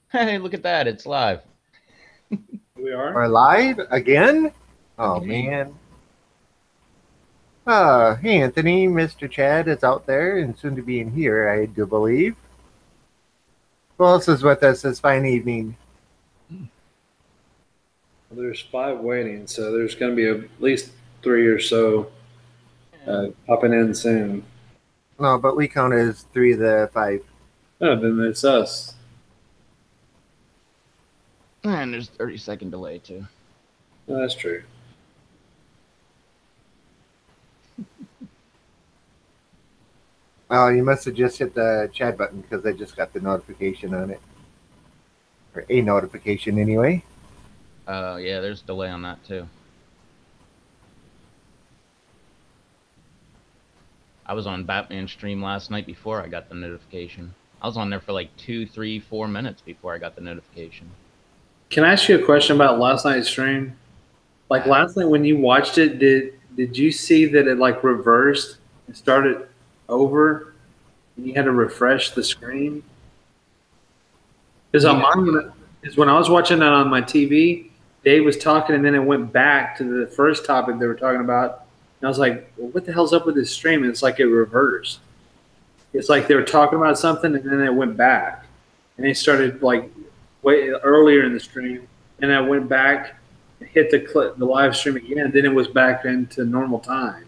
Hey, look at that. It's live. We are? We're live again? Oh, Again. man. Hey, Anthony. Mr. Chad is out there and soon to be in here, I do believe. Who else is with us this fine evening? Well, there's five waiting, so there's going to be at least three or so popping in soon. No, but we count as three of the five. Oh, then it's us. And there's 30-second delay, too. Oh, that's true. Oh, you must have just hit the chat button because I just got the notification on it. Or a notification, anyway. Yeah, there's delay on that, too. I was on Batman stream last night before I got the notification. I was on there for like 2, 3, 4 minutes before I got the notification. Can I ask you a question about last night's stream? Like last night when you watched it, did you see that it like reversed and started over, and you had to refresh the screen? Because on mine, is when I was watching that on my TV, Dave was talking, and then it went back to the first topic they were talking about. And I was like, well, what the hell's up with this stream? And it's like it reversed. It's like they were talking about something, and then it went back. And they started like way earlier in the stream, and I went back, hit the live stream again. Then it was back into normal time.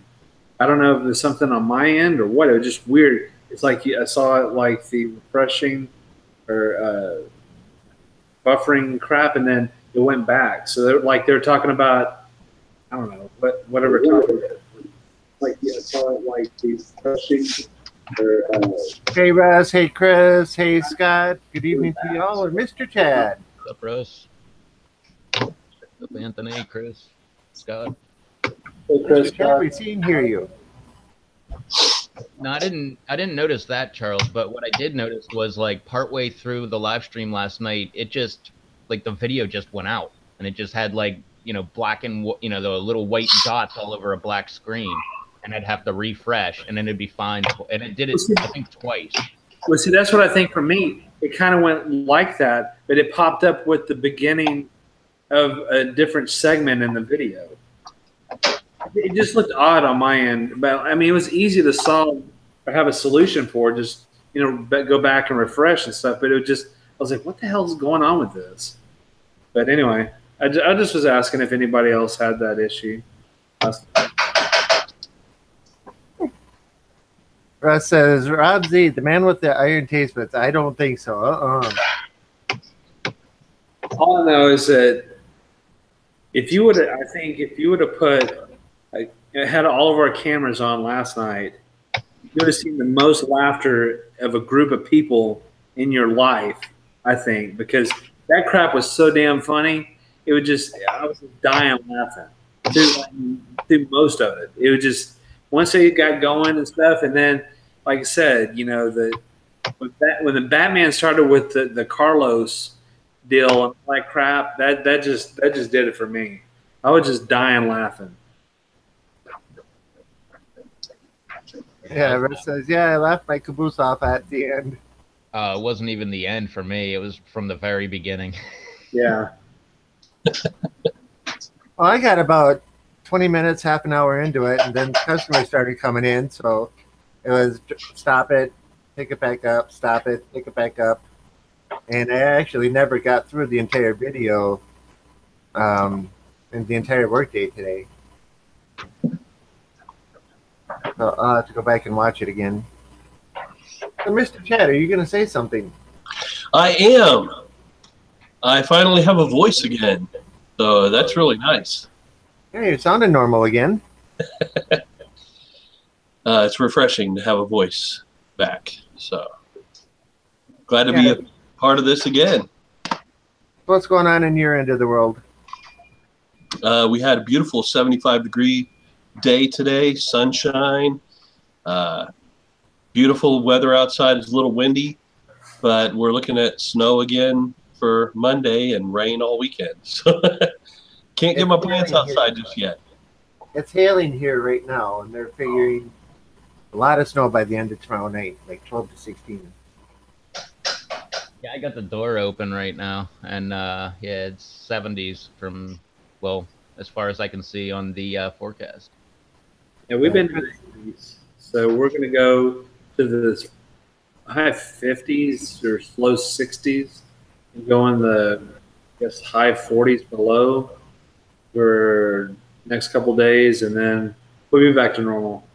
I don't know if there's something on my end or what. It was just weird. It's like I saw it like the refreshing or buffering crap, and then it went back. So they're talking about, I don't know, whatever topic. Like I saw it like the refreshing or Hey, Russ. Hey, Chris. Hey, Scott. Good evening to you all. And Mr. Chad. What's up, Russ? What's up, Anthony, Chris, Scott? Hey, Chris, Mr. Chad, we see and hear you. No, I didn't notice that, Charles, but what I did notice was like partway through the live stream last night, it just like the video just went out and it just had like, black and the little white dots all over a black screen, and I'd have to refresh and then it'd be fine, and it did it I think twice. Well, see, that's what I think for me. It kind of went like that, but it popped up with the beginning of a different segment in the video. It just looked odd on my end, but I mean, it was easy to solve or have a solution for. Just go back and refresh and stuff. But I was like, what the hell is going on with this? But anyway, I just was asking if anybody else had that issue. Russ says, Rob Z, the man with the iron taste buds. I don't think so. All I know is that if you would have put, like, had all of our cameras on last night, you would have seen the most laughter of a group of people in your life, I think, because that crap was so damn funny. I was just dying laughing through most of it. It was just, once they got going and stuff, and then, like I said, when the Batman started with the Carlos deal and like crap, that just did it for me. I was just dying laughing. Yeah, Russ says, yeah, I laughed my caboose off at the end. It wasn't even the end for me. It was from the very beginning. Yeah. Well, I got about 20 minutes, half an hour into it, and then customers started coming in. So it was stop it, pick it back up, stop it, pick it back up. And I actually never got through the entire video in the entire workday today. So I'll have to go back and watch it again. So, Mr. Chad, are you going to say something? I am. I finally have a voice again, so that's really nice. Yeah, you're sounding normal again. It's refreshing to have a voice back. So glad to be a part of this again. What's going on in your end of the world? We had a beautiful 75-degree day today, sunshine, beautiful weather outside. It's a little windy, but we're looking at snow again for Monday and rain all weekend. So can't get my plants outside just yet. It's hailing here right now, and they're figuring a lot of snow by the end of tomorrow night, like 12 to 16. Yeah, I got the door open right now, and yeah, it's 70s from, well, as far as I can see on the forecast. Yeah, we've been in the 80s, so we're going to go to the high 50s or low 60s, and go in the I guess high 40s below for next couple days, and then we'll be back to normal.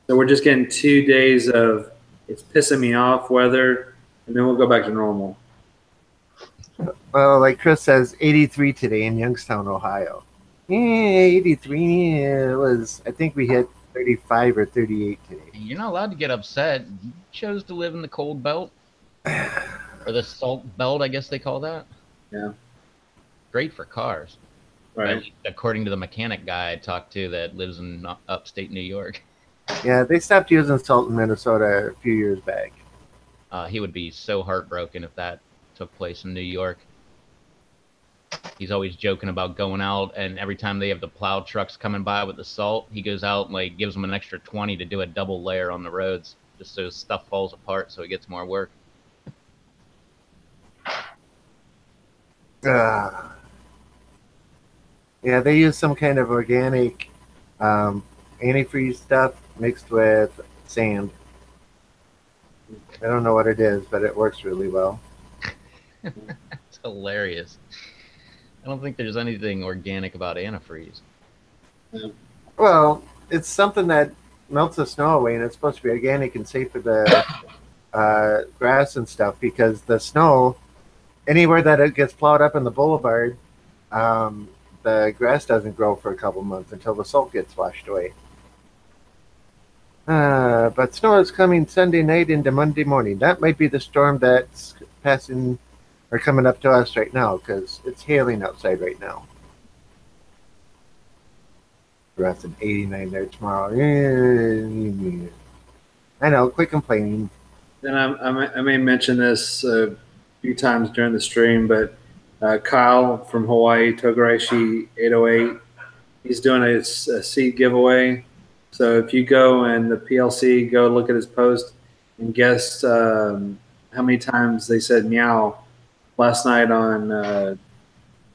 So we're just getting 2 days of it's pissing me off weather, and then we'll go back to normal. Well, like Chris says, 83 today in Youngstown, Ohio. Yeah, 83. It was. I think we hit 35 or 38 today. You're not allowed to get upset. You chose to live in the cold belt or the salt belt, I guess they call that. Yeah, Great for cars, at right. least according to the mechanic guy I talked to that lives in upstate New York. Yeah, they stopped using salt in Minnesota a few years back. He would be so heartbroken if that took place in New York. He's always joking about going out, and every time they have the plow trucks coming by with the salt, he goes out and like gives them an extra 20 to do a double layer on the roads, just so stuff falls apart, so he gets more work. Uh, yeah, they use some kind of organic antifreeze stuff mixed with sand. I don't know what it is, but it works really well. It's hilarious. I don't think there's anything organic about antifreeze. Well, it's something that melts the snow away, and it's supposed to be organic and safe for the grass and stuff because the snow, anywhere that it gets plowed up in the boulevard, the grass doesn't grow for a couple months until the salt gets washed away. But snow is coming Sunday night into Monday morning. That might be the storm that's passing or coming up to us right now because it's hailing outside right now. We're at an 89 there tomorrow. I know, quit complaining. Then I may mention this a few times during the stream, but Kyle from Hawaii, Togarashi 808, he's doing a seed giveaway. So if you go and the PLC, go look at his post and guess how many times they said meow last night on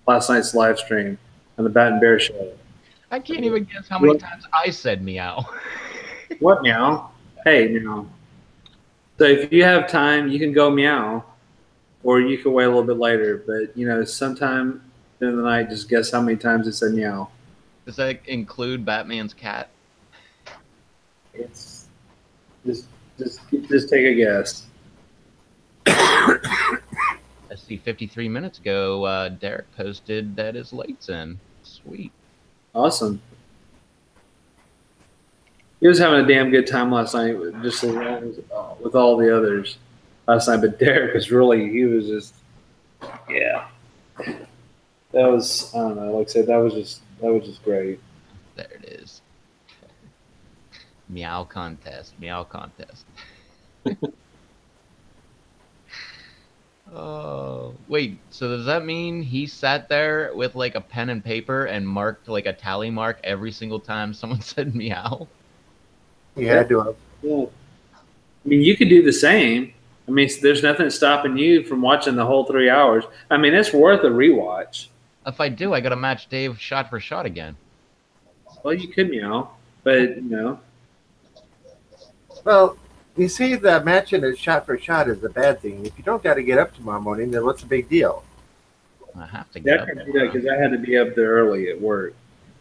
last night's live stream on the Bat and Bear show. I can't even guess how many times I said meow. What meow? Hey, meow. So if you have time, you can go meow, or you can wait a little bit later. But sometime in the night, just guess how many times it said meow. Does that include Batman's cat? It's just take a guess. Let's see, 53 minutes ago, Derek posted that his light's in. Sweet. Awesome. He was having a damn good time last night, just with all the others last night. But Derek was he was just, yeah. That was, I don't know. Like I said, that was just great. There it is. Meow contest. Meow contest. Oh, wait. So does that mean he sat there with like a pen and paper and marked like a tally mark every single time someone said meow? He had to have. Yeah. I mean, you could do the same. I mean, there's nothing stopping you from watching the whole 3 hours. I mean, it's worth a rewatch. If I do, I got to match Dave shot for shot again. Well, you could meow, but Well, you see, the matching it shot for shot is a bad thing. If you don't got to get up tomorrow morning, then what's the big deal? I have to get up there. Because I had to be up there early at work.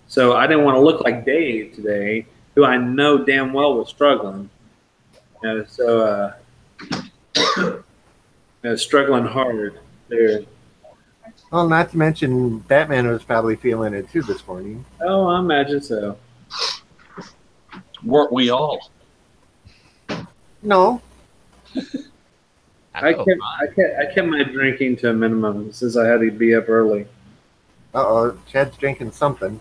So I didn't want to look like Dave today, who I know damn well was struggling. Struggling hard there. Well, not to mention Batman was probably feeling it too this morning. Oh, I imagine so. Weren't we all? No. I kept my drinking to a minimum since I had to be up early. Uh-oh, Chad's drinking something.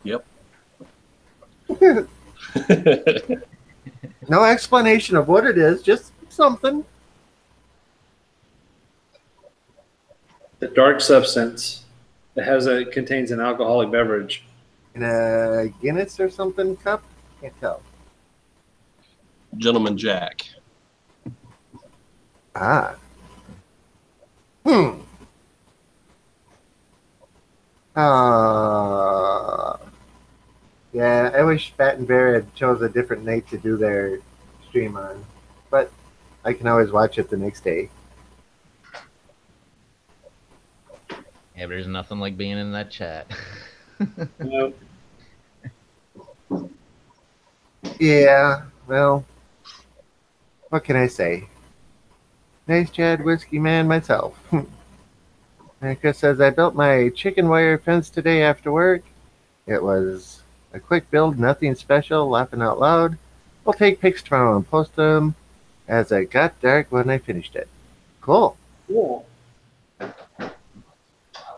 Yep. No explanation of what it is, just something. The dark substance that contains an alcoholic beverage. In a Guinness or something cup? Can't tell. Gentleman Jack. Ah. Hmm. Uh, yeah, I wish Bat and Bear had chose a different night to do their stream on, but I can always watch it the next day. Yeah, but there's nothing like being in that chat. You Yeah, well, what can I say? Nice Chad Whiskey Man myself. And Chris says, I built my chicken wire fence today after work. It was a quick build, nothing special, laughing out loud. We'll take pics tomorrow and post them as it got dark when I finished it. Cool. cool.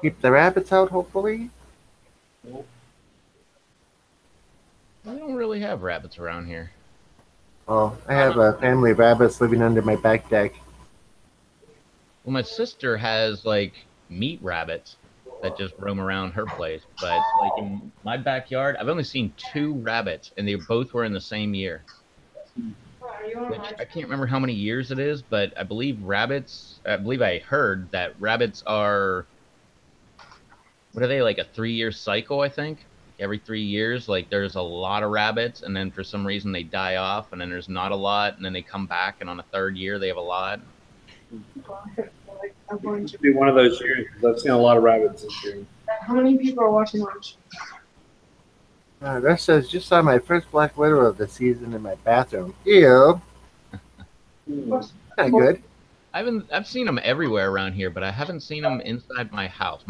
Keep the rabbits out, hopefully. We don't really have rabbits around here. Well, I have a family of rabbits living under my back deck. Well, my sister has like meat rabbits that just roam around her place, but like in my backyard, I've only seen 2 rabbits, and they both were in the same year. Which I can't remember how many years it is, but I believe I heard that rabbits are, what are they, like a 3-year cycle, I think? Every 3 years, like there's a lot of rabbits, and then for some reason they die off, and then there's not a lot, and then they come back, and on a 3rd year they have a lot. It should be one of those years because I've seen a lot of rabbits this year. How many people are watching lunch? Russ says, just saw my first Black Widow of the season in my bathroom. Ew. Not good. I've seen them everywhere around here, but I haven't seen them inside my house.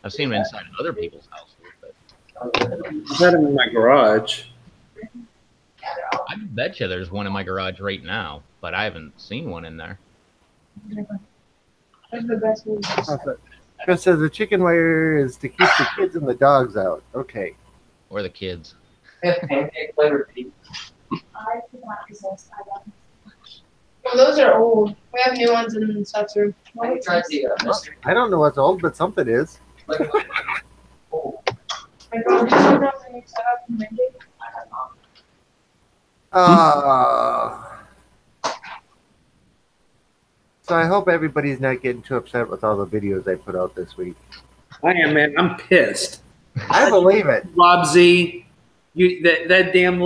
I've seen them inside other people's houses. But I've had them in my garage. I bet you there's one in my garage right now, but I haven't seen one in there. That's the best movie. Chris says the chicken wire is to keep the kids and the dogs out. Okay. Or the kids. Pancake flavor tea. I could not resist. Well, those are old. We have new ones in Seth's room. I don't know what's old, but something is. My God, sometimes when you set up and make it, So I hope everybody's not getting too upset with all the videos I put out this week. I am, man. I'm pissed. I believe it. Rob Z, that damn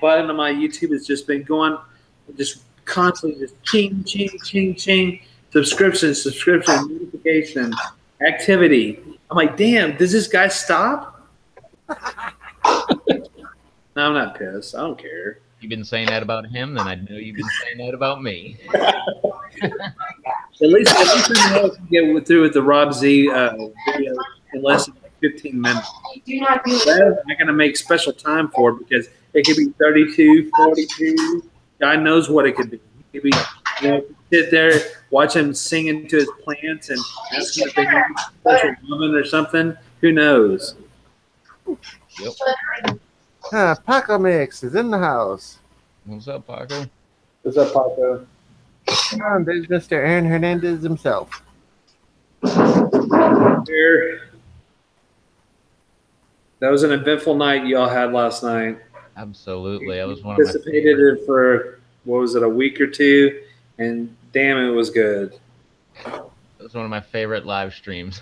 button on my YouTube has just been going, just constantly just ching, ching, ching, ching. Subscription, notification, activity. I'm like, damn, does this guy stop? No, I'm not pissed. I don't care. You've been saying that about him, then I know you've been saying that about me. At least I know I can get through with the Rob Z video in less than 15 minutes. do not do That I'm going to make special time for it because it could be 32, 42. God knows what it could be. It could be, sit there, watch him sing into his plants and ask him if they need a special woman or something. Who knows? Yep. Paco Mix is in the house. What's up, Paco? What's up, Paco? There's Mr. Aaron Hernandez himself. Here. That was an eventful night y'all had last night. Absolutely. That was one of my Anticipated it for, what was it, a week or two, and damn, it was good. That was one of my favorite live streams.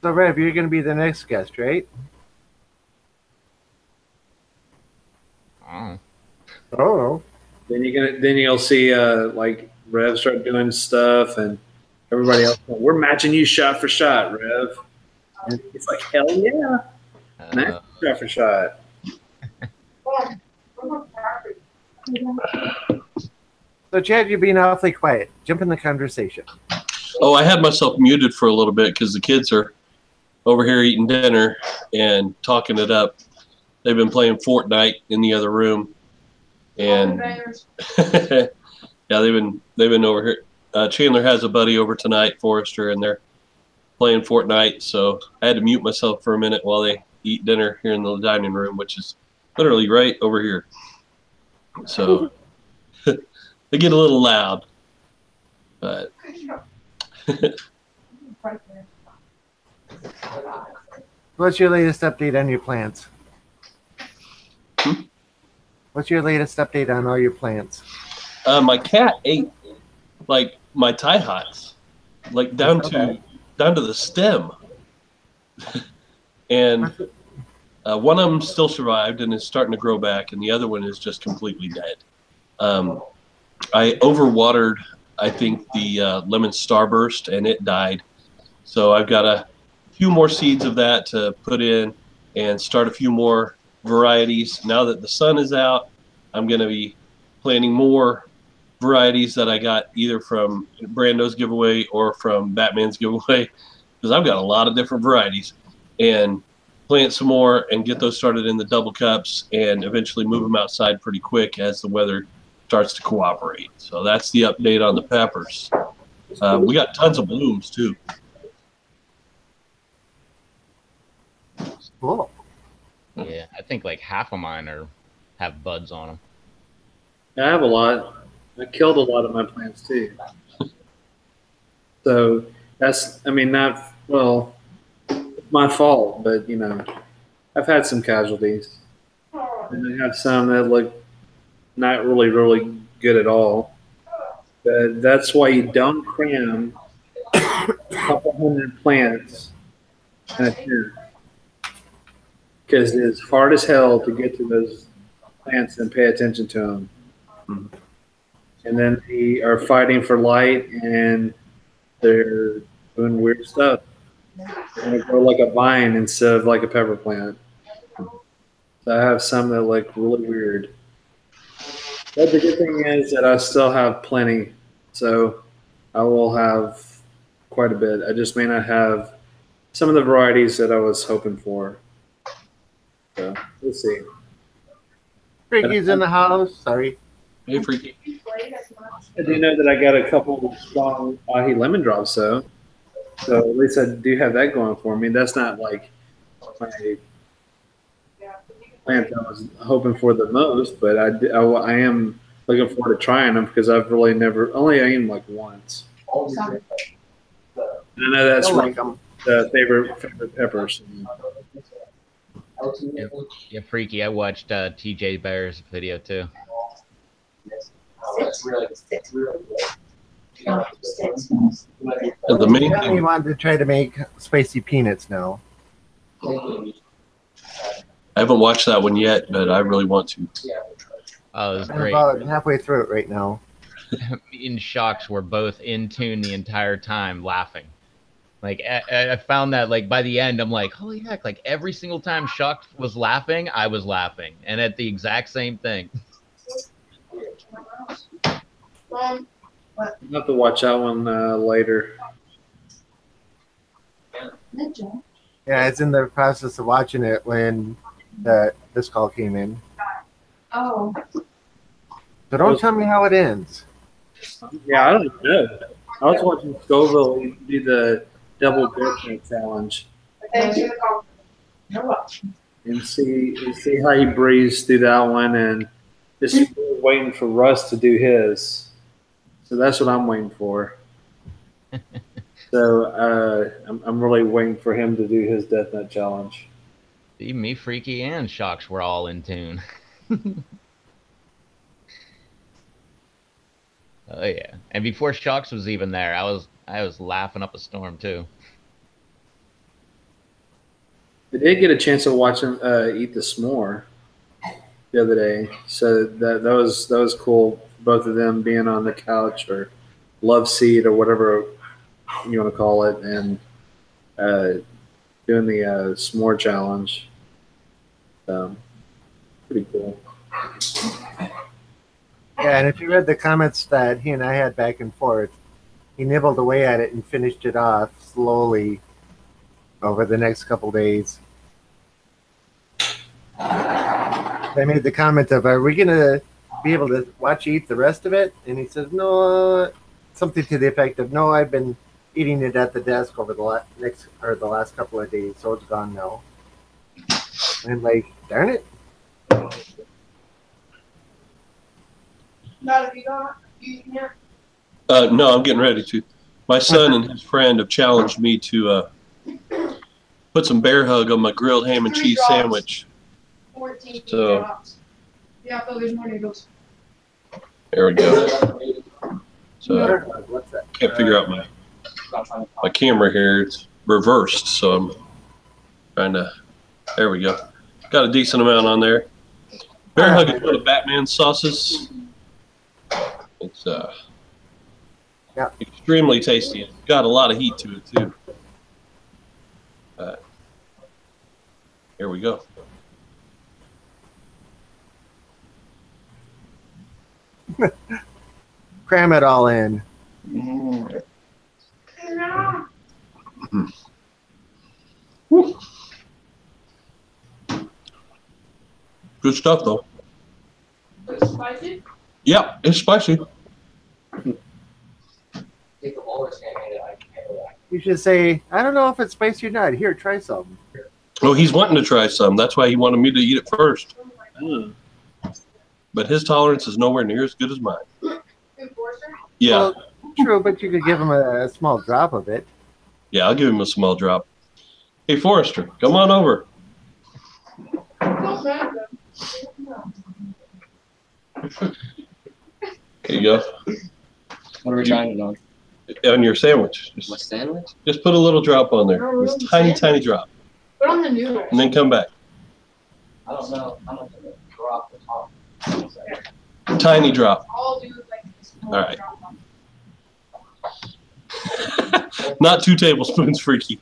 So, Rev, you're going to be the next guest, right? Oh. Oh. Then you'll see like Rev start doing stuff, and everybody else. We're matching you shot for shot, Rev. And it's like hell yeah, match shot for shot. So, Chad, you're being awfully quiet. Jump in the conversation. Oh, I had myself muted for a little bit because the kids are over here eating dinner and talking it up. They've been playing Fortnite in the other room, and yeah, they've been over here. Chandler has a buddy over tonight, Forrester, and they're playing Fortnite. So I had to mute myself for a minute while they eat dinner here in the dining room, which is literally right over here. So they get a little loud, but. What's your latest update on your plants? What's your latest update on all your plants? My cat ate like my tie hots, like I saw that. down to the stem, and one of them still survived and is starting to grow back, and the other one is just completely dead. Um, I overwatered, I think, the lemon starburst, and it died. So I've got a few more seeds of that to put in and start a few more varieties. Now that the sun is out, I'm going to be planting more varieties that I got either from Brando's giveaway or from Batman's giveaway, because I've got a lot of different varieties, and plant some more and get those started in the double cups and eventually move them outside pretty quick as the weather starts to cooperate. So that's the update on the peppers. We got tons of blooms too. Cool. Yeah, I think like half of mine have buds on them. I have a lot. I killed a lot of my plants too. So that's, I mean, not, well, my fault, but you know, I've had some casualties. And I have some that look not really good at all. But that's why you don't cram a couple hundred plants in a tent. Because it's hard as hell to get to those plants and pay attention to them. And then they are fighting for light and they're doing weird stuff. And they grow like a vine instead of like a pepper plant. So I have some that look really weird. But the good thing is that I still have plenty. So I will have quite a bit. I just may not have some of the varieties that I was hoping for. So we'll see. Freaky's in the house. Sorry. Hey, Freaky. I do know that I got a couple of strong ahi lemon drops though. So at least I do have that going for me. That's not like my plant I was hoping for the most, but I am looking forward to trying them because I've really never only eaten like once. And I know that's I one like 'em. the favorite peppers. Yeah, freaky. I watched TJ Bear's video too. The main He thing, wanted to try to make spicy peanuts now. I haven't watched that one yet, but I really want to. Oh, it was I'm great. about halfway through it right now. Me and Shocks were both in tune the entire time, laughing. Like I found that like by the end, I'm like, holy heck! Like every single time Shocks was laughing, I was laughing, and at the exact same thing. I'll have to watch that one later. Yeah, it's in the process of watching it when this call came in. Oh. So don't tell me how it ends. Yeah, I don't know. I was watching Scoville do the double death challenge and see how he breezed through that one, and just waiting for Russ to do his. So that's what I'm waiting for. So I'm really waiting for him to do his death nut challenge. See, me, Freaky, and Shocks were all in tune. Oh yeah, and before Shocks was even there, I was laughing up a storm too. I did get a chance to watch him eat the s'more the other day, so that was cool. Both of them being on the couch or love seat or whatever you want to call it, and doing the s'more challenge. Pretty cool. Yeah, and if you read the comments that he and I had back and forth, he nibbled away at it and finished it off slowly over the next couple days. I made the comment of, "Are we gonna be able to watch you eat the rest of it?" And he says, "No," something to the effect of, "No, I've been eating it at the desk over the last couple of days, so it's gone now." And I'm like, darn it. Not if you don't. You can't. No, I'm getting ready to. My son and his friend have challenged me to put some bear hug on my grilled ham and cheese sandwich. 14 So- drops. Yeah, Phil, there's more noodles. There we go. So What's that? can't figure out my camera here. It's reversed, so I'm trying to. There we go. Got a decent amount on there. Bear Hug is one of Batman's sauces. It's extremely tasty. It's got a lot of heat to it too. Here we go. Cram it all in. Good stuff though. Is it spicy? Yeah, it's spicy. You should say, I don't know if it's spicy or not. Here, try some. Oh, he's wanting to try some. That's why he wanted me to eat it first. But his tolerance is nowhere near as good as mine. Yeah. Well, true, but you could give him a small drop of it. Yeah, I'll give him a small drop. Hey, Forrester, come on over. Here you go. What are we trying it on? On your sandwich. My sandwich? Just put a little drop on there. Just tiny drop. Put on the noodles. And then come back. I don't know. I'm not going to drop the top. Tiny drop. I'll do like this. All right. Not 2 tablespoons, freaky.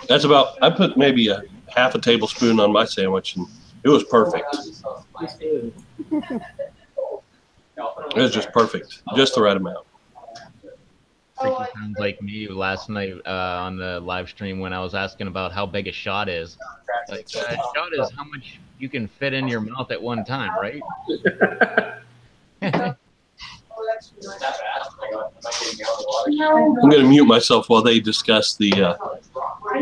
That's about, I put maybe a half a tablespoon on my sandwich, and it was perfect. It was just perfect. Just the right amount. Freaky sounds like me last night on the live stream when I was asking about how big a shot is. Like, a shot is how much you can fit in your mouth at one time, right? I'm going to mute myself while they discuss the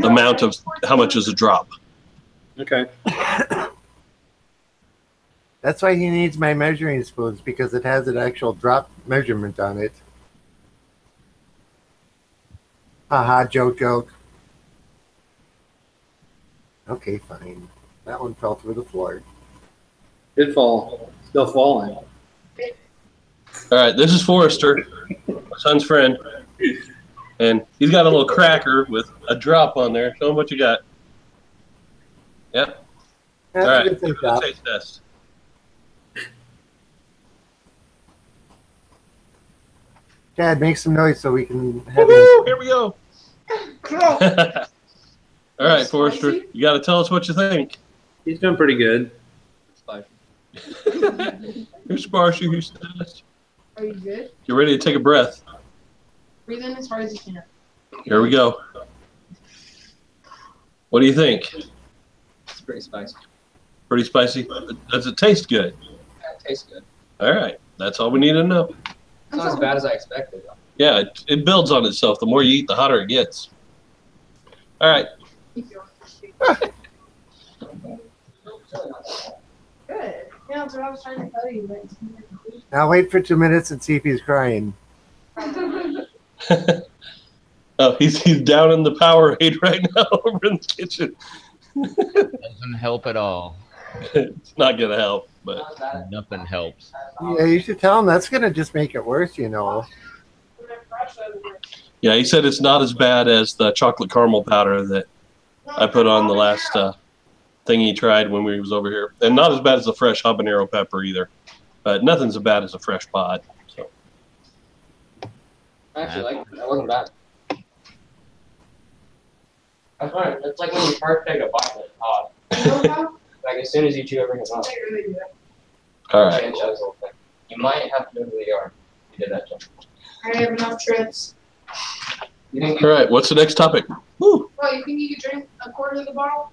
amount of how much is a drop. Okay. That's why he needs my measuring spoons, because it has an actual drop measurement on it. Haha, joke. Okay, fine. That one fell through the floor. Did fall. Still falling. All right, this is Forrester, my son's friend. And he's got a little cracker with a drop on there. Show him what you got. Yep. That's All right, a good give it a job. taste test. Chad, make some noise so we can have Woo-hoo, it. here we go. All right, Forrester, you got to tell us what you think. He's doing pretty good. Here's Sparshy, who's this? Are you good? Get ready to take a breath. Breathe in as hard as you can. Here we go. What do you think? It's pretty spicy. Pretty spicy? Does it taste good? Yeah, it tastes good. All right, that's all we need to know. It's not as bad as I expected. Yeah, it builds on itself. The more you eat, the hotter it gets. All right. Good. Yeah, that's what I was trying to tell you. But Now wait for 2 minutes and see if he's crying. Oh, he's down in the Powerade right now over in the kitchen. Doesn't help at all. It's not gonna help, but Nothing helps. Yeah, you should tell him that's going to just make it worse, you know. yeah, he said it's not as bad as the chocolate caramel powder that I put on the last thing he tried when we was over here, and not as bad as the fresh habanero pepper either. But nothing's as bad as a fresh pod. So. I actually like it. That wasn't bad. That's fine. It's like when you first take a bite and it's hot. Like as soon as you chew everything up. All right. Change that whole thing. You might have to go to the yard. You did that, John. I have enough trips. You think All right. What's the next topic? Woo. Well, you think you could drink a quarter of the bottle?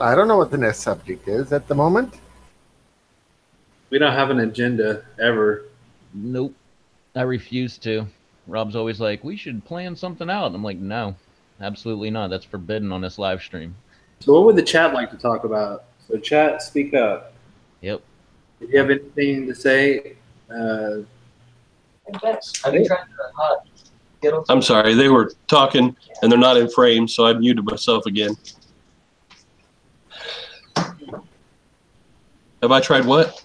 I don't know what the next subject is at the moment. We don't have an agenda ever. Nope. I refuse to. Rob's always like, we should plan something out. I'm like, no, absolutely not. That's forbidden on this live stream. So what would the chat like to talk about? So chat, speak up. Yep. If you have anything to say, have you tried the hot Skittles? I'm sorry. They were talking, and they're not in frame, so I muted myself again. Have I tried what?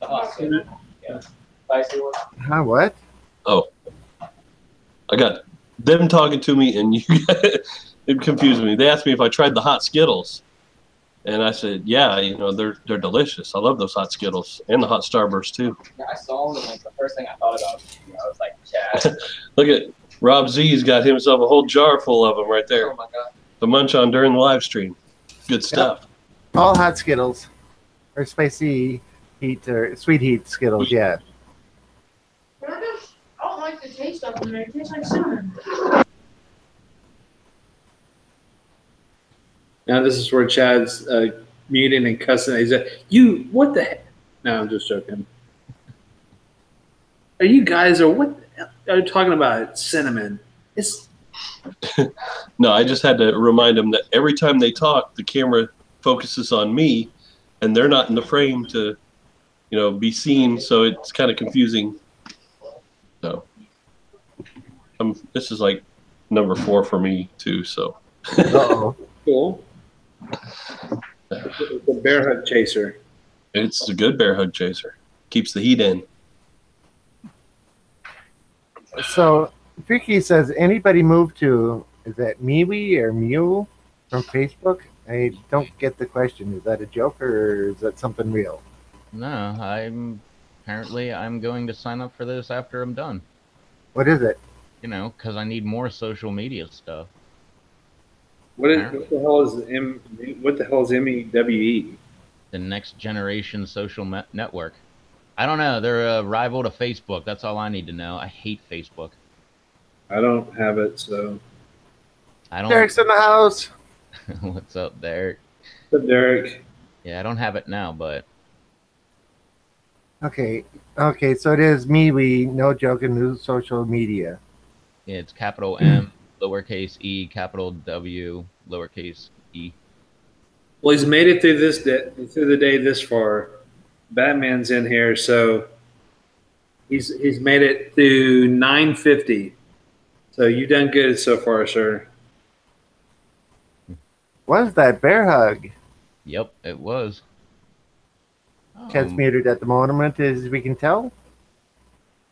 The hot Skittles. Yeah. Spicy one. Huh? What? Oh, I got them talking to me, and you it confused me. They asked me if I tried the hot Skittles, and I said, "Yeah, they're delicious. I love those hot Skittles and the hot Starburst too." Yeah, I saw them, and like the first thing I thought about, I was like, Chad. Look at Rob Z's got himself a whole jar full of them right there Oh my god. to munch on during the live stream. Good stuff. All hot Skittles, or spicy heat, or sweet heat Skittles. Yeah. I don't like the taste of them. They taste like cinnamon. Now this is where Chad's muting and cussing. He's like, "You what the heck?" No, I'm just joking. Are you guys or what the hell are you talking about? Cinnamon. It's No, I just had to remind them that every time they talk, the camera focuses on me, and they're not in the frame to, be seen. So it's kind of confusing. So, this is like number 4 for me too. So, Uh-oh. cool. It's a bear hug chaser. it's a good bear hug chaser. Keeps the heat in. So, Freaky says, anybody move to, is that MeWe or Mew from Facebook? I don't get the question. Is that a joke or is that something real? No, I'm going to sign up for this after I'm done. What is it? Because I need more social media stuff. What the hell is MEWE? The next generation social network. I don't know. They're a rival to Facebook. That's all I need to know. I hate Facebook. I don't have it, so. I don't. Derek's in the house. What's up, Derek? What's up, Derek? Yeah, I don't have it now, but Okay, so it is MeWe, no joke, in new social media. yeah, it's capital M, lowercase e, capital W, lowercase e. Well, he's made it through through the day this far. Batman's in here, so he's made it through 9:50. So you've done good so far, sir. What is that bear hug? Yep, it was. Chad's muted at the moment, as we can tell.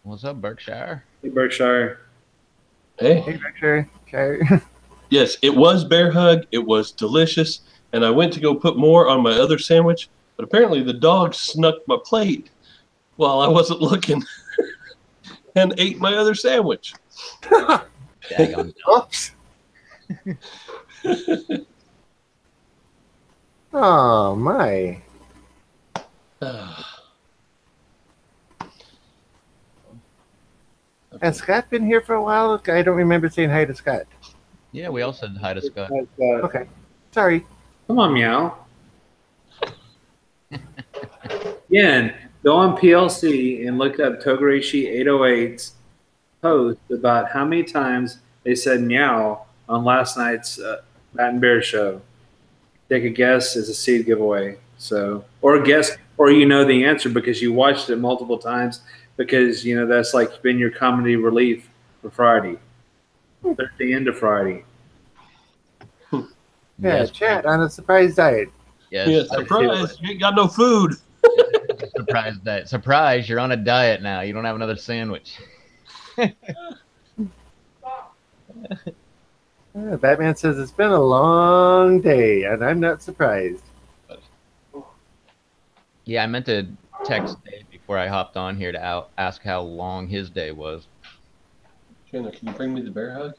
What's up, Berkshire? Hey, Berkshire. Hey, Hey, Berkshire. Okay. yes, it was bear hug. It was delicious, and I went to go put more on my other sandwich, but apparently the dog snuck my plate while I wasn't looking and ate my other sandwich. Daggone dog. Oops. Oh, my. Has Scott been here for a while? I don't remember saying hi to Scott. Yeah, we all said hi to Scott. Okay. Sorry. Come on, meow. Again, go on PLC and look up Togarashi 808's post about how many times they said meow on last night's Bat and Bear show. Take a guess as a seed giveaway. So, or guess, or the answer because you watched it multiple times because that's like been your comedy relief for Friday. At the end of Friday. Yeah, Yes, Chad on a surprise diet. Yes, Yeah, surprise! You ain't got no food. surprise diet. Surprise, you're on a diet now. You don't have another sandwich. Batman says it's been a long day, and I'm not surprised. Yeah, I meant to text Dave before I hopped on here to ask how long his day was. Chandler, can you bring me the bear hug?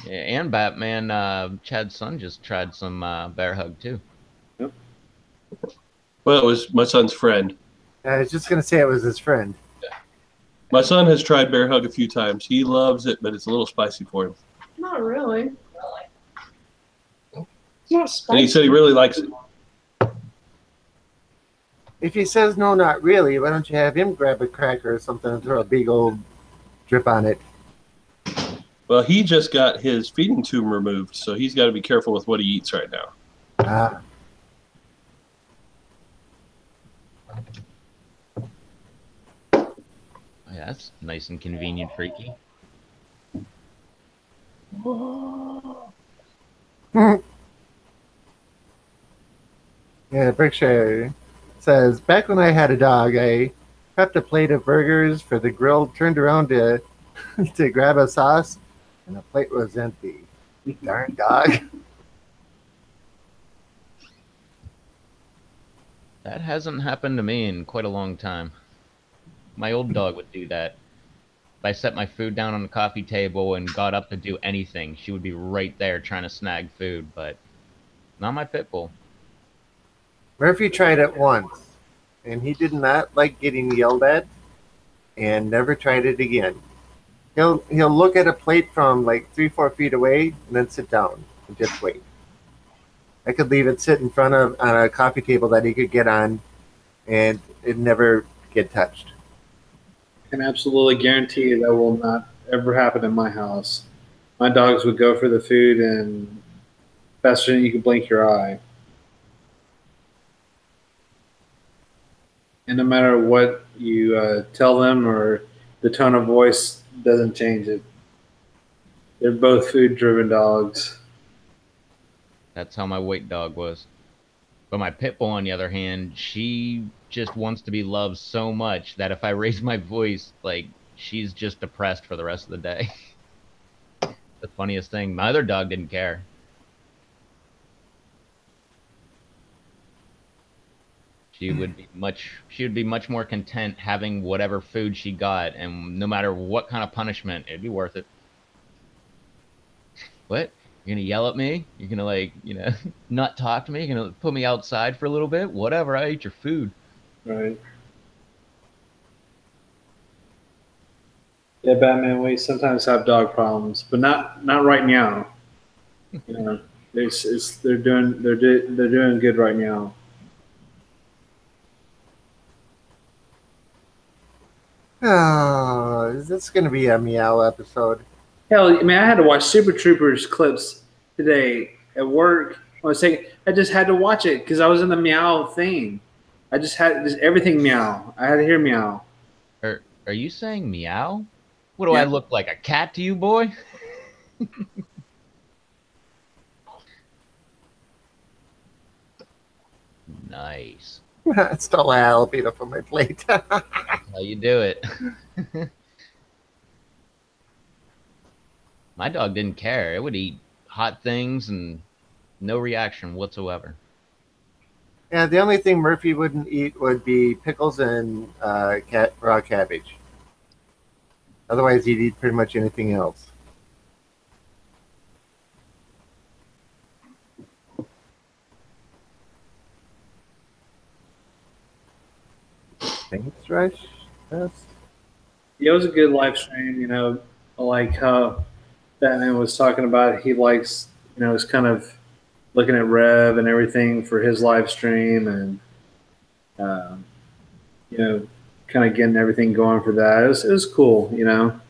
Yeah, and Batman, Chad's son just tried some bear hug too. Well, it was my son's friend. I was just going to say it was his friend. My son has tried bear hug a few times. He loves it, but it's a little spicy for him. Not really. Yeah, And he said he really likes it. If he says no, not really, why don't you have him grab a cracker or something and throw a big old drip on it? Well, he just got his feeding tube removed, so he's got to be careful with what he eats right now. Ah. Yeah, that's nice and convenient, Freaky. Yeah, Berkshire says, back when I had a dog, I prepped a plate of burgers for the grill, turned around to to grab a sauce, and the plate was empty. Darn dog. That hasn't happened to me in quite a long time. My old dog would do that. If I set my food down on the coffee table and got up to do anything, she would be right there trying to snag food, but not my pit bull. Murphy tried it once, and he did not like getting yelled at, and never tried it again. He'll look at a plate from like 3-4 feet away, and then sit down and just wait. I could leave it sit in front of on a coffee table that he could get on, and it never get touched. I can absolutely guarantee that will not ever happen in my house. My dogs would go for the food and faster than you can blink your eye. And no matter what you tell them or the tone of voice doesn't change it. They're both food driven dogs. That's how my white dog was. But my pit bull, on the other hand, she just wants to be loved so much that if I raise my voice, like, she's just depressed for the rest of the day. The funniest thing, my other dog didn't care. She would be much more content having whatever food she got, and no matter what kind of punishment, it'd be worth it. What? You're gonna yell at me? You're gonna, like, not talk to me? You're gonna put me outside for a little bit? Whatever, I ate your food. Right. Yeah, Batman, we sometimes have dog problems, but not right now. You know, they're doing good right now. Oh, is this going to be a meow episode? Hell, I mean, I had to watch Super Troopers clips today at work. I just had to watch it because I was in the meow thing. I just had just everything meow. I had to hear meow. Are you saying meow? What do Yeah. I look like, a cat to you, boy? Nice. Stole a jalapeno from my plate. How you do it. My dog didn't care. It would eat hot things and no reaction whatsoever. Yeah, the only thing Murphy wouldn't eat would be pickles and raw cabbage. Otherwise, he'd eat pretty much anything else. Thanks, Rush. Yes. Yeah, it was a good live stream. Like how Batman was talking about. He likes, is kind of looking at Rev and everything for his live stream, and um, kind of getting everything going for that. It was cool. And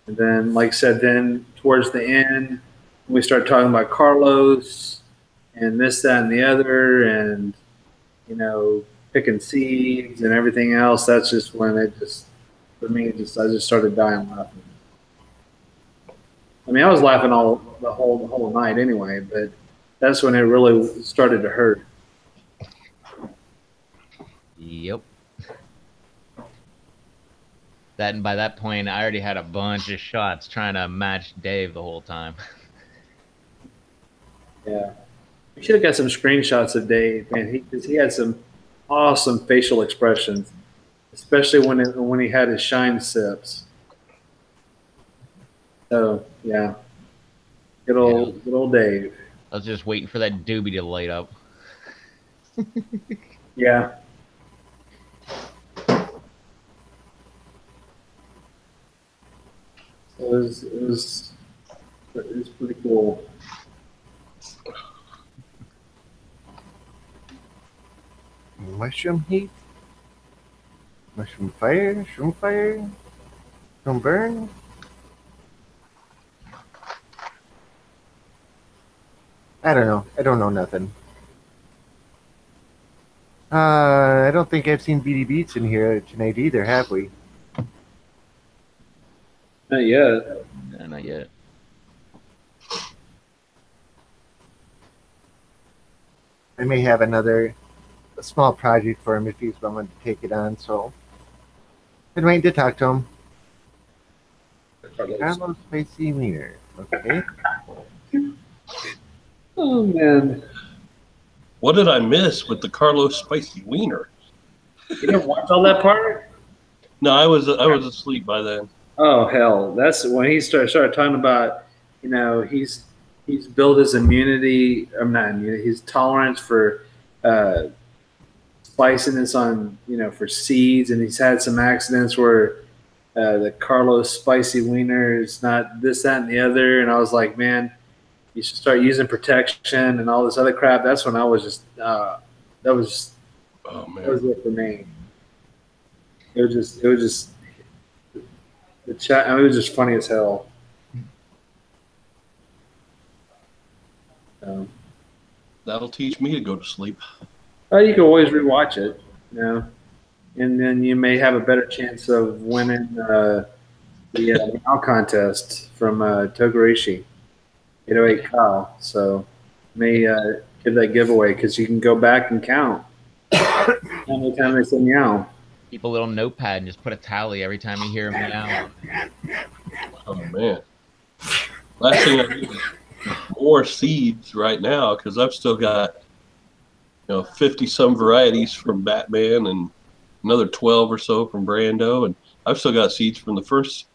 then, like I said, then towards the end, we start talking about Carlos and this, that, and the other, and picking seeds and everything else. That's just when for me, I just started dying laughing. I mean, I was laughing the whole night anyway, but that's when it really started to hurt. Yep. That, and by that point, I already had a bunch of shots trying to match Dave the whole time. Yeah. We should have got some screenshots of Dave, man. He had some awesome facial expressions, especially when he had his shine sips. So yeah, good old Dave. I was just waiting for that doobie to light up. Yeah. So it was pretty cool. Mushroom heat? Mushroom fire? Shroom fire? Shroom burn? I don't know. I don't know nothing. I don't think I've seen BD Beats in here tonight either, have we? Not yet. No, not yet. I may have another a small project for him if he's willing to take it on. So, been waiting to talk to him. Carlos Spicy Wiener. Okay. Oh man, What did I miss with the Carlos Spicy Wiener? you didn't watch all that part? No, I was asleep by then. Oh hell, that's when he started talking about, he's built his immunity. I'm not immunity. His tolerance for uh, spiciness on for seeds, and he's had some accidents where the Carlos spicy wiener is not this, that, and the other. And I was like, man, you should start using protection and all this other crap. That's when I was just that was Oh that was man. it for me. It was just the chat. I mean, it was just funny as hell. Um, That'll teach me to go to sleep. you can always rewatch it, and then you may have a better chance of winning the Meow contest from Togarashi 808 Kyle. So may give that giveaway because you can go back and count how many times they say meow. Keep a little notepad and just put a tally every time you hear a meow. Oh man. Last thing I need is more seeds right now because I've still got 50 some varieties from Batman and another 12 or so from Brando, and I've still got seeds from the first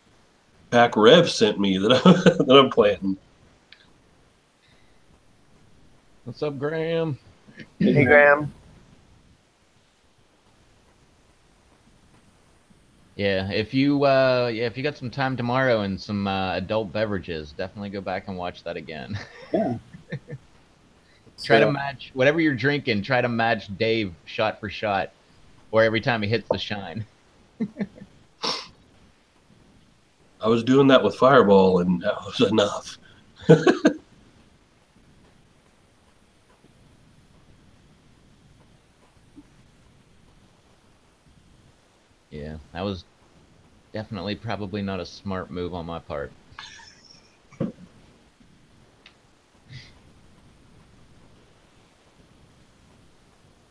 pack Rev sent me that that I'm planting. What's up, Graham? Hey, Graham. Yeah, if you got some time tomorrow and some adult beverages, definitely go back and watch that again. Yeah. Try to match whatever you're drinking. Try to match Dave shot for shot, or every time he hits the shine. I was doing that with Fireball, and that was enough. Yeah, that was definitely probably not a smart move on my part.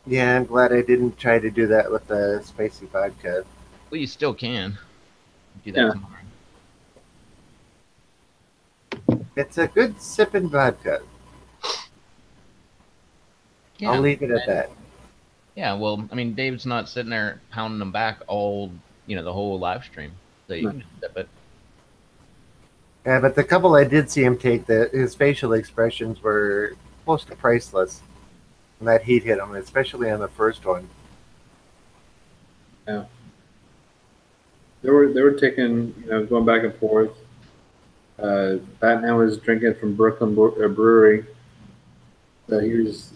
Yeah, I'm glad I didn't try to do that with the spicy vodka. Well, you still can do that Yeah. tomorrow. It's a good sipping vodka. Yeah, I'll leave it at and- that. Yeah, well, I mean, Dave's not sitting there pounding them back all, the whole live stream, so you No. can just sip it. Yeah, but the couple I did see him take, his facial expressions were close to priceless. And that heat hit him, especially on the first one. They were taking going back and forth. Batman was drinking from Brooklyn Brewery, so he was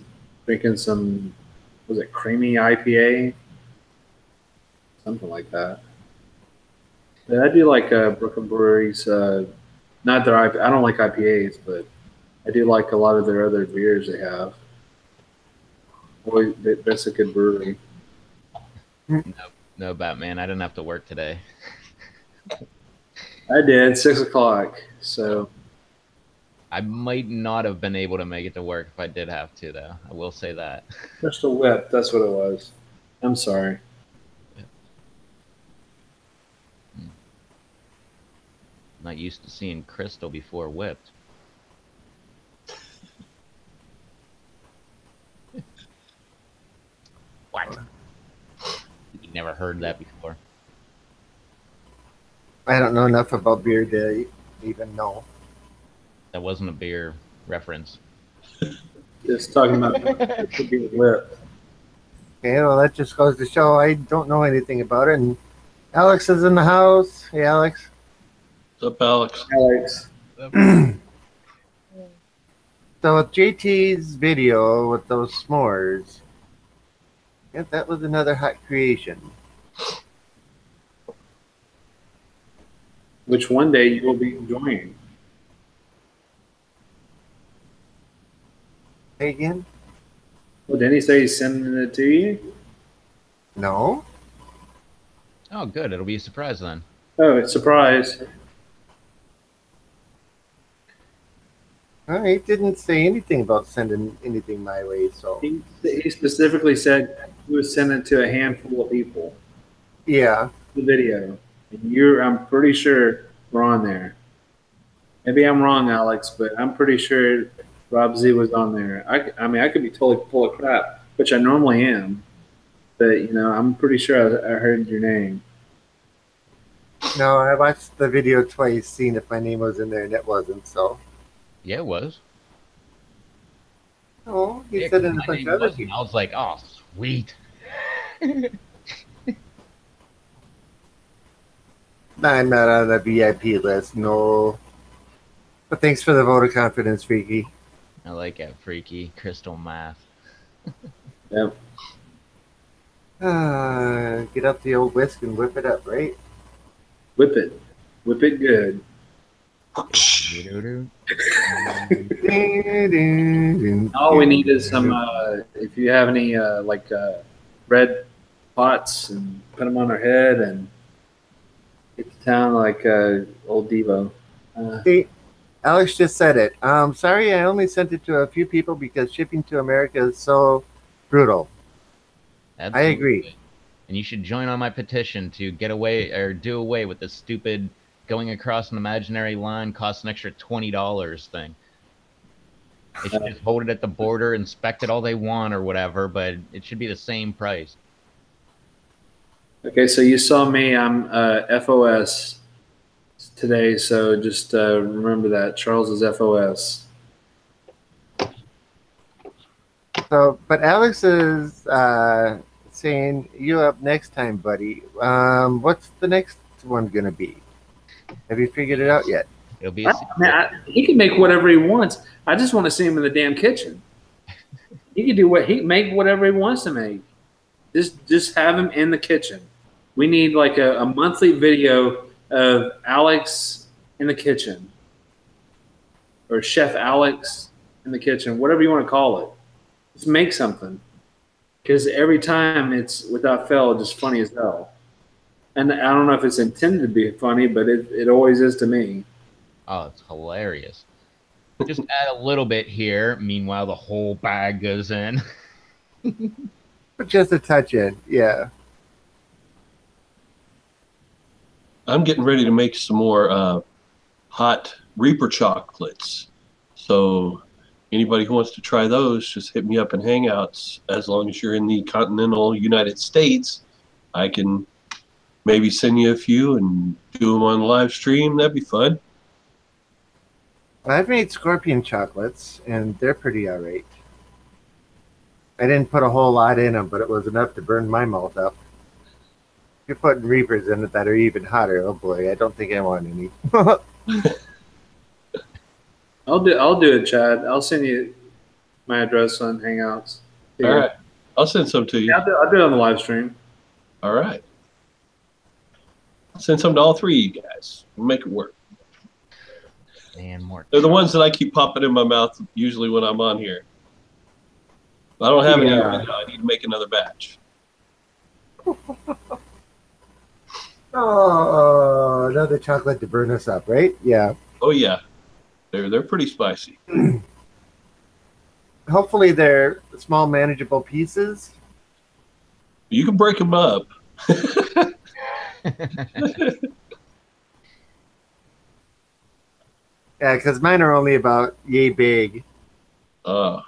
drinking some, was it creamy IPA, something like that. Yeah, I do like Brooklyn Brewery's. Not their IPA. I don't like IPAs, but I do like a lot of their other beers they have. Boy, that's a good brewery. No, Batman, I didn't have to work today. I did 6 o'clock, so I might not have been able to make it to work if I did have to, though. I will say that. Crystal Whip. That's what it was. I'm sorry. Not used to seeing Crystal before whipped. What? You never heard that before. I don't know enough about beer to even know. That wasn't a beer reference. Just talking about Crystal Whip. Okay, well, that just goes to show I don't know anything about it. And Alex is in the house. Hey, Alex. What's up, Alex? Alex. So with JT's video with those s'mores, yeah, that was another hot creation. Which one day you will be enjoying. Say again? Well, didn't he say he's sending it to you? No. Oh, good. It'll be a surprise then. Oh, it's a surprise. He didn't say anything about sending anything my way, so He specifically said he was sending it to a handful of people. yeah. The video, and I'm pretty sure we're on there. Maybe I'm wrong, Alex, but I'm pretty sure Rob Z was on there. I mean, I could be totally full of crap, which I normally am, but I'm pretty sure I heard your name. No, I watched the video twice, seeing if my name was in there, and it wasn't. So, Yeah, it was. oh, he Yeah, said 'cause in a my bunch name of other wasn't. I people. was like, oh, sweet. I'm not on the VIP list, no. But thanks for the vote of confidence, Freaky. I like that freaky crystal math. Yep. Get up the old whisk and whip it up, right? Whip it good. All we need is some. If you have any red pots, and put them on our head and get to town like old Devo. See, Alex just said it. Sorry, I only sent it to a few people because shipping to America is so brutal. Absolutely. I agree. And you should join on my petition to get away or do away with the stupid going across an imaginary line costs an extra $20 thing. They should just hold it at the border, inspect it all they want or whatever, but it should be the same price. Okay, so you saw me. I'm FOS today, so just remember that Charles is FOS. So, but Alex is saying you up next time, buddy. What's the next one gonna be? Have you figured it out yet? It'll be a He can make whatever he wants. I just want to see him in the damn kitchen. He can do make whatever he wants to make. Just have him in the kitchen. We need like a monthly video of Alex in the kitchen, or Chef Alex in the kitchen, whatever you want to call it. Just make something, because every time it's without fail just funny as hell. And I don't know if it's intended to be funny, but it always is to me. Oh, it's hilarious. Just add a little bit here. Meanwhile, the whole bag goes in. But just a touch in, yeah. I'm getting ready to make some more hot Reaper chocolates. So anybody who wants to try those, just hit me up in Hangouts. As long as you're in the continental United States, I can maybe send you a few and do them on the live stream. That'd be fun. I've made scorpion chocolates, and they're pretty alright. I didn't put a whole lot in them, but it was enough to burn my mouth up. You're putting reapers in it that are even hotter. Oh boy, I don't think I want any. I'll do it, Chad. I'll send you my address on Hangouts. All right. I'll send some to you. Yeah, I'll do it on the live stream. All right. I'll send some to all three of you guys. We'll make it work. And more. They're the ones that I keep popping in my mouth usually when I'm on here. I don't have any right now. I need to make another batch. Oh, another chocolate to burn us up, right? Yeah. Oh yeah, they're pretty spicy. Hopefully they're small, manageable pieces. You can break them up. Yeah, because mine are only about yay big. I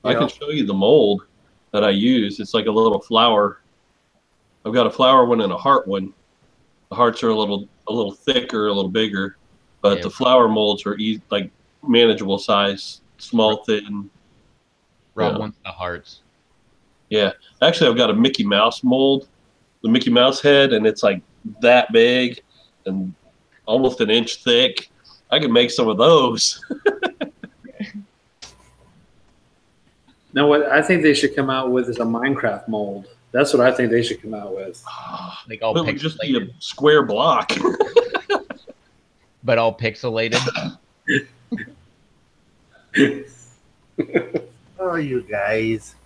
can show you the mold that I use. It's like a little flower. I've got a flower one and a heart one. The hearts are a little thicker, a little bigger, but the flower molds are like manageable size, small, thin. Rob wants the hearts. Yeah, actually, I've got a Mickey Mouse mold, the Mickey Mouse head, and it's like that big and almost an inch thick. I can make some of those. Now, what I think they should come out with is a Minecraft mold. That's what I think they should come out with. Like all it would just be a square block. But all pixelated. Oh, you guys.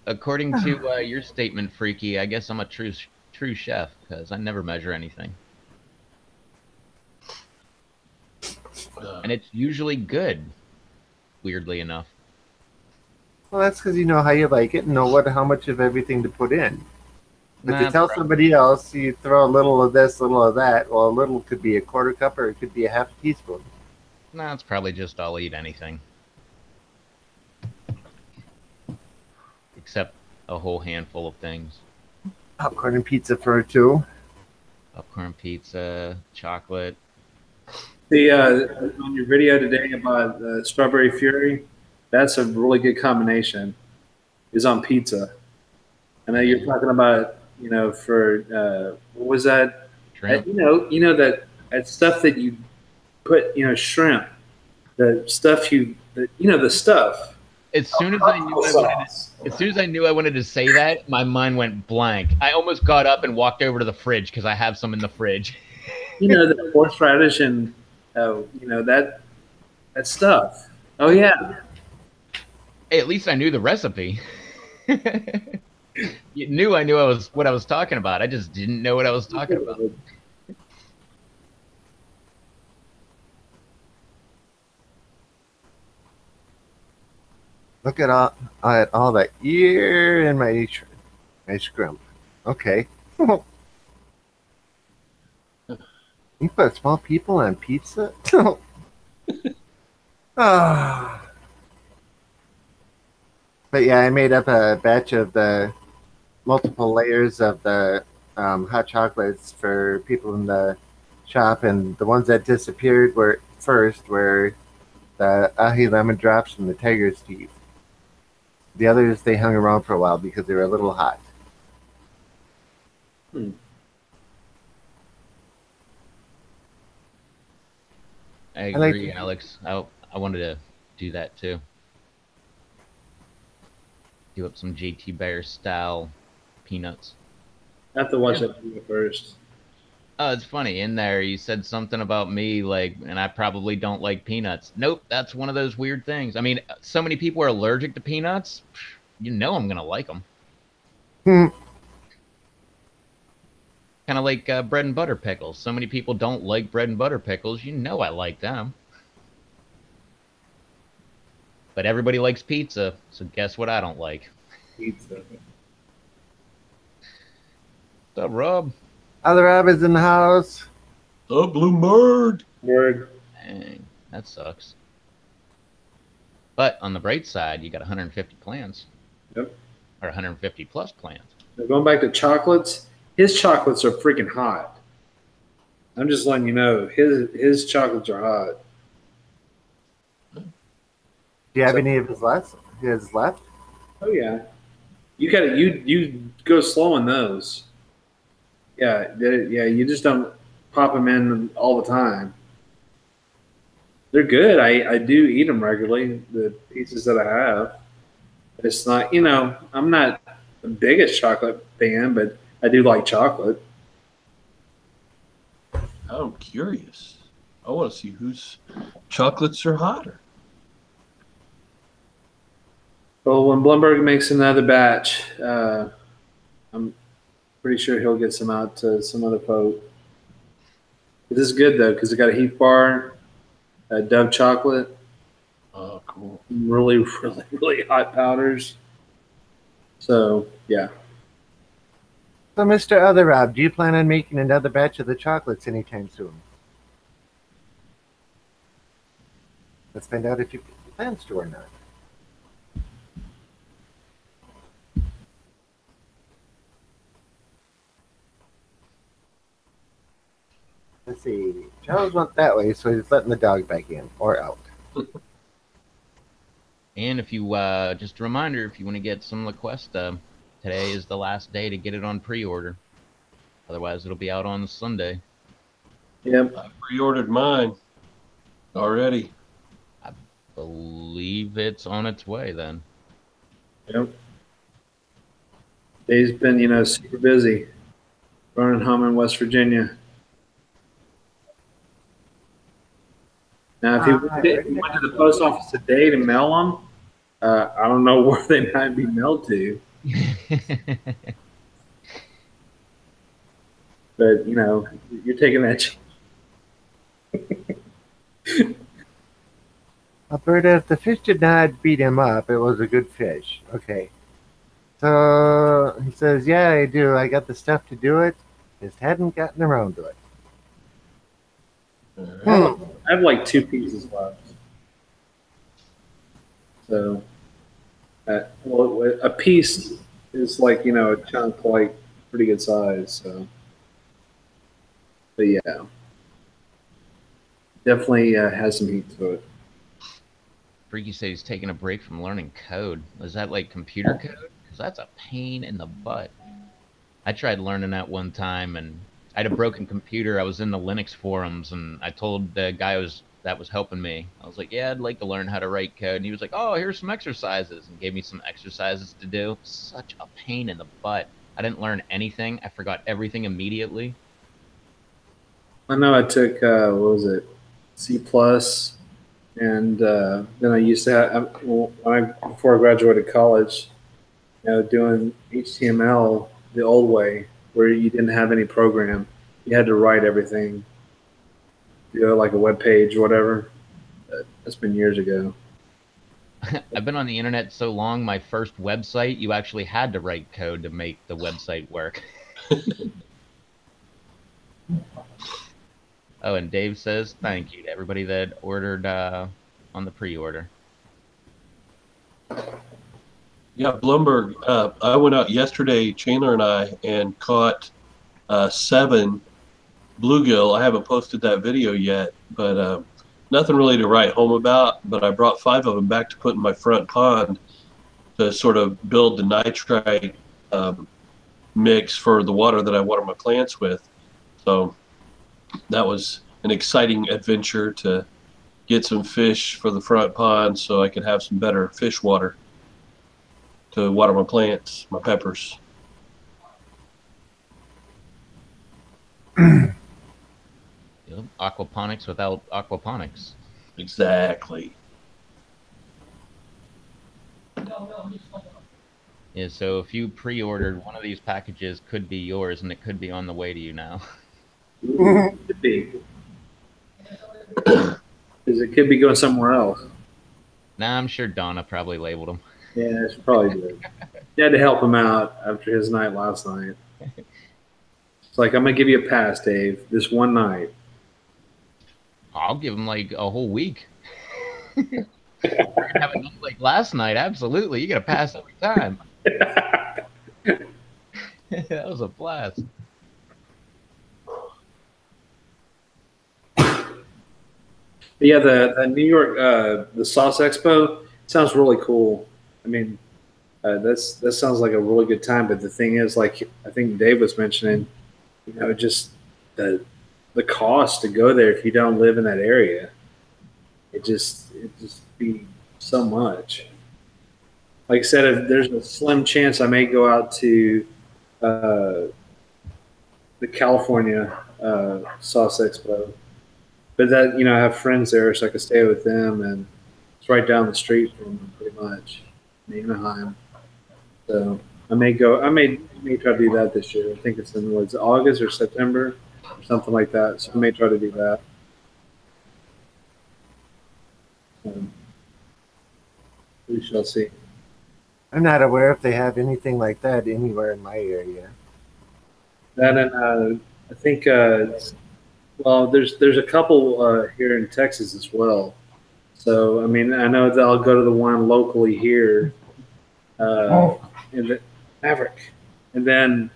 According to your statement, Freaky, I guess I'm a true chef because I never measure anything. and it's usually good. Weirdly enough. Well, that's because you know how you like it and know how much of everything to put in. But to That's tell somebody else you throw a little of this, a little of that, well, a little could be a quarter cup or it could be a half a teaspoon. It's probably just I'll eat anything. Except a whole handful of things. Popcorn and pizza for two. Popcorn pizza, chocolate. The on your video today about strawberry fury, that's a really good combination. Is on pizza. I know you're talking about for what was that? Shrimp. That stuff that you put shrimp, the stuff the stuff. As soon as I knew I wanted to say that, my mind went blank. I almost got up and walked over to the fridge because I have some in the fridge. The horseradish and that stuff. Oh yeah. Hey, at least I knew the recipe. You knew I knew what I was talking about. I just didn't know what I was talking about. Look at all that ear in my scrimp. Okay. You put small people on pizza? Ah. But yeah, I made up a batch of the multiple layers of the hot chocolates for people in the shop, and the ones that disappeared were the ahi lemon drops and the tiger's teeth. The others they hung around for a while because they were a little hot. I agree, Alex. I wanted to do that too. Do up some JT Bear style peanuts. I have to watch that video first. Oh, it's funny. In there, you said something about me, and I probably don't like peanuts. Nope, that's one of those weird things. I mean, so many people are allergic to peanuts. You know I'm going to like them. Kind of like bread and butter pickles. So many people don't like bread and butter pickles. You know I like them. But everybody likes pizza, so guess what I don't like? Pizza. What's up, Rob? Other Rob is in the house. Oh, Bloomberg. Word. Dang, that sucks. But on the bright side, you got 150 plants. Yep. Or 150 plus plants. Now going back to chocolates, his chocolates are freaking hot. I'm just letting you know, his chocolates are hot. Do you have any of his left? Oh yeah. You go slow on those. Yeah, you just don't pop them in all the time. They're good. I do eat them regularly, the pieces that I have. It's not, I'm not the biggest chocolate fan, but I do like chocolate. I'm curious. I want to see whose chocolates are hotter. Well, when Blumberg makes another batch, I'm pretty sure he'll get some out to some other folk. This is good though because it got a Heath bar, Dove chocolate. Oh, cool. Really, really, really hot powders. So yeah. So, Mr. Other Rob, do you plan on making another batch of the chocolates anytime soon? Let's find out if you plans to or not. Let's see. Charles went that way, so he's letting the dog back in or out. And if you, just a reminder, if you want to get some LaQuesta, today is the last day to get it on pre-order. Otherwise, it'll be out on Sunday. Yep. I pre-ordered mine already. I believe it's on its way then. Yep. Dave's been, super busy running home in West Virginia. Now, if he went to the post office today to mail them, I don't know where they might be mailed to. But, you're taking that. Alberta, if the fish did not beat him up, it was a good fish. Okay. So he says, yeah, I do. I got the stuff to do it. Just hadn't gotten around to it. I have like 2 pieces left. So, well, a piece is like, a chunk, like pretty good size. So, but yeah, definitely has some heat to it. Freaky said he's taking a break from learning code. Is that like computer code? Because that's a pain in the butt. I tried learning that one time, and I had a broken computer. I was in the Linux forums, and I told the guy that was helping me. I was like, "Yeah, I'd like to learn how to write code." And he was like, "Oh, here's some exercises," and gave me some exercises to do. Such a pain in the butt. I didn't learn anything. I forgot everything immediately. I know I took what was it, C plus, and then I used to have before I graduated college, doing HTML the old way, where you didn't have any program, you had to write everything, like a web page or whatever. That's been years ago. I've been on the internet so long, my first website, you actually had to write code to make the website work. Oh, and Dave says thank you to everybody that ordered on the pre-order. Yeah, Bloomberg. I went out yesterday, Chandler and I, and caught 7 bluegill. I haven't posted that video yet, but nothing really to write home about. But I brought 5 of them back to put in my front pond to sort of build the nitrite mix for the water that I water my plants with. So that was an exciting adventure to get some fish for the front pond so I could have some better fish water to water my plants, my peppers. Aquaponics without aquaponics. Exactly. Yeah, so if you pre-ordered, one of these packages could be yours, and it could be on the way to you now. Could be, because it could be going somewhere else. Nah, I'm sure Donna probably labeled them. Yeah, it's probably good. You had to help him out after his night last night. It's like, I'm gonna give you a pass, Dave, this one night. I'll give him like a whole week. We're gonna have a night like last night. Absolutely, you gotta pass every time. That was a blast. But yeah, the New York the Sauce Expo sounds really cool. I mean, that sounds like a really good time. But the thing is, like I think Dave was mentioning, just the the cost to go there if you don't live in that area. It just be so much. Like I said, if there's a slim chance I may go out to uh, the California Sauce Expo, but that I have friends there, so I could stay with them, and it's right down the street from them, pretty much, in Anaheim. So I may go. I may try to do that this year. I think it's in August or September or something like that. So I may try to do that. So we shall see. I'm not aware if they have anything like that anywhere in my area. That and I think well, there's a couple here in Texas as well. So I mean, I know that I'll go to the one locally here in the Maverick, and then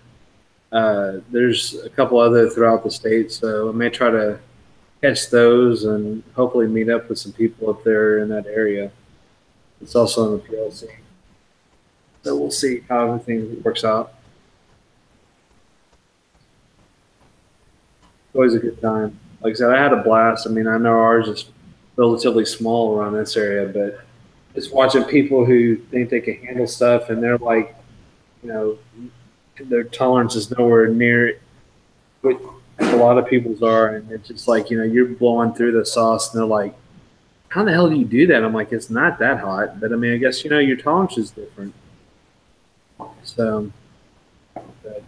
there's a couple other throughout the state. So I may try to catch those and hopefully meet up with some people up there in that area. It's also in the PLC. So we'll see how everything works out. It's always a good time. Like I said, I had a blast. I mean, I know ours is relatively small around this area, but just watching people who think they can handle stuff and they're like, you know, their tolerance is nowhere near what a lot of people's are. And it's just like, you're blowing through the sauce and they're like, how the hell do you do that? I'm like, it's not that hot. But I mean, I guess, your tolerance is different. So,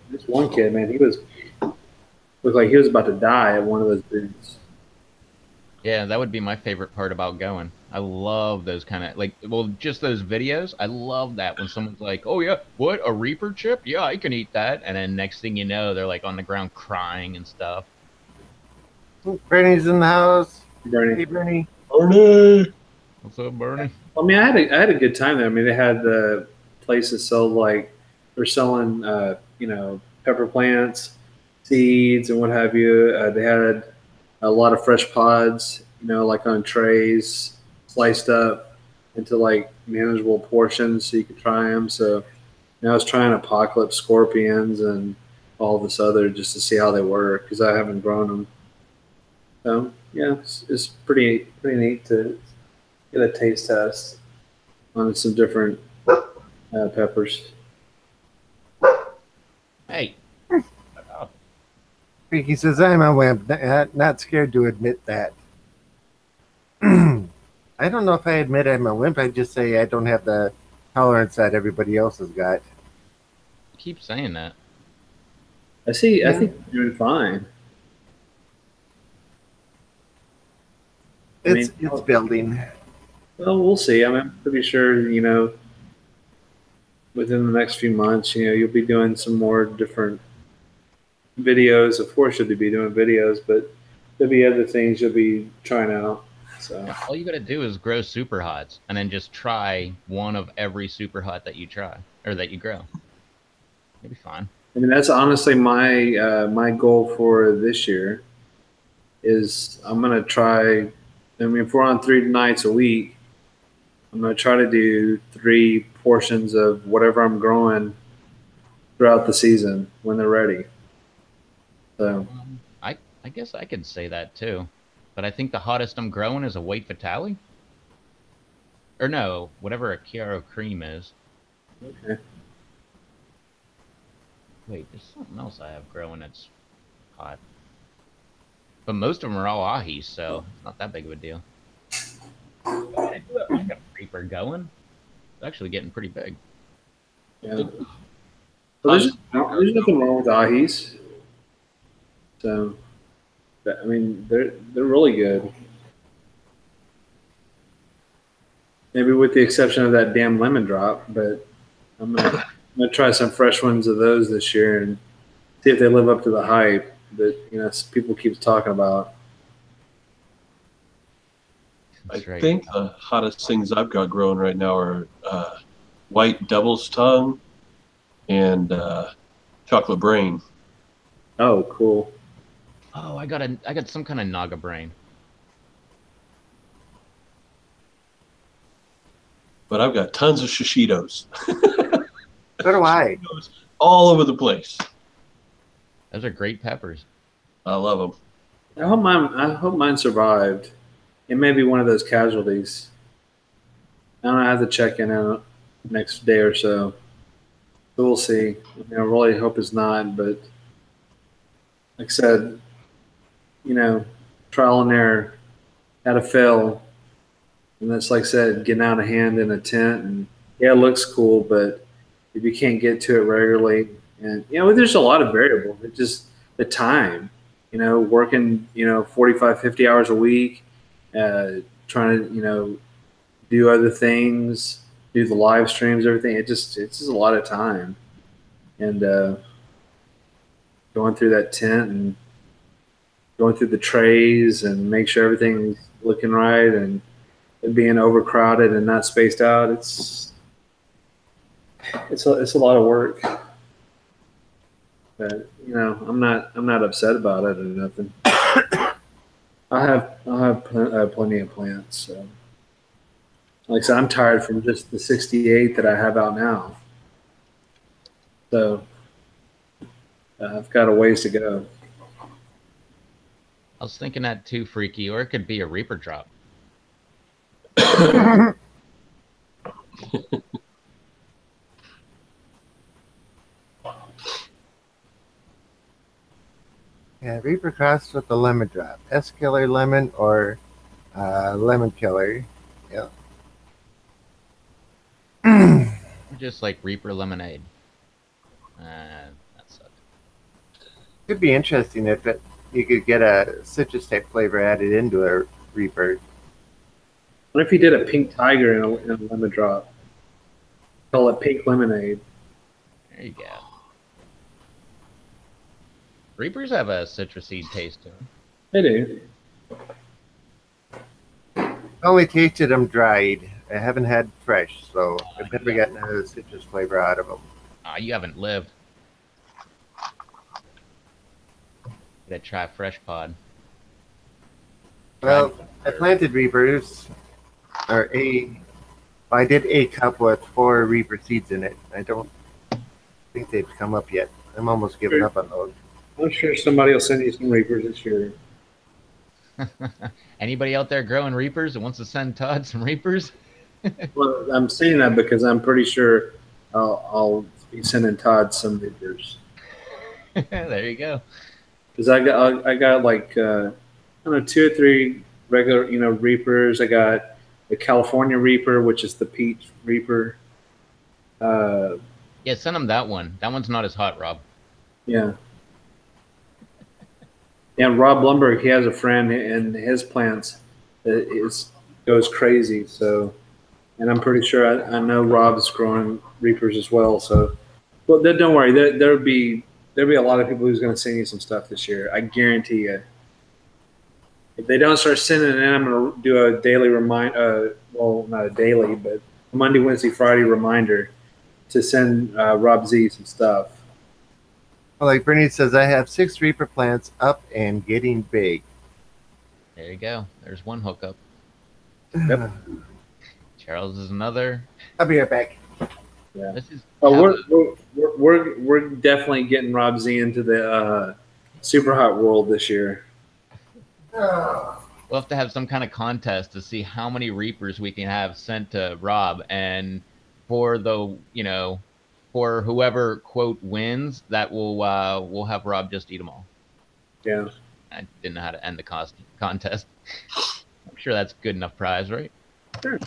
this one kid, man, he looked like he was about to die at one of those booths. Yeah, that would be my favorite part about going. I love those kind of like, well, just those videos. I love that when someone's like, "Oh yeah, what a Reaper chip? Yeah, I can eat that." And then next thing you know, they're like on the ground crying and stuff. Bernie's in the house. Bernie. Hey, Bernie. Arnie! What's up, Bernie? I mean, I had a good time there. I mean, they had the places sold like they're selling, pepper plants, seeds, and what have you. They had a lot of fresh pods, like on trays, sliced up into like manageable portions, so you could try them. So I was trying apocalypse scorpions and all this other just to see how they work because I haven't grown them. So yeah, it's pretty neat to get a taste test on some different peppers. Hey, Freaky says, I'm a wimp. Not scared to admit that. I don't know if I admit I'm a wimp. I just say I don't have the tolerance that everybody else has got. keep saying that. I see. I Yeah. think you're doing fine. I It's mean, it's building. well, we'll see. I mean, I'm pretty sure within the next few months, you'll be doing some more different videos. Of course, you'll be doing videos, but there'll be other things you'll be trying out. So Yeah, all you gotta do is grow super hots, and then just try one of every super hot that you try or that you grow. You'll be fine. I mean, that's honestly my goal for this year is I'm gonna try. I mean, if we're on 3 nights a week, I'm gonna try to do 3 portions of whatever I'm growing throughout the season when they're ready. So I guess I could say that too, but I think the hottest I'm growing is a white Vitale, or no, whatever a Chiaro cream is. okay. Wait, there's something else I have growing that's hot, but most of them are all ahis, so it's not that big of a deal. Oh, I do have like a creeper going. It's actually getting pretty big. Yeah. Well, there's nothing wrong with ahis. So I mean, they're really good. Maybe with the exception of that damn lemon drop, but I'm gonna try some fresh ones of those this year and see if they live up to the hype that people keep talking about. I That's right. think the hottest things I've got growing right now are white devil's tongue and chocolate brain. Oh, cool. Oh, I got some kind of naga brain. But I've got tons of shishitos. So do I. All over the place. Those are great peppers. I love them. I hope mine survived. It may be one of those casualties. I don't know, I have to check in on it next day or so. So we'll see. I mean, I really hope it's not, but like I said, trial and error, had to fail. And that's like I said, getting out of hand in a tent. And yeah, it looks cool, but if you can't get to it regularly, and there's a lot of variables. It's just the time, working, 45, 50 hours a week, trying to, do other things, do the live streams, everything. It's just a lot of time. And going through that tent and going through the trays and make sure everything's looking right and it being overcrowded and not spaced out. It's a lot of work. But I'm not upset about it or nothing. I'll have plenty of plants. So. Like I said, I'm tired from just the 68 that I have out now. So I've got a ways to go. I was thinking that too, Freaky, or it could be a Reaper drop. Yeah, Reaper crossed with the lemon drop. S killer lemon or lemon killer. Yeah. Just like Reaper lemonade. That sucked. Could be interesting if you could get a citrus type flavor added into it, Reaper. What if you did a pink tiger in a lemon drop? Call it pink lemonade. There you go. Reapers have a citrusy taste to them. They do. I only tasted them dried. I haven't had fresh, so I've never gotten a citrus flavor out of them. You haven't lived. Gotta try fresh pod. Well, I planted Reapers, I did a cup with 4 Reaper seeds in it. I don't think they've come up yet. I'm almost giving up on those. I'm sure somebody will send you some reapers this year. Anybody out there growing reapers that wants to send Todd some reapers? Well, I'm saying that because I'm pretty sure I'll be sending Todd some reapers. There you go. Because I got like I don't know 2 or 3 regular reapers. I got the California Reaper, which is the peach Reaper. Yeah, send him that one. That one's not as hot, Rob. Yeah. And Rob Blumberg, he has a friend in his plants that goes crazy. So, and I'm pretty sure I know Rob's growing reapers as well. So, well, don't worry. There'll be a lot of people who's going to send you some stuff this year. I guarantee you. If they don't start sending it in, I'm going to do a daily well, not a daily, but a Monday, Wednesday, Friday reminder to send Rob Z some stuff. Well, like Bernie says, I have 6 Reaper plants up and getting big. There you go. There's one hookup. Yep. Charles is another. I'll be right back. Yeah. This is we're definitely getting Rob Z into the super hot world this year. We'll have to have some kind of contest to see how many reapers we can have sent to Rob, and for for whoever quote wins, that we'll have Rob just eat them all. Yeah. I didn't know how to end the contest. I'm sure that's good enough prize, right? Sure.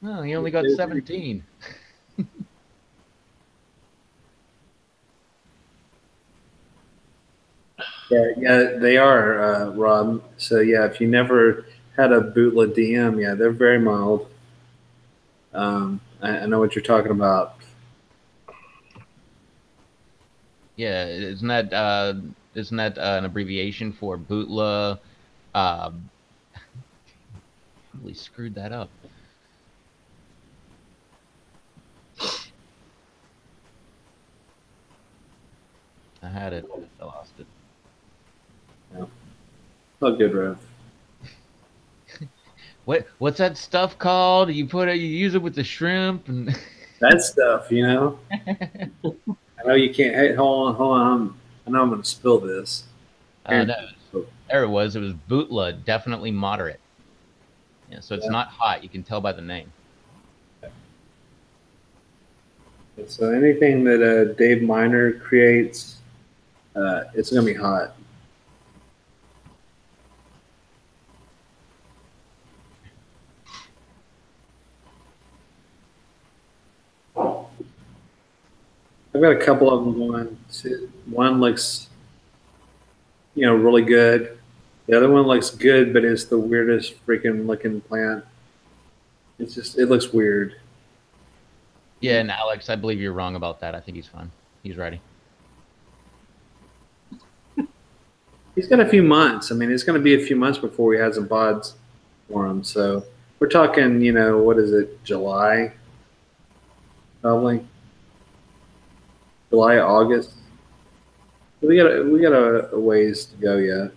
Oh, he only got 17. Yeah, they are, Rob. So yeah, if you never had a bootlet DM, yeah, they're very mild. I know what you're talking about. Yeah, isn't that an abbreviation for bootla? Probably screwed that up. I had it, I lost it. Yeah. Oh, good, Rev. What's that stuff called? You use it with the shrimp and That stuff, I know you can't. Hey, hold on. I know I'm going to spill this. no, there it was. It was bootla, definitely moderate. Yeah, so it's not hot. You can tell by the name. So anything that Dave Miner creates, it's going to be hot. I've got a couple of them going. One looks, really good. The other one looks good, but it's the weirdest freaking looking plant. It looks weird. Yeah, and Alex, I believe you're wrong about that. I think he's fine. He's ready. He's got a few months. I mean, it's going to be a few months before he has some pods for him. So we're talking, what is it, July? Probably. July, August. We got a ways to go yet.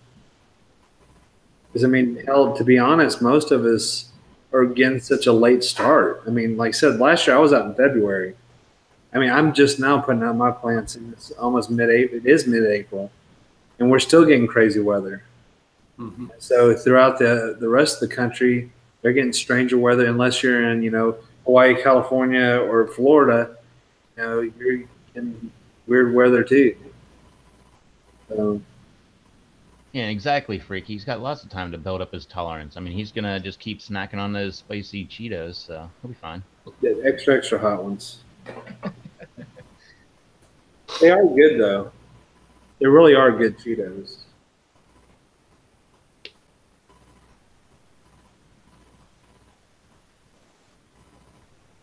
Because I mean, hell, to be honest, most of us are getting such a late start. I mean, like I said, last year I was out in February. I mean, I'm just now putting out my plants, and it's almost mid-April. It is mid-April, and we're still getting crazy weather. Mm-hmm. So throughout the rest of the country, they're getting stranger weather. Unless you're in, Hawaii, California, or Florida, you're in weird weather too. So. Yeah, exactly, Freak. He's got lots of time to build up his tolerance. I mean, he's gonna just keep snacking on those spicy Cheetos, so he'll be fine. The extra hot ones. They are good though. They really are good Cheetos.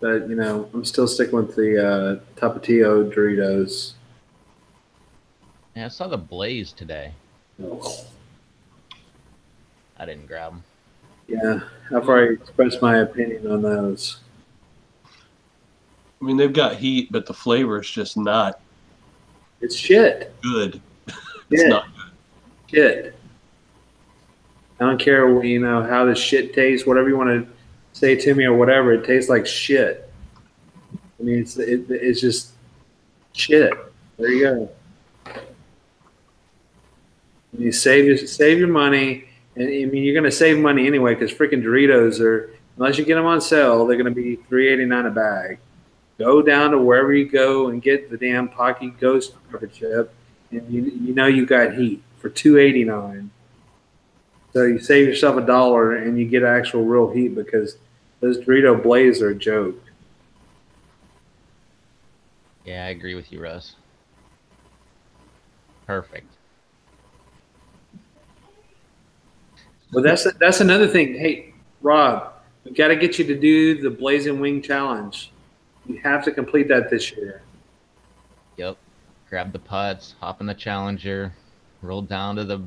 But I'm still sticking with the Tapatio Doritos. Yeah, I saw the Blaze today. I didn't grab them. Yeah, I've already expressed my opinion on those. I mean, they've got heat, but the flavor is just not It's shit. good. It's Shit. not. Shit. I don't care how the shit tastes, whatever you want to say to me or whatever. It tastes like shit. I mean, it's just shit. There you go. You save your money, and I mean you're gonna save money anyway because freaking Doritos are, unless you get them on sale, they're gonna be $3.89 a bag. Go down to wherever you go and get the damn Pocky Ghost carpet chip, and you got heat for $2.89. So you save yourself $1 and you get actual real heat because those Dorito Blaze are a joke. Yeah, I agree with you, Russ. Perfect. Well, that's another thing. Hey, Rob, we got to get you to do the Blazing Wing Challenge. You have to complete that this year. Yep. Grab the putts, hop in the Challenger, roll down to the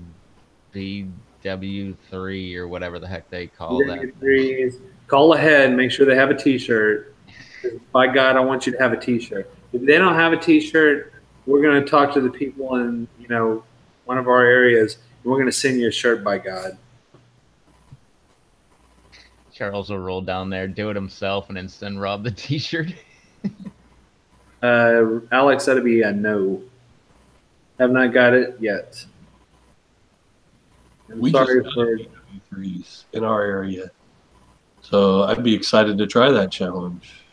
BW3 or whatever the heck they call that. Threes. Call ahead. Make sure they have a T-shirt. By God, I want you to have a T-shirt. If they don't have a T-shirt, we're going to talk to the people in one of our areas, and we're going to send you a shirt. By God. Charles will roll down there, do it himself, and then send Rob the T-shirt. Alex, that'll be a no. Have not got it yet. We sorry just for threes in our area, so I'd be excited to try that challenge.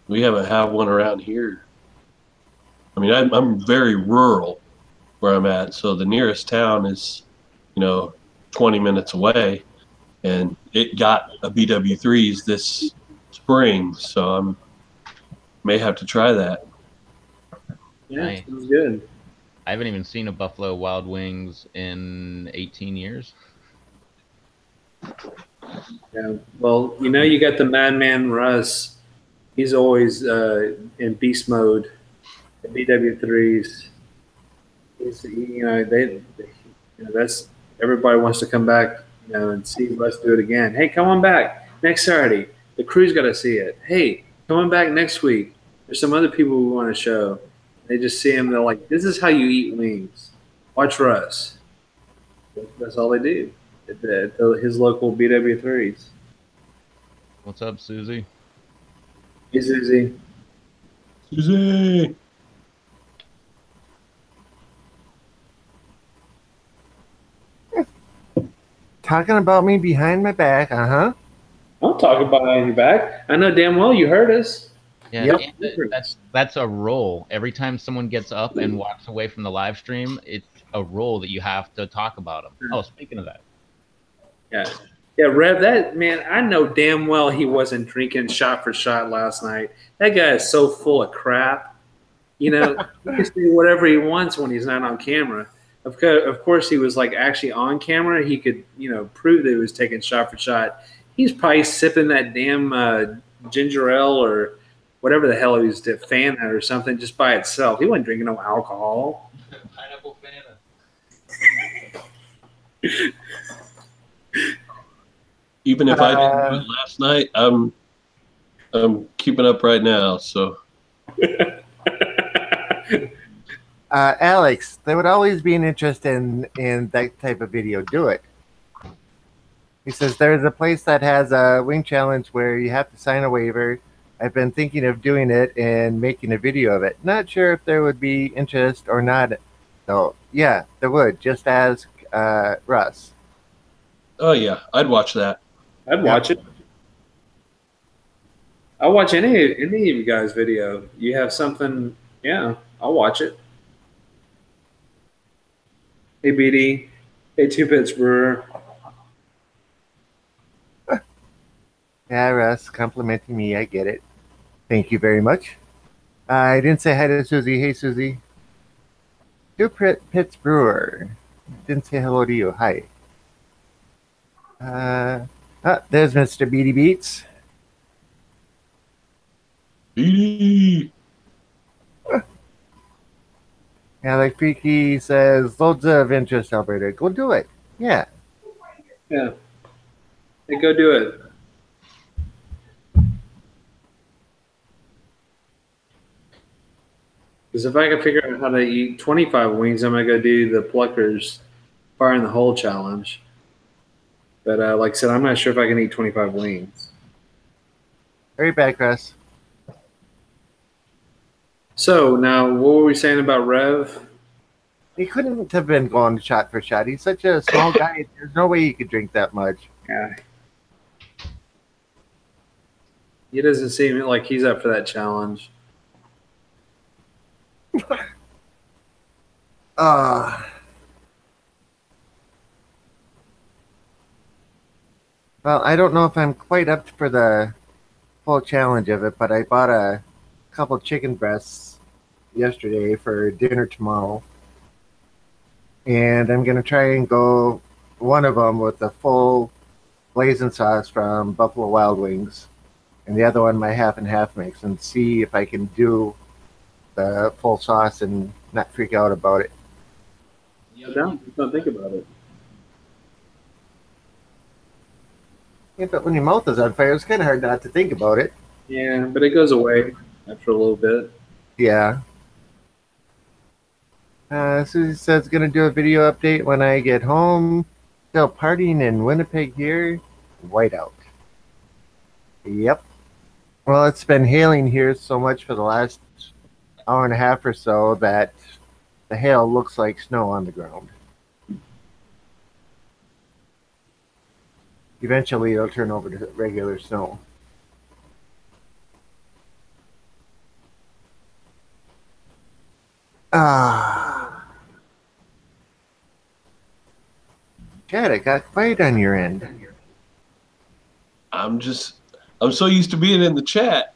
We haven't had one around here. I mean, I'm very rural where I'm at, so the nearest town is 20 minutes away, and it got a BW3s this spring, so may have to try that. Yeah, nice. Sounds good. I haven't even seen a Buffalo Wild Wings in 18 years. Yeah, well, you got the Madman Russ. He's always in beast mode. The BW3s. That's everybody wants to come back, and see Russ do it again. Hey, come on back next Saturday. The crew's got to see it. Hey, come on back next week. There's some other people we want to show. They just see him. They're like, "This is how you eat wings. Watch Russ." That's all they do at his local BW3s. What's up, Susie? Hey, Susie. Susie. Talking about me behind my back, I'm talking behind your back. I know damn well you heard us. Yeah, yep. That's a rule. Every time someone gets up and walks away from the live stream, it's a rule that you have to talk about them. Oh, speaking of that. Yeah, Rev, that man, I know damn well he wasn't drinking shot for shot last night. That guy is so full of crap. He can say whatever he wants when he's not on camera. Of course, he was like actually on camera. He could, prove that he was taking shot for shot. He's probably sipping that damn ginger ale or whatever the hell he was, Fanta or something, just by itself. He wasn't drinking no alcohol. Pineapple Fanta. Even if I didn't do it last night, I'm keeping up right now. So, Alex, there would always be an interest in that type of video. Do it. He says there's a place that has a wing challenge where you have to sign a waiver. I've been thinking of doing it and making a video of it. Not sure if there would be interest or not. So, yeah, there would. Just ask Russ. Oh, yeah. I'd watch that. I'd watch it. I'll watch any of you guys' video. You have something, yeah, I'll watch it. Hey, BD. Hey, Two Pits Brewer. Yeah, Russ, complimenting me. I get it. Thank you very much. I didn't say hi to Susie. Hey, Susie. Two Pits Brewer. Didn't say hello to you. Hi. There's Mr. Beady Beats. Edie. Yeah, like Freaky says, loads of interest, Alberta. Go do it. Yeah. Yeah. Hey, go do it. Because if I can figure out how to eat 25 wings, I'm gonna go do the Pluckers Fire in the Hole challenge. But like I said, I'm not sure if I can eat 25 wings. Hurry back, Russ. So now, what were we saying about Rev? He couldn't have been going shot for shot. He's such a small guy. There's no way he could drink that much. Yeah. He doesn't seem like he's up for that challenge. Uh, well, I don't know if I'm quite up for the full challenge of it, but I bought a couple chicken breasts yesterday for dinner tomorrow. And I'm going to try and go one of them with the full blazing sauce from Buffalo Wild Wings, and the other one my half and half mix, and see if I can do the full sauce and not freak out about it. Don't think about it. Yeah, but when your mouth is on fire, it's kind of hard not to think about it. Yeah, but it goes away after a little bit. Yeah. Susie says going to do a video update when I get home. Still partying in Winnipeg here. Whiteout. Yep. Well, it's been hailing here so much for the last hour and a half or so that the hail looks like snow on the ground. Eventually, it'll turn over to regular snow. Chad, it got quiet on your end. I'm so used to being in the chat.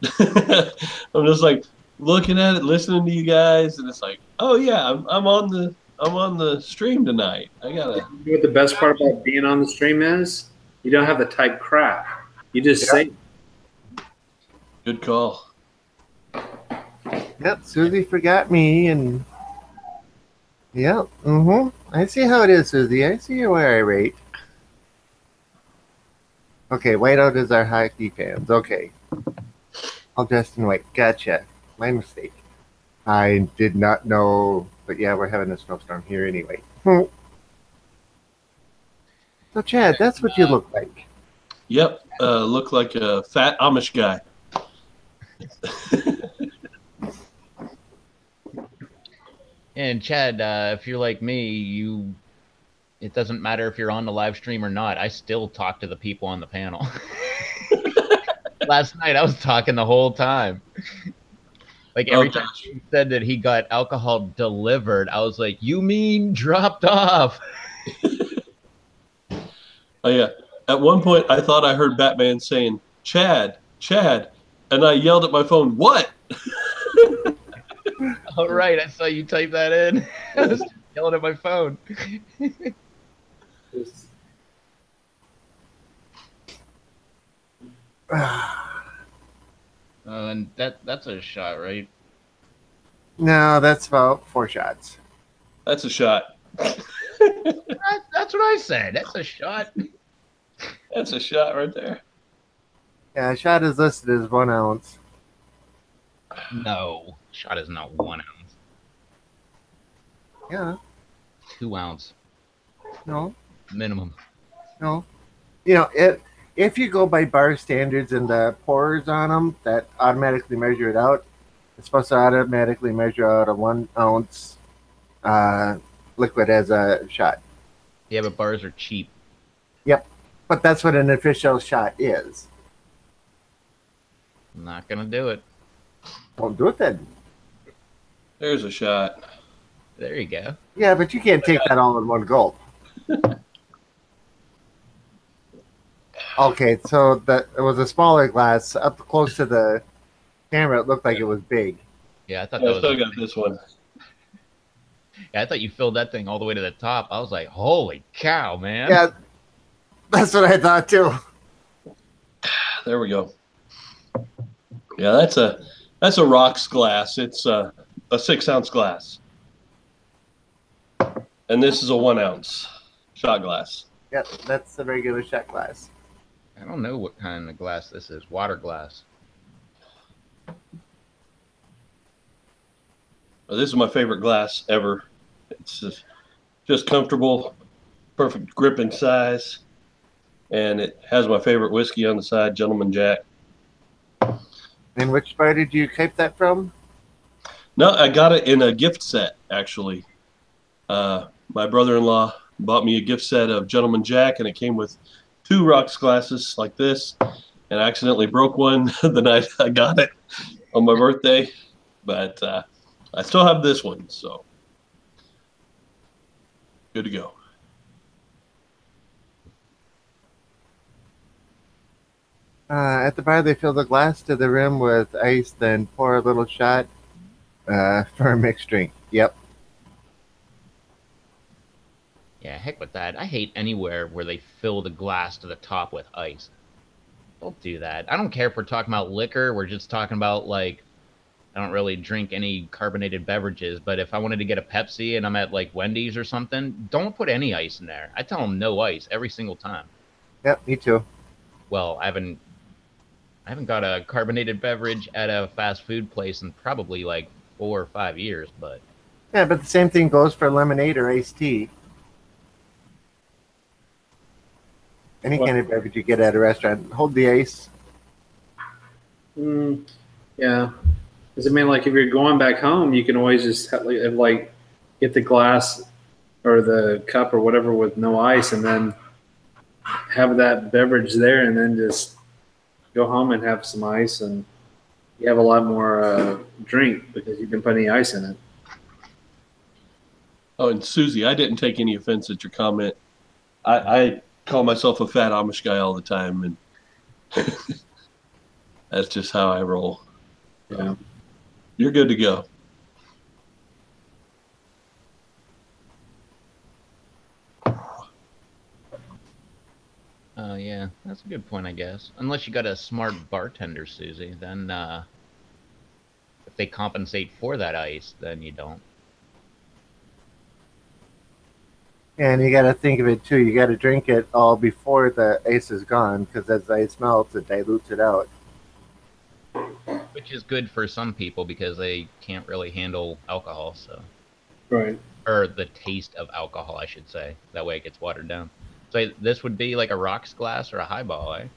I'm just like looking at it, listening to you guys, and it's like, oh yeah, I'm on the stream tonight. I gotta. You know what the best part about being on the stream is? You don't have to type crap. You just say. Good call. Yep, Susie forgot me, and yep, I see how it is, Susie. I see where I rate. Okay, whiteout is our hockey fans. Okay, all dressed in white. Gotcha. My mistake. I did not know, but yeah, we're having a snowstorm here anyway. So, Chad, that's what you look like. Yep, look like a fat Amish guy. And Chad, if you're like me, it doesn't matter if you're on the live stream or not. I still talk to the people on the panel. Last night I was talking the whole time. Like every time he said that he got alcohol delivered, I was like, "You mean dropped off?" Oh yeah. At one point, I thought I heard Batman saying, "Chad, Chad," and I yelled at my phone, "What?" All right, I saw you type that in. I was yelling at my phone. And that's a shot, right? No, that's about 4 shots. That's a shot. That's what I said. That's a shot. That's a shot right there. Yeah, a shot is listed as 1 ounce. No, shot is not 1 ounce. Yeah. 2 ounce. No. Minimum. No. You know, if you go by bar standards and the pours on them that automatically measure it out, it's supposed to automatically measure out a 1 ounce liquid as a shot. Yeah, but bars are cheap. Yep. But that's what an official shot is. I'm not gonna do it. Don't do it then. There's a shot. There you go. Yeah, but you can't take that all in one gulp. Okay, so it was a smaller glass. Up close to the camera, it looked like it was big. Yeah, I thought I that still was. got this one. Yeah, I thought you filled that thing all the way to the top. I was like, holy cow, man. Yeah, that's what I thought too. There we go. Yeah, that's That's a rocks glass. It's a 6-ounce glass. And this is a 1-ounce shot glass. Yep, that's the regular shot glass. I don't know what kind of glass this is. Water glass. This is my favorite glass ever. It's just comfortable, perfect grip and size, and it has my favorite whiskey on the side, Gentleman Jack. And which bar did you keep that from? No, I got it in a gift set, actually. My brother-in-law bought me a gift set of Gentleman Jack, and it came with 2 rocks glasses like this, and I accidentally broke one the night I got it on my birthday, but I still have this one, so good to go. At the bar, they fill the glass to the rim with ice, then pour a little shot for a mixed drink. Yep. Yeah, heck with that. I hate anywhere where they fill the glass to the top with ice. Don't do that. I don't care if we're talking about liquor. We're just talking about, like, I don't really drink any carbonated beverages, but if I wanted to get a Pepsi and I'm at, like, Wendy's or something, don't put any ice in there. I tell them no ice every single time. Yep, me too. Well, I haven't got a carbonated beverage at a fast food place in probably, like, 4 or 5 years, but... Yeah, but the same thing goes for lemonade or iced tea. Any kind of beverage you get at a restaurant, hold the ice. Yeah. Because I mean, like, if you're going back home, you can always just like get the glass or the cup or whatever with no ice, and then have that beverage there, and then just go home and have some ice, and you have a lot more drink because you can put any ice in it. Oh, and Susie, I didn't take any offense at your comment. I call myself a fat Amish guy all the time, and that's just how I roll. Yeah. You're good to go. Oh, yeah, that's a good point, I guess. Unless you got a smart bartender, Susie, then if they compensate for that ice, then you don't. And you got to think of it too. You got to drink it all before the ice is gone, because as the ice melts, it dilutes it out. Which is good for some people because they can't really handle alcohol, so. Right. Or the taste of alcohol, I should say. That way it gets watered down. So this would be like a rocks glass or a highball, eh?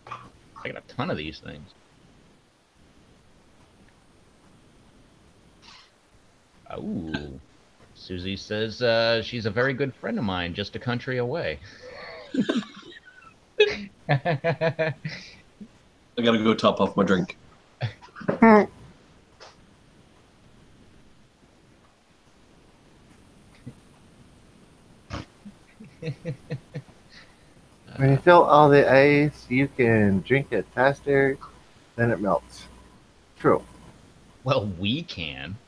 I got a ton of these things. Oh. Susie says she's a very good friend of mine, just a country away. I gotta go top off my drink. When you fill all the ice, you can drink it faster than it melts. True. Well, we can.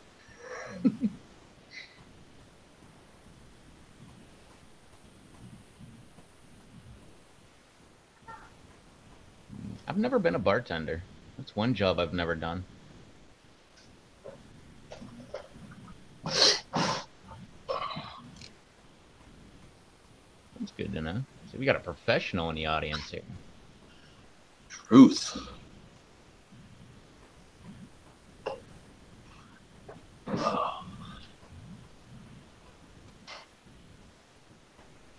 I've never been a bartender. That's one job I've never done. That's good to know. So we got a professional in the audience here. Truth.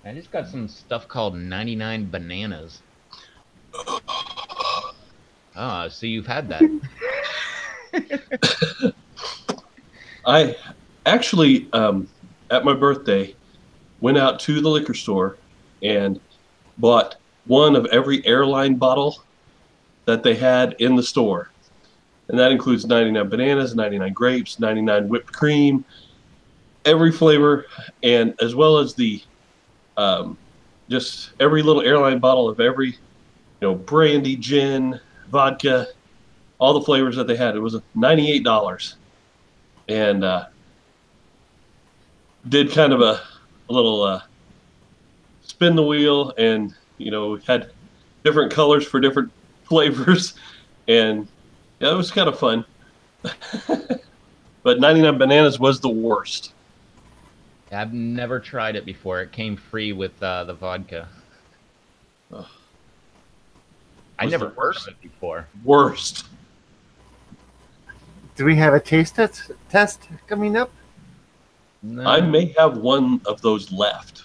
I just got some stuff called 99 bananas. Ah, so you've had that. I actually, at my birthday, went out to the liquor store and bought one of every airline bottle that they had in the store. And that includes 99 bananas, 99 grapes, 99 whipped cream, every flavor, and as well as the just every little airline bottle of every, brandy, gin, vodka, all the flavors that they had. It was $98. And did kind of a little spin the wheel, and had different colors for different flavors, and yeah, it was kind of fun. But 99 Bananas was the worst. I've never tried it before. It came free with the vodka. Ugh. I Was never the heard worst. of it before. Worst. Do we have a taste test coming up? No. I may have one of those left.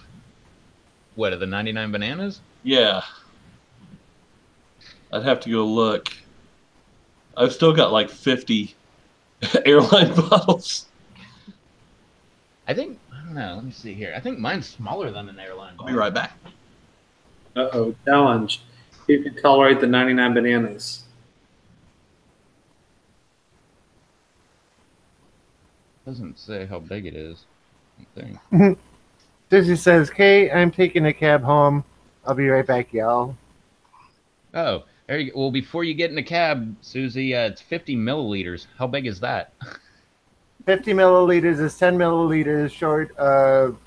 What, are the 99 Bananas? Yeah. I'd have to go look. I've still got like 50 airline bottles. I think, I don't know. Let me see here. I think mine's smaller than an airline. I'll be right back. Uh-oh. Challenge. Who can tolerate the 99 Bananas? Doesn't say how big it is. I think. Susie says, "Okay, I'm taking a cab home. I'll be right back, y'all." Oh, there you go. Well, before you get in the cab, Susie, it's 50 milliliters. How big is that? 50 milliliters is 10 milliliters short of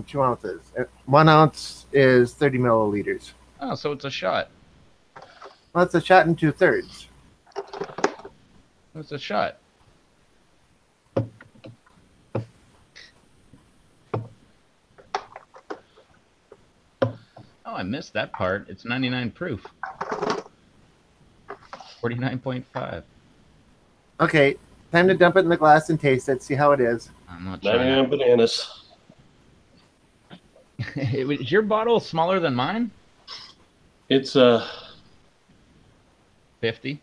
2 ounces. 1 ounce is 30 milliliters. Oh, so it's a shot. Well, it's a shot in 2/3. It's a shot. Oh, I missed that part. It's 99 proof. 49.5. Okay, time to dump it in the glass and taste it. See how it is. I'm not trying. 99 Bananas. Is your bottle smaller than mine? It's 50.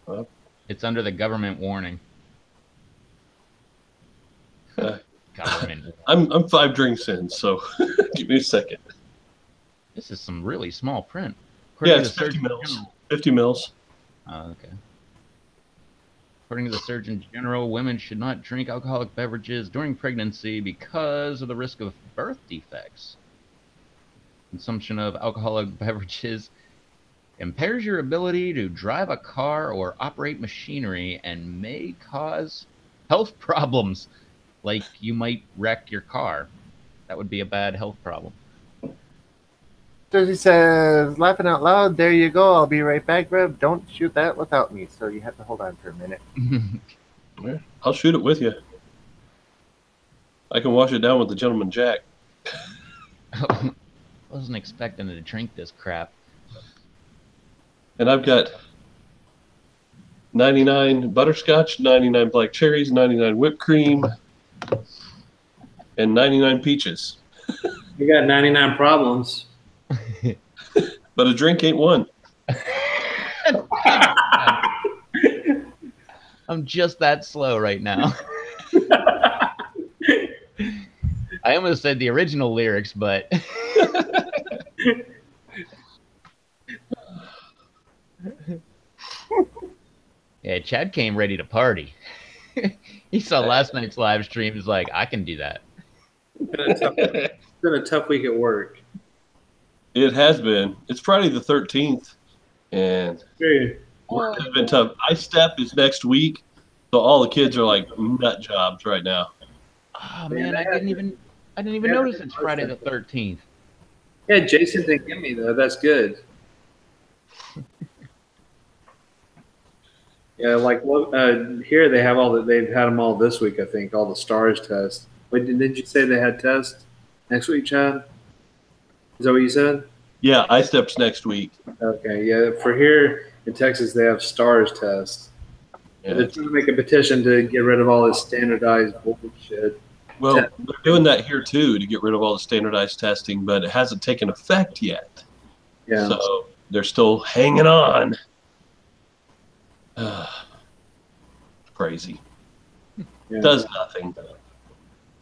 Well. It's under the government warning. Uh, Government. I'm 5 drinks in, so give me a second. This is some really small print. Yeah, According it's to the 50 Surgeon mils. General- 50 mils. Oh, okay. According to the Surgeon General, women should not drink alcoholic beverages during pregnancy because of the risk of birth defects. Consumption of alcoholic beverages impairs your ability to drive a car or operate machinery and may cause health problems, like you might wreck your car. That would be a bad health problem. Susie says, laughing out loud, "There you go. I'll be right back, Reb. Don't shoot that without me." So you have to hold on for a minute. Yeah, I'll shoot it with you. I can wash it down with the Gentleman Jack. I wasn't expecting to drink this crap. And I've got 99 butterscotch, 99 black cherries, 99 whipped cream, and 99 peaches. You got 99 problems. But a drink ain't one. I'm just that slow right now. I almost said the original lyrics, but yeah, Chad came ready to party. He saw last night's live stream. He's like, I can do that. It's been a tough week at work. It has been. It's Friday the 13th, and Very- work has been tough. iStep is next week, so all the kids are like nut jobs right now. Oh man, I didn't even notice it's Friday the 13th. Yeah, Jason didn't give me though. That's good. Yeah, like here they have they've had them all this week. I think all the stars tests. Wait, did you say they had tests next week, Chad? Is that what you said? Yeah, iStep's next week. Okay, yeah. For here in Texas, they have stars tests. Yeah. They're trying to make a petition to get rid of all this standardized bullshit. Well, they're doing that here too to get rid of all the standardized testing, but it hasn't taken effect yet. Yeah. So they're still hanging on. Crazy. Yeah. Does nothing.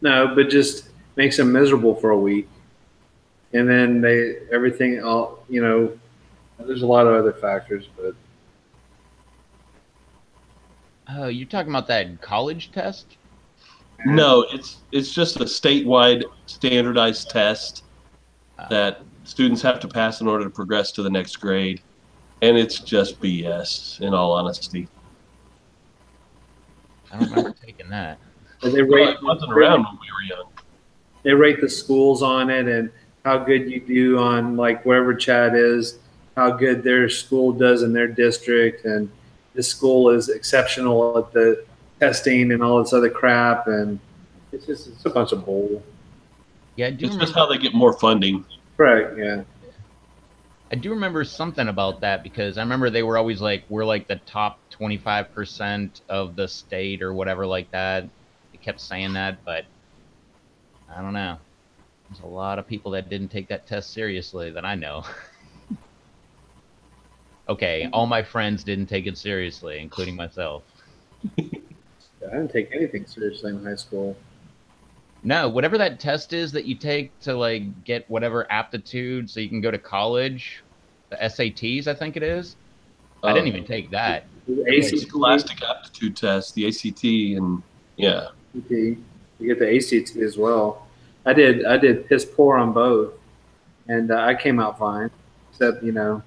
No, but just makes them miserable for a week, and then everything. All there's a lot of other factors, but Oh, you're talking about that college test? No, it's just a statewide standardized test that students have to pass in order to progress to the next grade, and it's just BS. In all honesty, I don't remember taking that. But they well, rate it wasn't around when we were young. they rate the schools on it and how good you do on like wherever Chad is, how good their school does in their district, and this school is exceptional at the testing and all this other crap, and it's a bunch of bull. Yeah, I do It's just remember. how they get more funding. Right? Yeah. I do remember something about that because I remember they were always like, we're like the top 25% of the state or whatever like that. They kept saying that, but I don't know. There's a lot of people that didn't take that test seriously that I know. Okay, all my friends didn't take it seriously, including myself. I didn't take anything seriously in high school. No, whatever that test is that you take to like get whatever aptitude so you can go to college, the SATs, I think it is. I didn't even take that. The It's ACT, Scholastic Aptitude Test, the ACT, and yeah. you get the ACT as well. I did piss poor on both, and I came out fine. Except I don't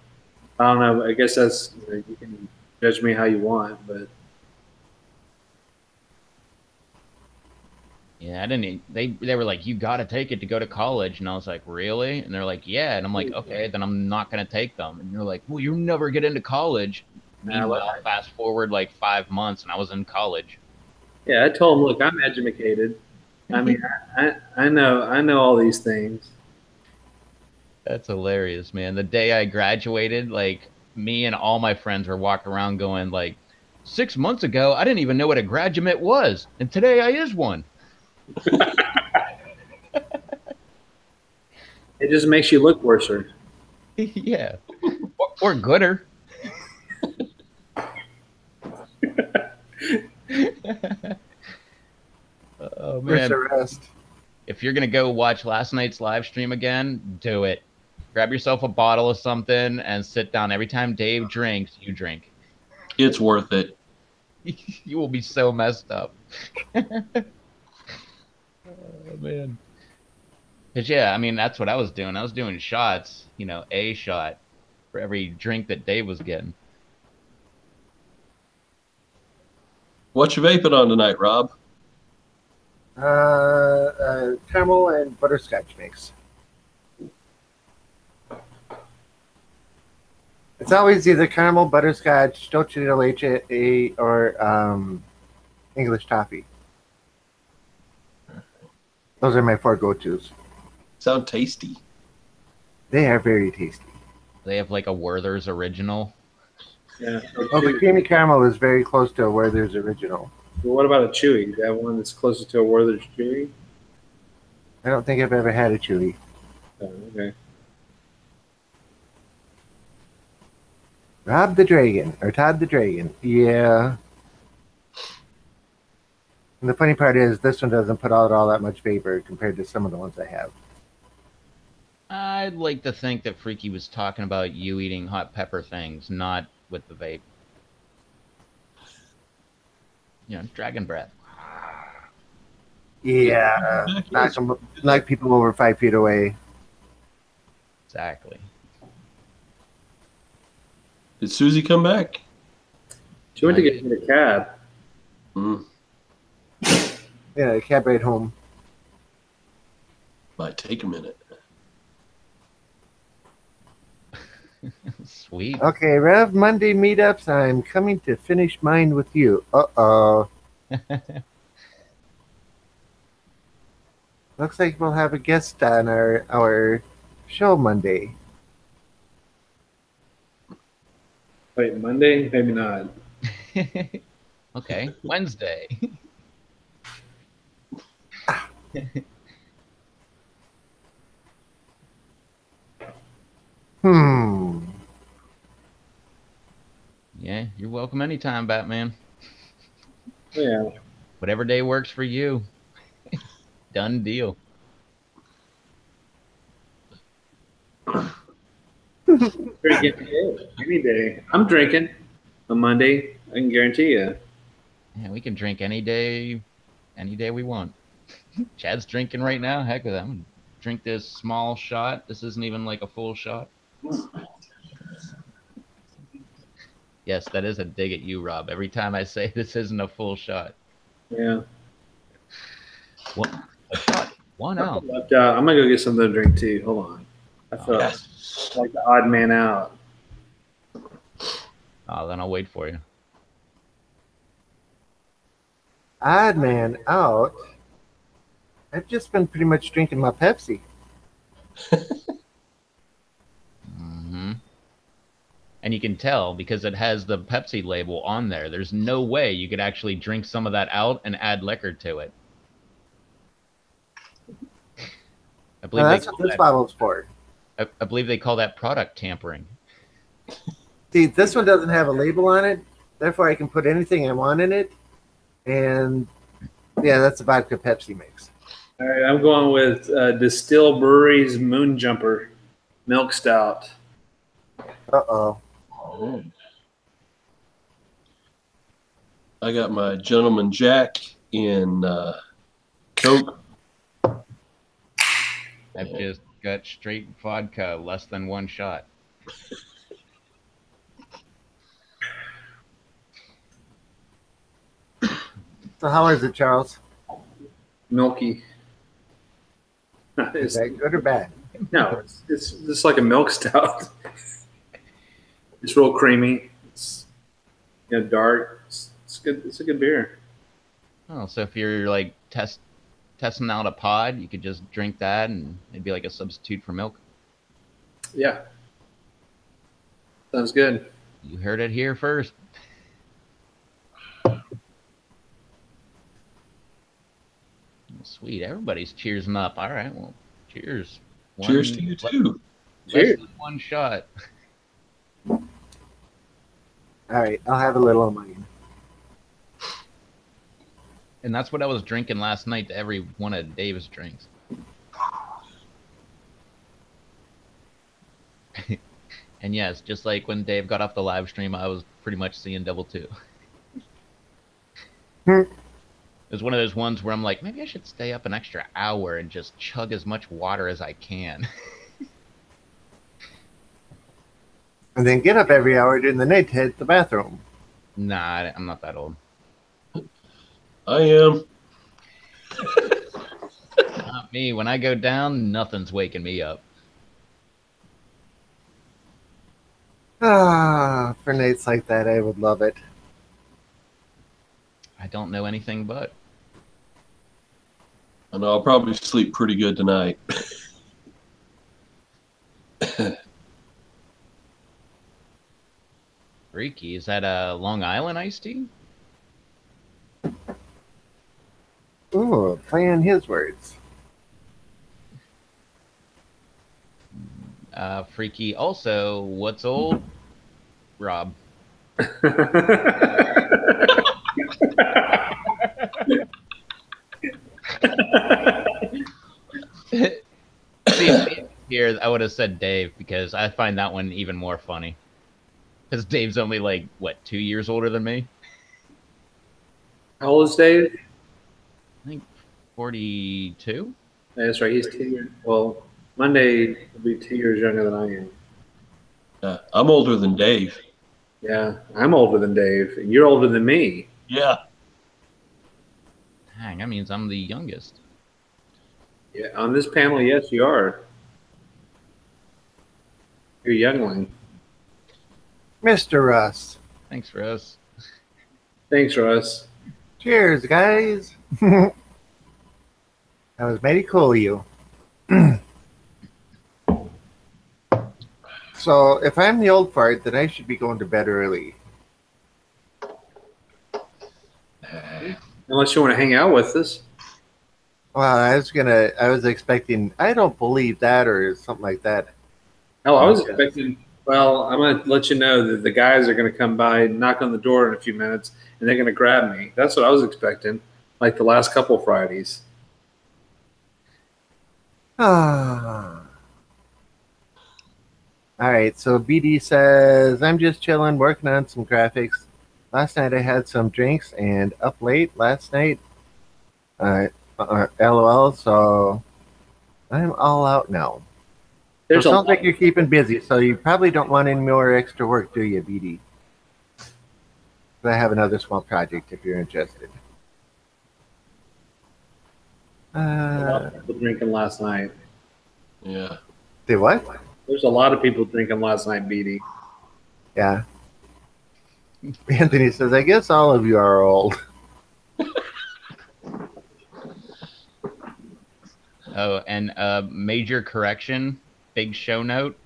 know. I guess that's you can judge me how you want, but Yeah, I didn't. They were like, you got to take it to go to college, and I was like, really? And they're like, yeah, and I'm like, okay, then I'm not gonna take them. And they're like, well, you'll never get into college. Meanwhile, fast forward like 5 months, and I was in college. yeah, I told him, look, I'm educated. I mean, I know all these things. That's hilarious, man. The day I graduated, like me and all my friends were walking around going like, 6 months ago, I didn't even know what a graduate was, and today I is one. It just makes you look worser. Yeah, or gooder. Oh Where's man. the rest? If you're gonna go watch last night's live stream again, do it. Grab yourself a bottle of something and sit down. Every time Dave drinks, you drink. It's worth it. You will be so messed up. Oh man. Cause yeah, I mean that's what I was doing. I was doing shots, a shot for every drink that Dave was getting. What you vaping on tonight, Rob? Caramel and butterscotch mix. It's always either caramel, butterscotch, dulce de leche, or English toffee. Those are my 4 go-tos. Sound tasty. They are very tasty. They have like a Werther's original. Yeah. Well, the creamy caramel is very close to a Werther's original. Well, what about a chewy? That one that's closer to a Werther's chewy? I don't think I've ever had a chewy. Oh, okay. Rob the Dragon, or Todd the Dragon. Yeah. And the funny part is, this one doesn't put out all that much vapor compared to some of the ones I have. I'd like to think that Freaky was talking about you eating hot pepper things, not with the vape. Dragon breath. Yeah. Knock people over 5 feet away. Exactly. Did Susie come back? She went to get in a cab. Mm, Yeah, a cab ride home. might take a minute. Sweet. Okay, Rev, Monday meetups. I'm coming to finish mine with you. Uh-oh. Looks like we'll have a guest on our show Monday. Wait, Monday? Maybe not. Okay, Wednesday. Yeah, you're welcome anytime, Batman. Yeah. Whatever day works for you. Done deal. Drinking any day. I'm drinking on Monday. I can guarantee you. Yeah, we can drink any day we want. Chad's drinking right now. Heck with that. I'm gonna drink this small shot. This isn't even like a full shot. Yes, that is a dig at you, Rob. Every time I say this isn't a full shot. Yeah. A shot. 1 ounce. Left out. I'm gonna go get something to drink too. Hold on. I feel like the odd man out. Oh, then I'll wait for you. Odd man out. I've just been pretty much drinking my Pepsi. Hmm. And you can tell because it has the Pepsi label on there. There's no way you could actually drink some of that out and add liquor to it. I believe That's what this bottle's for. I believe they call that product tampering. See, this one doesn't have a label on it, therefore I can put anything I want in it. And yeah, that's a vodka Pepsi mix. All right, I'm going with Distill Brewery's Moon Jumper Milk Stout. Uh-oh. I got my Gentleman Jack in Coke. I've just got straight vodka, less than one shot. So how is it, Charles? Milky. Is that good or bad? No, it's just like a milk stout. It's real creamy. It's dark. It's good. It's a good beer. Oh, so if you're like testing out a pod, you could just drink that, and it'd be like a substitute for milk. Yeah. Sounds good. You heard it here first. Sweet, everybody's cheersing up. All right, well, cheers. Cheers to you too. Less than one shot. All right, I'll have a little of mine. And that's what I was drinking last night to every one of Dave's drinks. And yes, just like when Dave got off the live stream, I was pretty much seeing double two. It was one of those ones where I'm like, maybe I should stay up an extra hour and just chug as much water as I can. And then get up every hour during the night to hit the bathroom. Nah, I'm not that old. I am. Not me. When I go down, nothing's waking me up. Ah, for nights like that, I would love it. I don't know anything but. I know I'll probably sleep pretty good tonight. Freaky. Is that a Long Island iced tea? Ooh, playing his words. Freaky. Also, what's old? Rob. See, here I would have said Dave because I find that one even more funny. Because Dave's only like what 2 years older than me. How old is Dave? I think 42. Yeah, that's right. He's 2 years. Well, Monday will be 2 years younger than I am. I'm older than Dave. Yeah, I'm older than Dave, and you're older than me. Yeah. Dang, that means I'm the youngest. Yeah, on this panel, yes, you are. You're a youngling. Mr. Russ. Thanks, Russ. Thanks, Russ. Cheers, guys. That was very cool of you. So, if I'm the old fart, then I should be going to bed early. Unless you want to hang out with us. Well, I was expecting, I don't believe that or something like that. Hell, I was expecting. Well, I'm going to let you know that the guys are going to come by, knock on the door in a few minutes, and they're going to grab me. That's what I was expecting, like the last couple of Fridays. Ah. All right, so BD says, I'm just chilling, working on some graphics. Last night I had some drinks and up late last night. LOL, so I'm all out now. So it sounds like you're keeping busy, so you probably don't want any more extra work, do you, BD? I have another small project if you're interested. A lot of people drinking last night. Yeah. Say what? There's a lot of people drinking last night, BD. Yeah. Anthony says, I guess all of you are old. Oh, and major correction, big show note.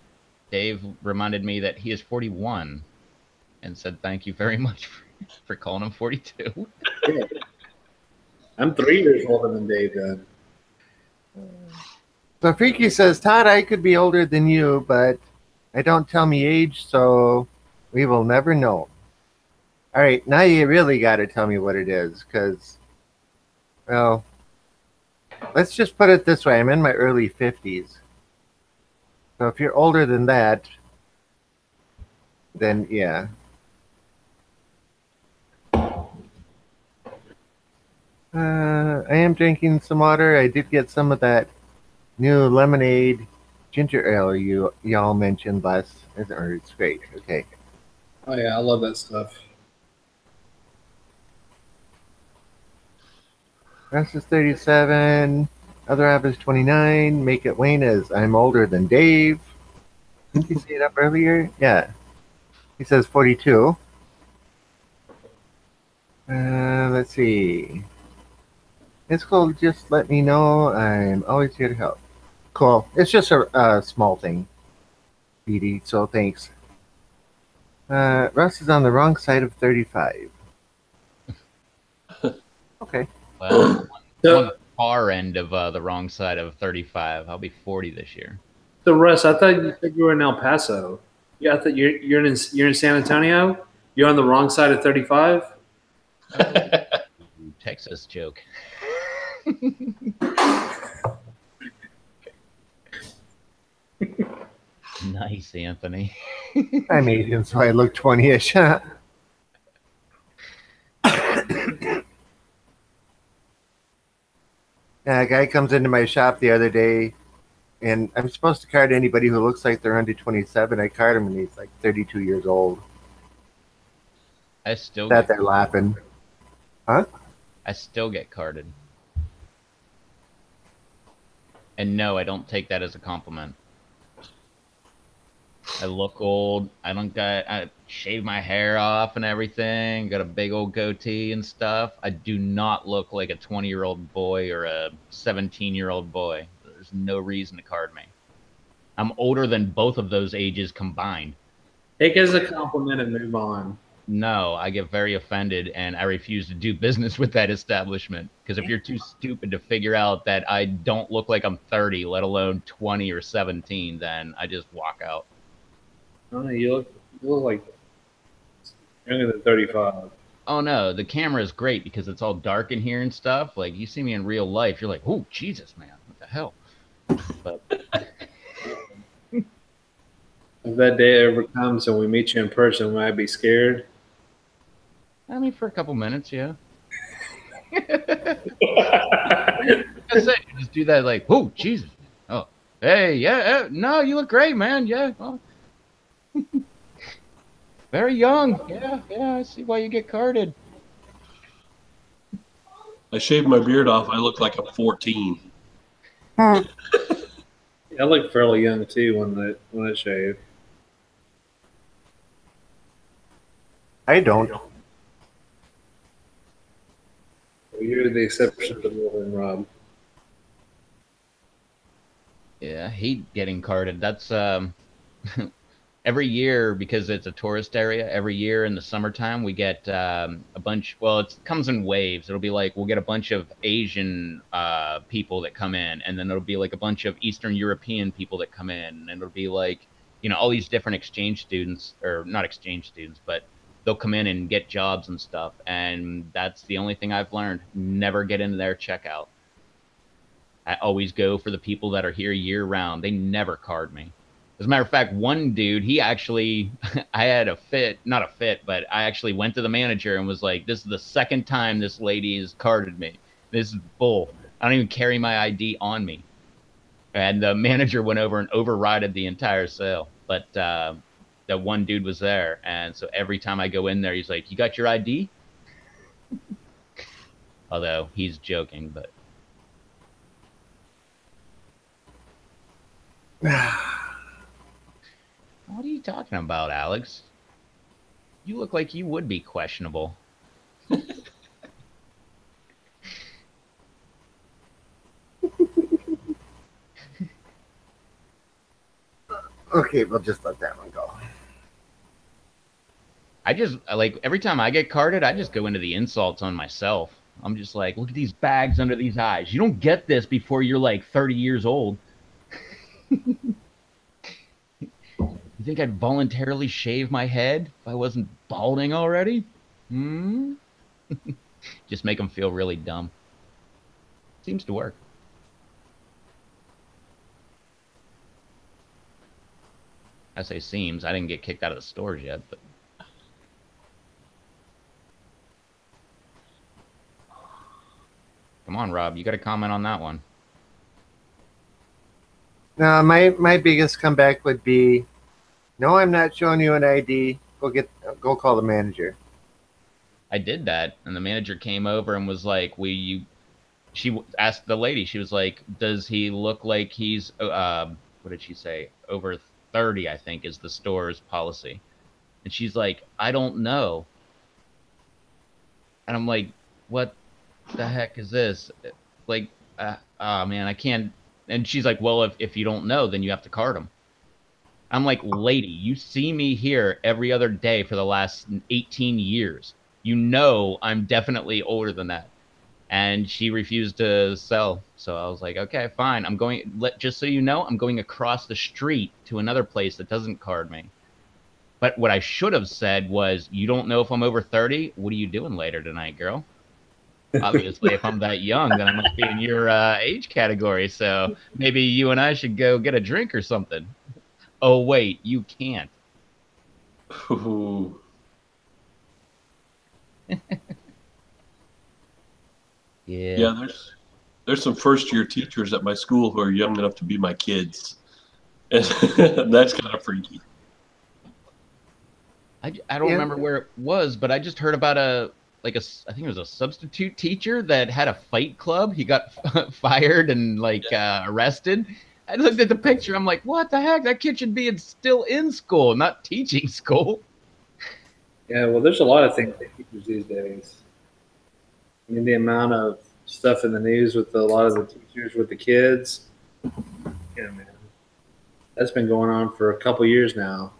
Dave reminded me that he is 41 and said thank you very much for calling him 42. Yeah. I'm 3 years older than Dave then. So Freaky says, Todd, I could be older than you, but I don't tell me age, so we will never know. All right, now you really got to tell me what it is, because, well, let's just put it this way. I'm in my early 50s. So if you're older than that, then yeah. I am drinking some water. I did get some of that new lemonade ginger ale y'all mentioned last. It's great. Okay. Oh yeah, I love that stuff. Russ is 37. Other app is 29. Make it Wayne is I'm older than Dave. Didn't you say it up earlier? Yeah. He says 42. Let's see. It's cool. Just let me know. I'm always here to help. Cool. It's just a small thing, BD. So thanks. Russ is on the wrong side of 35. Okay. Well, So, one far end of the wrong side of 35. I'll be 40 this year. so Russ, I thought you said you were in El Paso. Yeah, I thought you're in San Antonio. You're on the wrong side of 35. Texas joke. Nice, Anthony. I'm Asian, so I look 20-ish. Yeah, a guy comes into my shop the other day, and I'm supposed to card anybody who looks like they're under 27. I card him, and he's like 32 years old. I still That get they're laughing. Huh? I still get carded. And no, I don't take that as a compliment. I look old. I shave my hair off and everything. Got a big old goatee and stuff. I do not look like a 20-year-old boy or a 17-year-old boy. There's no reason to card me. I'm older than both of those ages combined. Take it as a compliment and move on. No, I get very offended and I refuse to do business with that establishment. Because if you're too stupid to figure out that I don't look like I'm 30, let alone 20 or 17, then I just walk out. Oh, you look like younger than 35. Oh no, the camera is great because it's all dark in here and stuff. Like you see me in real life, you're like, oh Jesus, man, what the hell? But If that day ever comes and we meet you in person, will I be scared? I mean, for a couple minutes, yeah. That's it. You just do that, like, oh Jesus, oh hey, yeah, no, you look great, man, yeah. Oh. Very young, yeah. I see why you get carded. I shaved my beard off. I look like I'm 14. I look fairly young too when I shave. I don't. Well, you're the exception to the rule, then, Rob. Yeah, I hate getting carded. That's every year because it's a tourist area. Every year in the summertime, we get a bunch. Well, it comes in waves. It'll be like we'll get a bunch of Asian people that come in, and then it'll be like a bunch of Eastern European people that come in, and it'll be like all these different exchange students, or not exchange students, but they'll come in and get jobs and stuff. And that's the only thing I've learned. Never get into their checkout. I always go for the people that are here year round. They never card me. As a matter of fact, one dude, he actually, I had not a fit, but I actually went to the manager and was like, this is the second time this lady has carded me. This is bull. I don't even carry my ID on me. And the manager went over and overrided the entire sale. But that one dude was there. And so every time I go in there, he's like, you got your ID? Although he's joking, but. What are you talking about, Alex? You look like you would be questionable. Okay, we'll just let that one go. I just like every time I get carded, I just go into the insults on myself. I'm just like, look at these bags under these eyes. You don't get this before you're like 30 years old. You think I'd voluntarily shave my head if I wasn't balding already? Hmm? Just make them feel really dumb. Seems to work. I say seems. I didn't get kicked out of the stores yet, but come on, Rob. You got to comment on that one. Now, my biggest comeback would be, no, I'm not showing you an ID. Go call the manager. I did that, and the manager came over and was like, she asked the lady, she was like, does he look like he's, what did she say? Over 30, I think, is the store's policy. And she's like, I don't know. And I'm like, what the heck is this? Like, oh man, I can't. And she's like, well, if you don't know, then you have to card him. I'm like, lady, you see me here every other day for the last 18 years. You know I'm definitely older than that. And she refused to sell. So I was like, okay, fine. Just so you know, I'm going across the street to another place that doesn't card me. But what I should have said was, you don't know if I'm over 30? What are you doing later tonight, girl? Obviously, if I'm that young, then I must be in your age category. So maybe you and I should go get a drink or something. Oh, wait, you can't. Ooh. Yeah. Yeah, there's some first year teachers at my school who are young enough to be my kids. And that's kind of freaky. I don't remember where it was, but I just heard about I think it was a substitute teacher that had a fight club. He got fired and arrested. I looked at the picture. I'm like, what the heck? That kid should be still in school, not teaching school. Yeah, well, there's a lot of things that teachers these days. I mean, the amount of stuff in the news with a lot of the teachers with the kids. Yeah, man, that's been going on for a couple years now.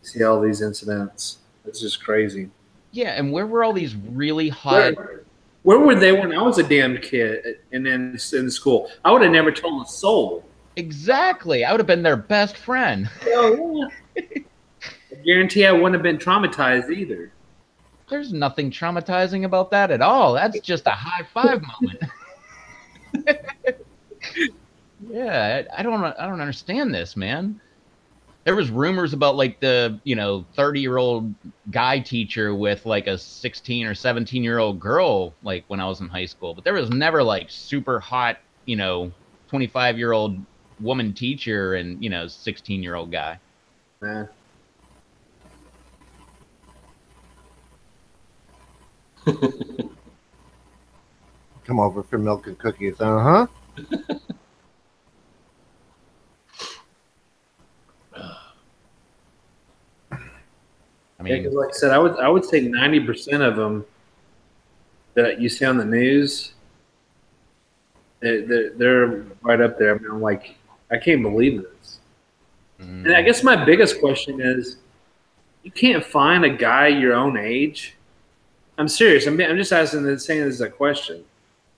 See all these incidents. It's just crazy. Yeah, and where were all these really hot? Where were they when I was a damn kid and then in school? I would have never told a soul. Exactly. I would have been their best friend. Oh, yeah. I guarantee I wouldn't have been traumatized either. There's nothing traumatizing about that at all. That's just a high five moment. Yeah, I don't understand this, man. There was rumors about like the 30-year-old guy teacher with like a 16 or 17-year-old girl like when I was in high school, but there was never like super hot 25-year-old woman teacher and 16-year-old guy. Nah. Come over for milk and cookies. Uh-huh. I mean, yeah, like I said, I would say 90% of them that you see on the news, they're right up there. I mean, I'm like, I can't believe this. And I guess my biggest question is, you can't find a guy your own age. I'm serious. I'm just saying this as a question,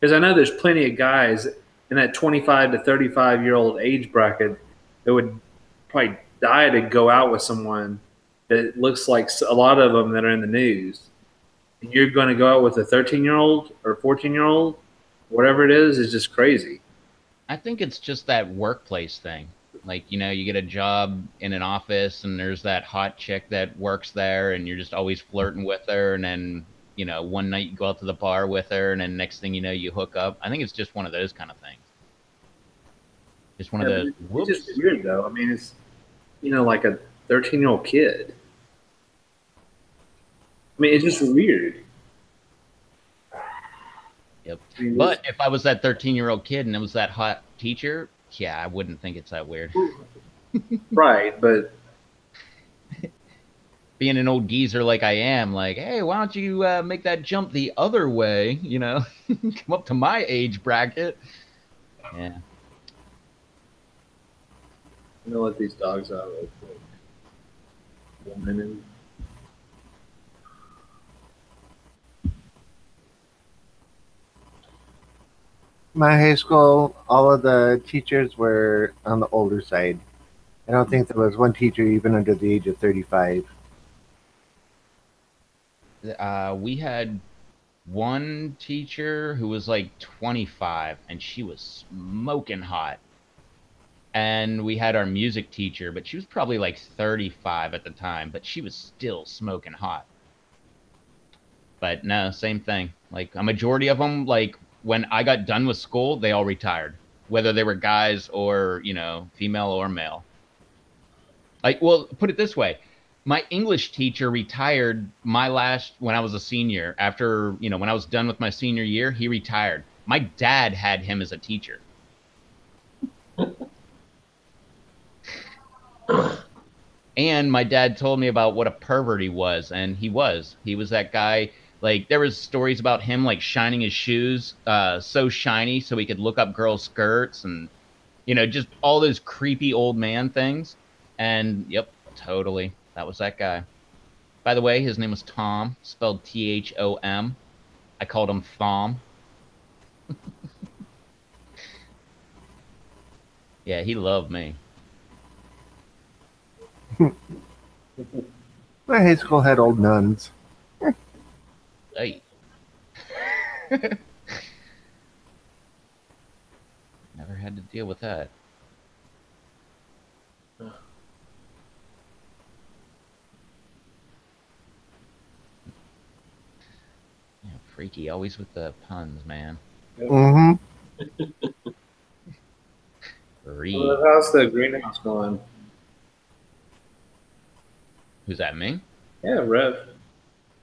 because I know there's plenty of guys in that 25 to 35-year-old age bracket that would probably die to go out with someone that looks like a lot of them that are in the news. And you're going to go out with a 13-year-old or 14-year-old, whatever it is just crazy. I think it's just that workplace thing. Like, you get a job in an office and there's that hot chick that works there and you're just always flirting with her. And then, one night you go out to the bar with her and then next thing you know, you hook up. I think it's just one of those kind of things. Just one of those. Whoops. It's just weird, though. I mean, it's, like a 13-year-old kid. I mean, it's just weird. Yep. But if I was that 13-year-old kid and it was that hot teacher, yeah, I wouldn't think it's that weird. Right, but being an old geezer like I am, like, hey, why don't you make that jump the other way? Come up to my age bracket. Yeah. I'm gonna let these dogs out real quick. 1 minute. My high school, all of the teachers were on the older side. I don't think there was one teacher even under the age of 35. We had one teacher who was like 25, and she was smoking hot. And we had our music teacher, but she was probably like 35 at the time, but she was still smoking hot. But no, same thing. Like a majority of them, like when I got done with school, they all retired, whether they were guys or, female or male. Like, well, put it this way. My English teacher retired when I was a senior. After, when I was done with my senior year, he retired. My dad had him as a teacher. And my dad told me about what a pervert he was, and he was. He was that guy. Like there was stories about him like shining his shoes so shiny so he could look up girls' skirts and just all those creepy old man things. And yep, totally. That was that guy. By the way, his name was Tom, spelled Thom. I called him Thom. Yeah, he loved me. My high school had old nuns. Hey. Never had to deal with that. Yeah, freaky, always with the puns, man. Mm-hmm. Well, how's the greenhouse going? Who's that, me? Yeah, Rev.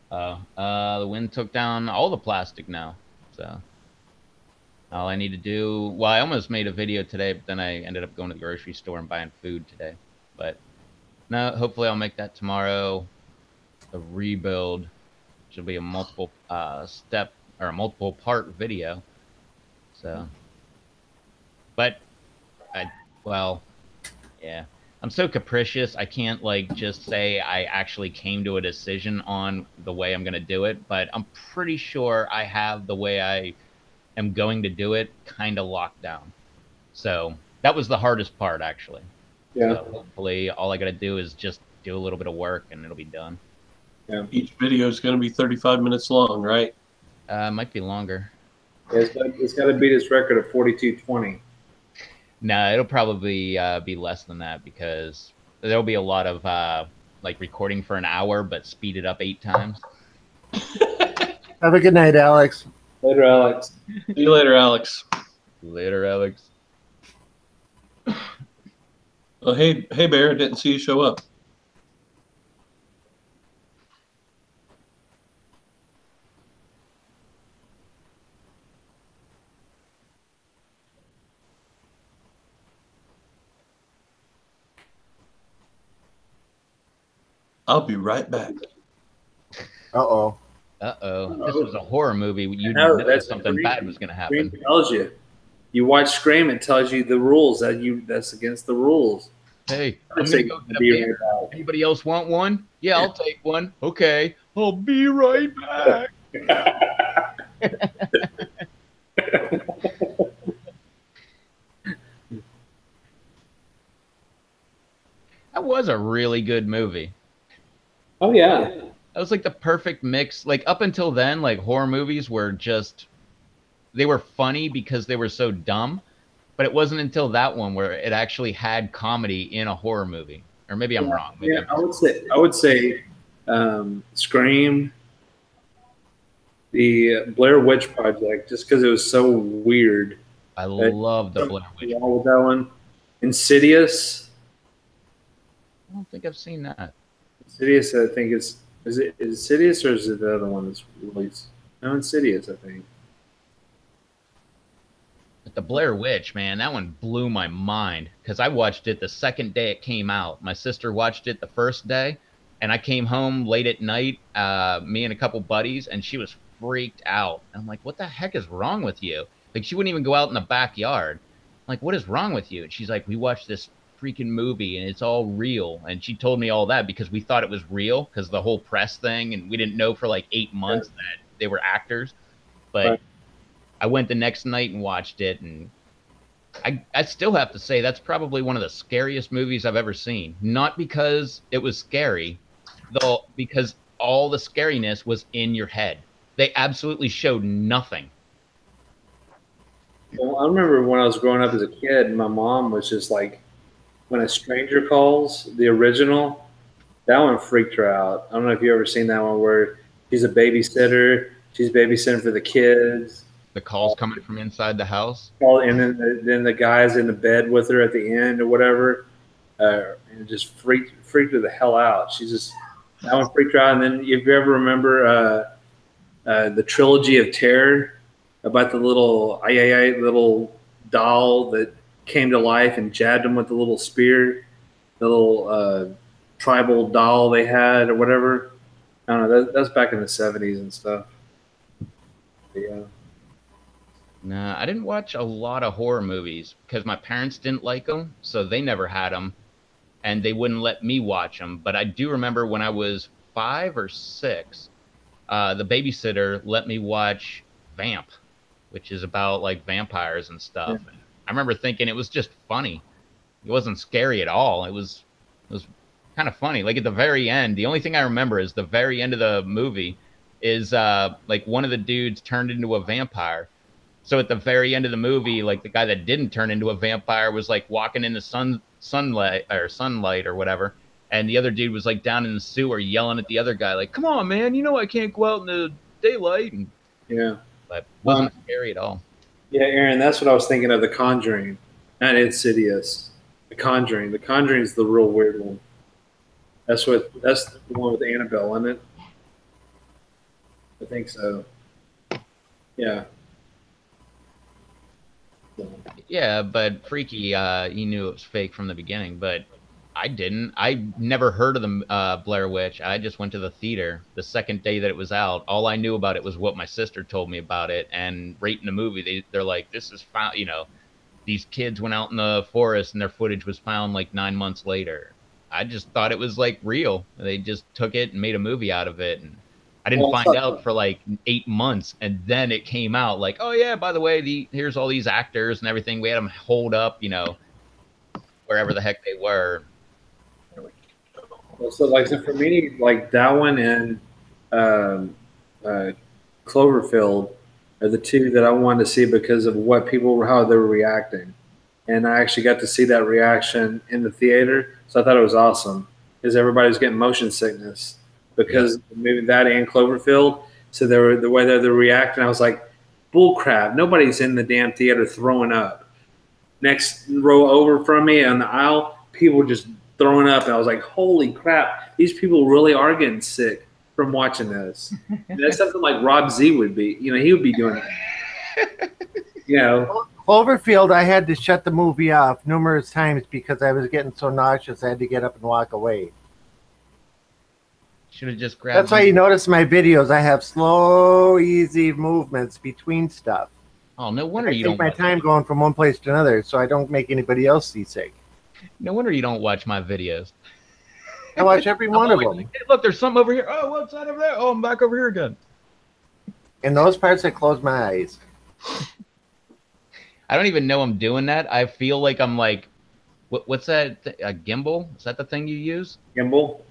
The wind took down all the plastic now. So all I need to do, well, I almost made a video today, but then I ended up going to the grocery store and buying food today. But no, hopefully I'll make that tomorrow. The rebuild, which will be a multiple step or a multiple part video. So, but yeah. I'm so capricious. I can't like just say I actually came to a decision on the way I'm going to do it, but I'm pretty sure I have the way I am going to do it kind of locked down. So that was the hardest part, actually. Yeah. So hopefully all I got to do is just do a little bit of work and it'll be done. Yeah. Each video is going to be 35 minutes long, right? Might be longer. Yeah, it's got to beat its record of 42:20. No, it'll probably be less than that because there'll be a lot of like recording for an hour, but speed it up 8 times. Have a good night, Alex. Later, Alex. See you later, Alex. Later, Alex. Oh, hey, Bear. Didn't see you show up. I'll be right back. Uh-oh. Uh-oh. If this was a horror movie, you'd No, know that's something Scream. bad was going to happen. Scream tells you. You watch Scream, it tells you the rules that's against the rules. Hey, I'm I'm going going to go to get a beer. Anybody else want one? Yeah, I'll take one. Okay. I'll be right back. That was a really good movie. Oh, yeah. That was like the perfect mix. Like up until then, like horror movies were just, they were funny because they were so dumb. But it wasn't until that one where it actually had comedy in a horror movie. Or maybe I'm wrong. Maybe Yeah, I would say Scream, the Blair Witch Project, just because it was so weird. I love the Blair Witch. With that one. Insidious. I don't think I've seen that. Insidious, I think is it Insidious or is it the other one that's released? No, Insidious, I think. But the Blair Witch, man, that one blew my mind because I watched it the second day it came out. My sister watched it the first day, and I came home late at night, me and a couple buddies, and she was freaked out. I'm like, what the heck is wrong with you? Like, she wouldn't even go out in the backyard. I'm like, what is wrong with you? And she's like, we watched this freaking movie and it's all real. And she told me all that because we thought it was real because the whole press thing, and we didn't know for like 8 months that they were actors. But Right. I went the next night and watched it, and I still have to say that's probably one of the scariest movies I've ever seen. Not because it was scary, though, because all the scariness was in your head. They absolutely showed nothing. Well, I remember when I was growing up as a kid, my mom was just like, when a stranger calls, the original, that one freaked her out. I don't know if you ever seen that one where she's a babysitter, she's babysitting for the kids, The calls coming from inside the house. and then the guy's in the bed with her at the end or whatever, and it just freaked her the hell out. She's just that one freaked her out. And then if you ever remember the trilogy of terror about the little little doll that came to life and jabbed him with the little spear, the little tribal doll they had or whatever. I don't know. That's back in the '70s and stuff. But yeah. Nah, I didn't watch a lot of horror movies because my parents didn't like them, so they never had them, and they wouldn't let me watch them. But I do remember when I was 5 or 6, the babysitter let me watch Vamp, which is about like vampires and Yeah. stuff. And I remember thinking it was just funny. It wasn't scary at all. It was kind of funny. Like at the very end, the only thing I remember is the very end of the movie is like one of the dudes turned into a vampire. So at the very end of the movie, like the guy that didn't turn into a vampire was like walking in the sunlight or whatever, and the other dude was like down in the sewer yelling at the other guy like, "Come on, man, you know I can't go out in the daylight." And Yeah. but wasn't scary at all. Yeah, Aaron, that's what I was thinking of. The Conjuring, not Insidious. The Conjuring. The Conjuring is the real weird one. That's the one with Annabelle in it. I think so. Yeah. Yeah, but Freaky, he knew it was fake from the beginning, but I didn't. I never heard of the Blair Witch. I just went to the theater the second day that it was out. All I knew about it was what my sister told me about it, and right in the movie, they're like, "This is found." These kids went out in the forest, and their footage was found like 9 months later. I just thought it was like real. They just took it and made a movie out of it, and I didn't Well, find out for like 8 months, and then it came out like, oh yeah, by the way, here's all these actors and everything. We had them holed up, wherever the heck they were. so like so for me, like that one and um, uh, Cloverfield are the two that I wanted to see because of what people how they were reacting, and I actually got to see that reaction in the theater, so I thought it was awesome because everybody was getting motion sickness because maybe that and Cloverfield. So they were the way that they're reacting. I was like, bull crap! Nobody's in the damn theater throwing up. Next row over from me on the aisle, people just throwing up, and I was like, holy crap! These people really are getting sick from watching this. And that's something like Rob Z would be. He would be doing it. Cloverfield, I had to shut the movie off numerous times because I was getting so nauseous I had to get up and walk away. Should have just grabbed. That's why you notice my videos. I have slow, easy movements between stuff. Oh, no wonder I you take don't. my time going from one place to another, so I don't make anybody else seasick. No wonder you don't watch my videos. I watch every one of them. Like, hey, look, there's something over here. Oh, what's that over there? Oh, I'm back over here again. In those parts, I close my eyes. I don't even know I'm doing that. I feel like I'm like, what's that? A gimbal? Is that the thing you use? Gimbal.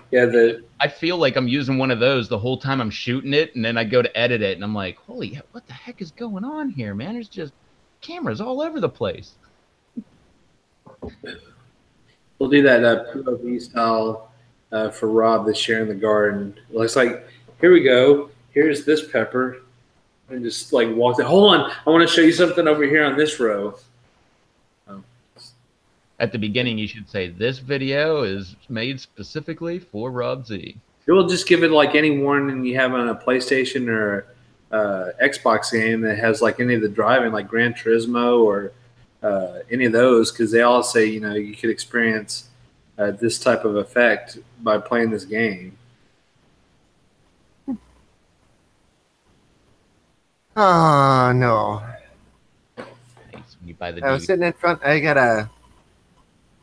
Yeah, I feel like I'm using one of those the whole time I'm shooting it, and then I go to edit it, and I'm like, holy, what the heck is going on here, man? There's just cameras all over the place. we'll do that POV style for Rob this year in the garden. It's like, here we go. Here's this pepper, and just like walk. Hold on, I want to show you something over here on this row. At the beginning, you should say, this video is made specifically for Rob Z. You'll just give it like any warning you have on a PlayStation or Xbox game that has like any of the driving, like Gran Turismo or any of those, because they all say you could experience this type of effect by playing this game. Oh no! Nice. When you buy the I was DVD. sitting in front. I got a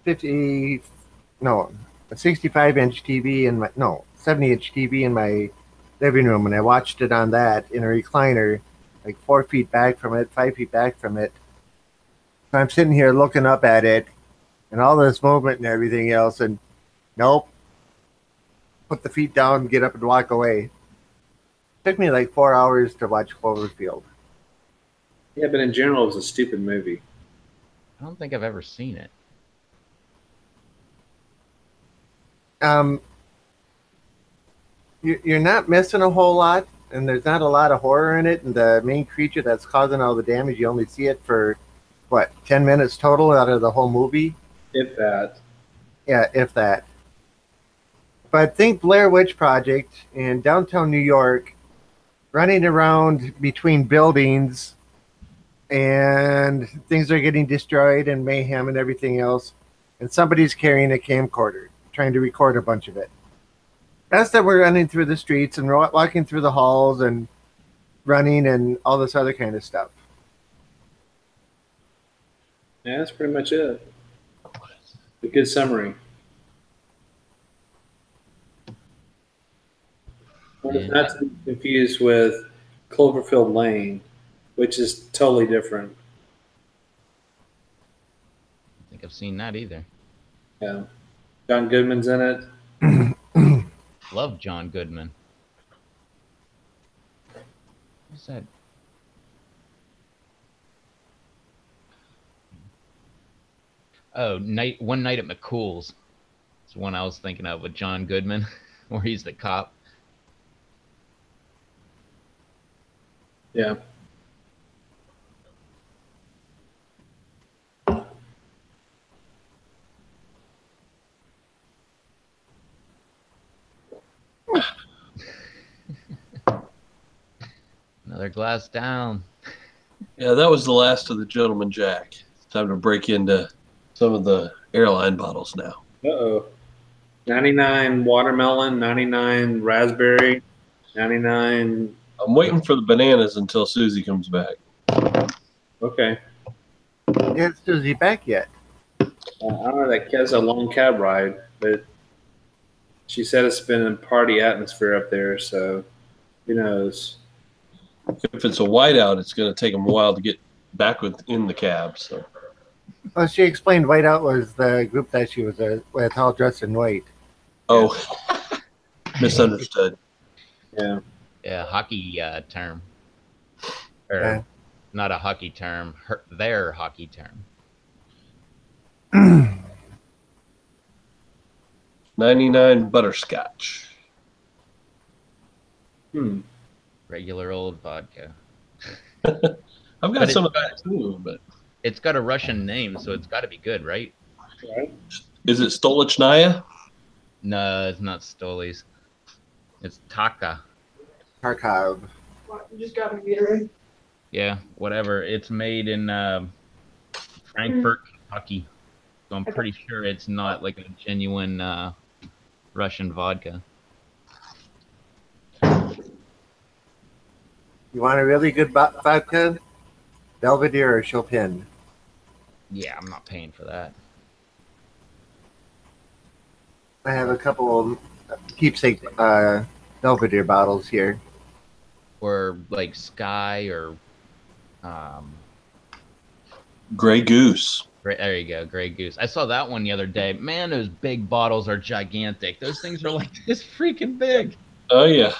50, no, a 65-inch TV in my, no, 70-inch TV in my living room, and I watched it on that in a recliner, like 4 feet back from it, 5 feet back from it. So I'm sitting here looking up at it, and all this movement and everything else, and nope, put the feet down, get up, and walk away. Took me like 4 hours to watch Cloverfield. Yeah, but in general, it was a stupid movie. I don't think I've ever seen it. You're not missing a whole lot, and there's not a lot of horror in it. And the main creature that's causing all the damage, you only see it for what, 10 minutes total out of the whole movie. If that. Yeah, if that. But think Blair Witch Project in downtown New York, running around between buildings, and things are getting destroyed and mayhem and everything else, and somebody's carrying a camcorder trying to record a bunch of it. That's that we're running through the streets and walking through the halls and running and all this other kind of stuff. Yeah, that's pretty much it. A good summary. Not to be confused with Cloverfield Lane, which is totally different. I think I've seen that either. Yeah. John Goodman's in it. Love John Goodman. What's that? Oh, One Night at McCool's. It's the one I was thinking of with John Goodman, where he's the cop. Yeah. Another glass down. Yeah, that was the last of the Gentleman Jack. Time to break into some of the airline bottles now. Uh-oh. 99 watermelon, 99 raspberry, 99. I'm waiting for the bananas until Susie comes back. Okay. Is Susie back yet? I don't know, that has a long cab ride, but she said it's been a party atmosphere up there, so who knows? If it's a whiteout, it's going to take them a while to get back in the cab. So. Well, she explained Whiteout was the group that she was with, all dressed in white. Oh, misunderstood. Yeah. Yeah, hockey term. Or not a hockey term, their hockey term. 99 butterscotch. Regular old vodka. I've got some of that too, but it's got a Russian name, so it's got to be good, right? Right. Is it Stolichnaya? No, it's not Stoli's. It's Taka. Kharkov. What, you just got me Gatorade? Yeah, whatever. It's made in Frankfort, Kentucky. So I'm pretty sure it's not like a genuine Russian vodka. You want a really good vodka? Belvedere or Chopin? Yeah, I'm not paying for that. I have a couple keepsake Belvedere bottles here. Or like Sky or Grey Goose. there you go, Grey Goose. I saw that one the other day. Man, those big bottles are gigantic. Those things are like this freaking big. Oh yeah.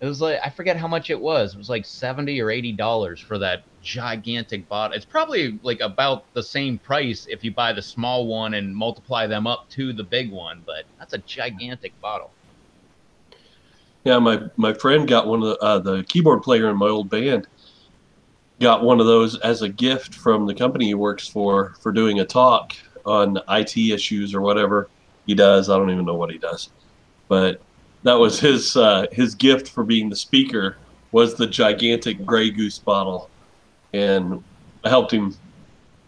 It was like, I forget how much it was. It was like $70 or $80 for that gigantic bottle. It's probably like about the same price if you buy the small one and multiply them up to the big one, but that's a gigantic bottle. Yeah, my friend got one of the keyboard player in my old band got one of those as a gift from the company he works for doing a talk on IT issues or whatever he does. I don't even know what he does, but that was his gift for being the speaker was the gigantic Grey Goose bottle, and I helped him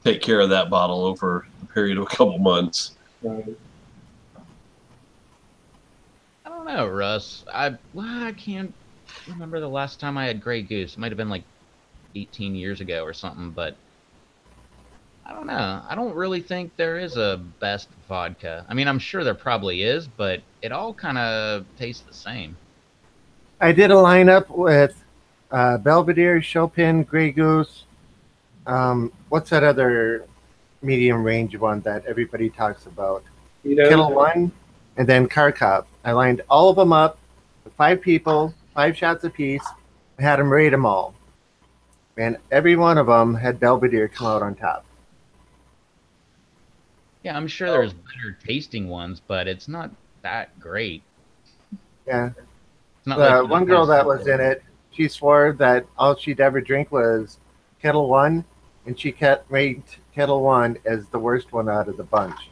take care of that bottle over the period of a couple months. Right. I don't know, Russ. I can't remember the last time I had Grey Goose. It might have been like 18 years ago or something, but I don't know. I don't really think there is a best vodka. I mean, I'm sure there probably is, but it all kind of tastes the same. I did a lineup with Belvedere, Chopin, Grey Goose. What's that other medium range one that everybody talks about? You know, Kettle One, and then Kharkov. I lined all of them up, with 5 people, 5 shots apiece. I had them rate them all, and every one of them had Belvedere come out on top. Yeah, I'm sure there's better tasting ones, but it's not that great. Yeah, It's not like the one girl that was in it, she swore that all she'd ever drink was Kettle One, and she kept ranked Kettle One as the worst one out of the bunch.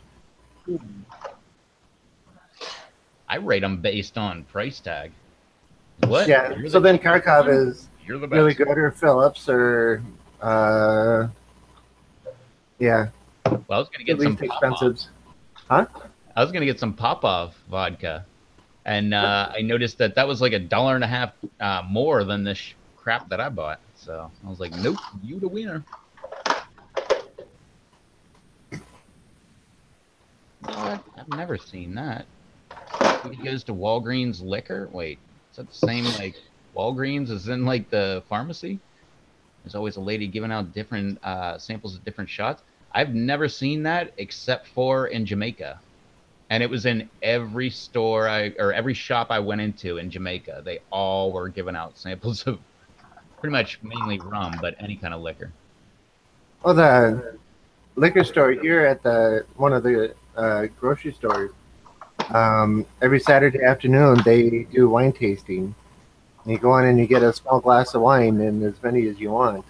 I rate them based on price tag. What? Yeah, You're so the then cheapest Kharkov one? is You're the really best. good, or Phillips, or yeah, Well, I was gonna the get some least expensive. pop-offs. Huh? I was gonna get some pop-off vodka, and I noticed that that was like $1.50 more than this crap that I bought. So I was like, nope, you the winner. What? I've never seen that. He goes to Walgreens liquor. Wait, is that the same like Walgreens as in like the pharmacy? There's always a lady giving out different samples of different shots. I've never seen that except for in Jamaica, and it was in every store or every shop I went into in Jamaica. They all were giving out samples of pretty much mainly rum, but any kind of liquor. Oh, the liquor store here at the one of the grocery stores. Every Saturday afternoon, they do wine tasting. You go in and you get a small glass of wine and as many as you want.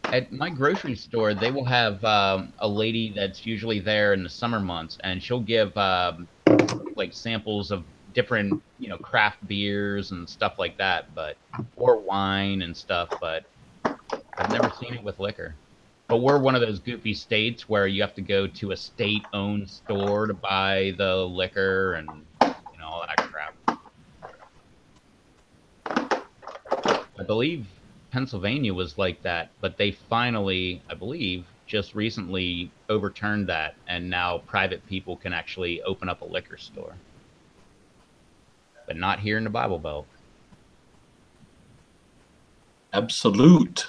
At my grocery store, they will have a lady that's usually there in the summer months, and she'll give like samples of different, craft beers and stuff like that, but or wine and stuff. But I've never seen it with liquor. But we're one of those goofy states where you have to go to a state-owned store to buy the liquor and all that crap. I believe Pennsylvania was like that, but they finally, I believe, just recently overturned that, and now private people can actually open up a liquor store. But not here in the Bible Belt. Absolute.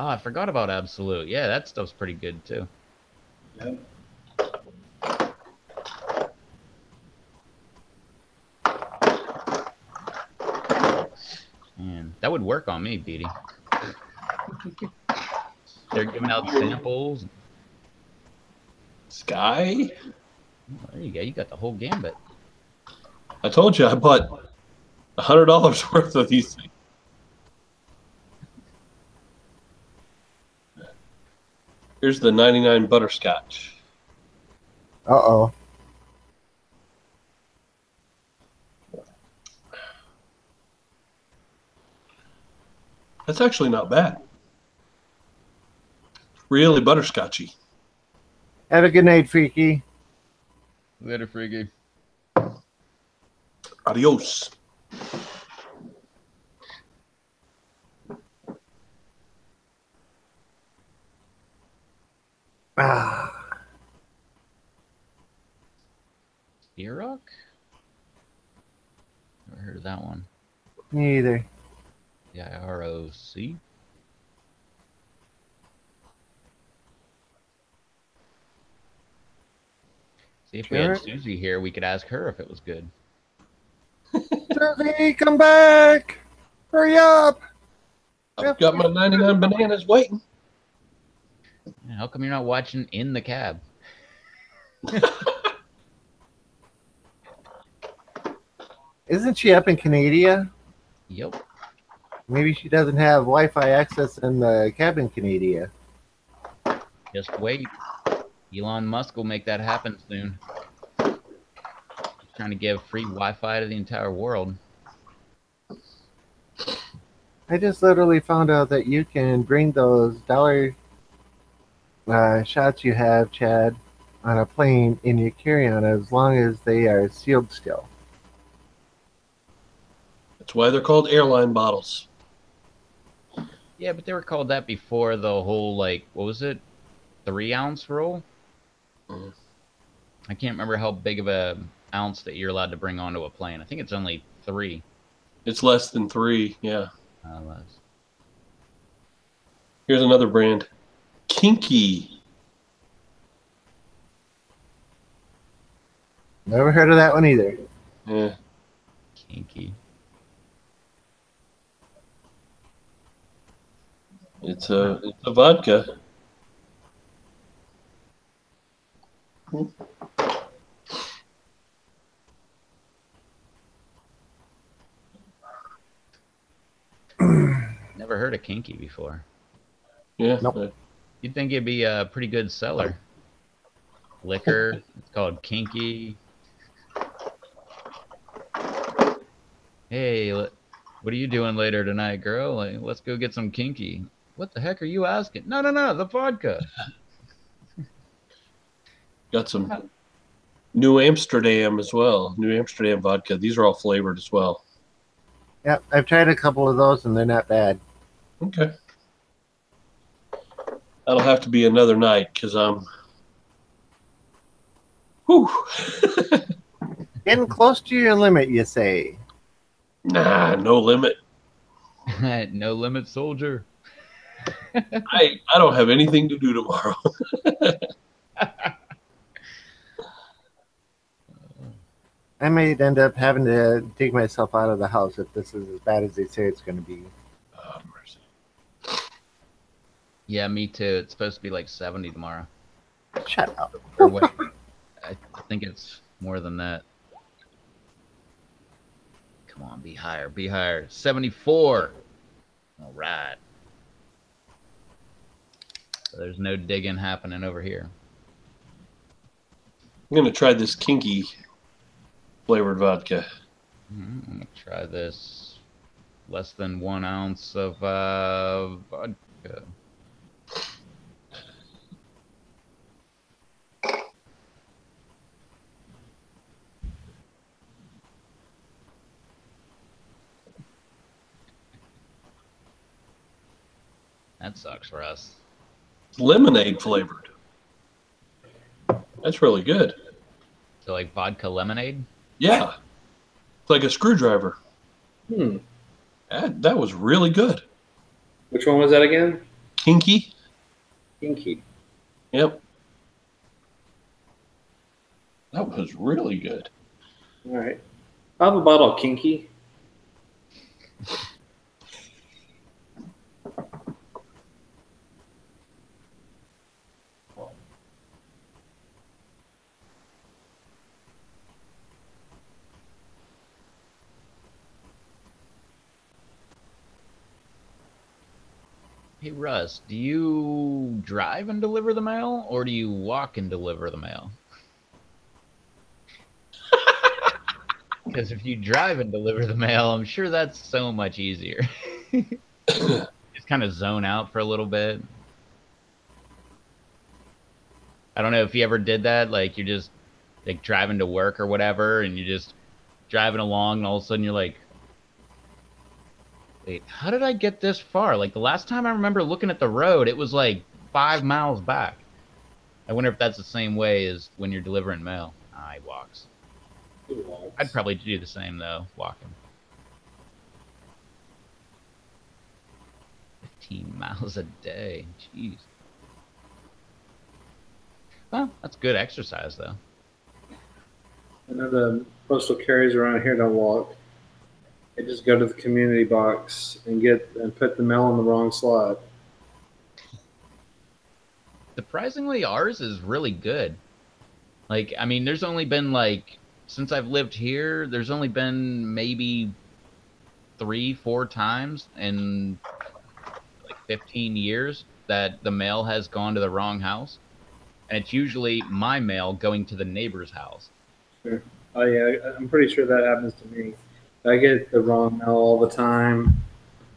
Oh, I forgot about Absolute. Yeah, that stuff's pretty good too. Yep. Man, that would work on me, Beatty. They're giving out samples. Sky? Oh, there you go. You got the whole gambit. I told you I bought $100 worth of these things. Here's the 99 butterscotch. Uh-oh. That's actually not bad. Really butterscotchy. Have a good night, Freaky. Later, Freaky. Adios. Ah, Rock? Never heard of that one. me either. DIROC? See, if we had Susie here, we could ask her if it was good. Susie, come back! Hurry up! I've got my 99 bananas waiting. How come you're not watching in the cab? Isn't she up in Canada? Yep. Maybe she doesn't have Wi-Fi access in the cabin, Canada. Just wait. Elon Musk will make that happen soon. He's trying to give free Wi-Fi to the entire world. I just literally found out that you can bring those dollar shots you have, Chad, on a plane in your carry-on as long as they are sealed still. That's why they're called airline bottles. Yeah, but they were called that before the whole like what was it, 3 ounce rule? Mm. I can't remember how big of a ounce that you're allowed to bring onto a plane. I think it's only 3. It's less than 3. Yeah. Less. Here's another brand. Kinky. Never heard of that one either. Yeah. Kinky. It's a vodka. Never heard of kinky before. Yeah. Nope. You'd think it'd be a pretty good seller. Liquor. It's called kinky. Hey, what are you doing later tonight, girl? Like, let's go get some kinky. What the heck are you asking? No, no, no, the vodka. Got some New Amsterdam as well. New Amsterdam vodka. These are all flavored as well. Yep, I've tried a couple of those and they're not bad. Okay. That'll have to be another night because I'm. Whew. Getting close to your limit, you say? Nah, no limit. No limit soldier. I don't have anything to do tomorrow. I might end up having to dig myself out of the house if this is as bad as they say it's going to be. Oh, mercy. Yeah, me too. It's supposed to be like 70 tomorrow. Shut up. Or wait, I think it's more than that. Come on, be higher, be higher. 74. All right. So there's no digging happening over here. I'm going to try this kinky flavored vodka. I'm gonna try this. Less than 1 ounce of vodka. That sucks for us. Lemonade flavored. That's really good. So like vodka lemonade? Yeah. It's like a screwdriver. Hmm. That was really good. Which one was that again? Kinky. Kinky. Yep. That was really good. All right. I have a bottle of Kinky. Hey Russ, do you drive and deliver the mail or do you walk and deliver the mail? Because if you drive and deliver the mail, I'm sure that's so much easier. Just kind of zone out for a little bit. I don't know if you ever did that. Like you're just like driving to work or whatever, and you're just driving along, and all of a sudden you're like, wait, how did I get this far? Like the last time I remember looking at the road, it was like 5 miles back. I wonder if that's the same way as when you're delivering mail. He walks. I'd probably do the same though, walking. 15 miles a day. Jeez. Well, that's good exercise though. I know the postal carriers around here don't walk. They just go to the community box and put the mail in the wrong slot. Surprisingly, ours is really good. Like, I mean, there's only been like, since I've lived here, there's only been maybe 3, 4 times in like 15 years that the mail has gone to the wrong house. And it's usually my mail going to the neighbor's house. Sure. Oh yeah, I'm pretty sure that happens to me. I get the wrong mail all the time.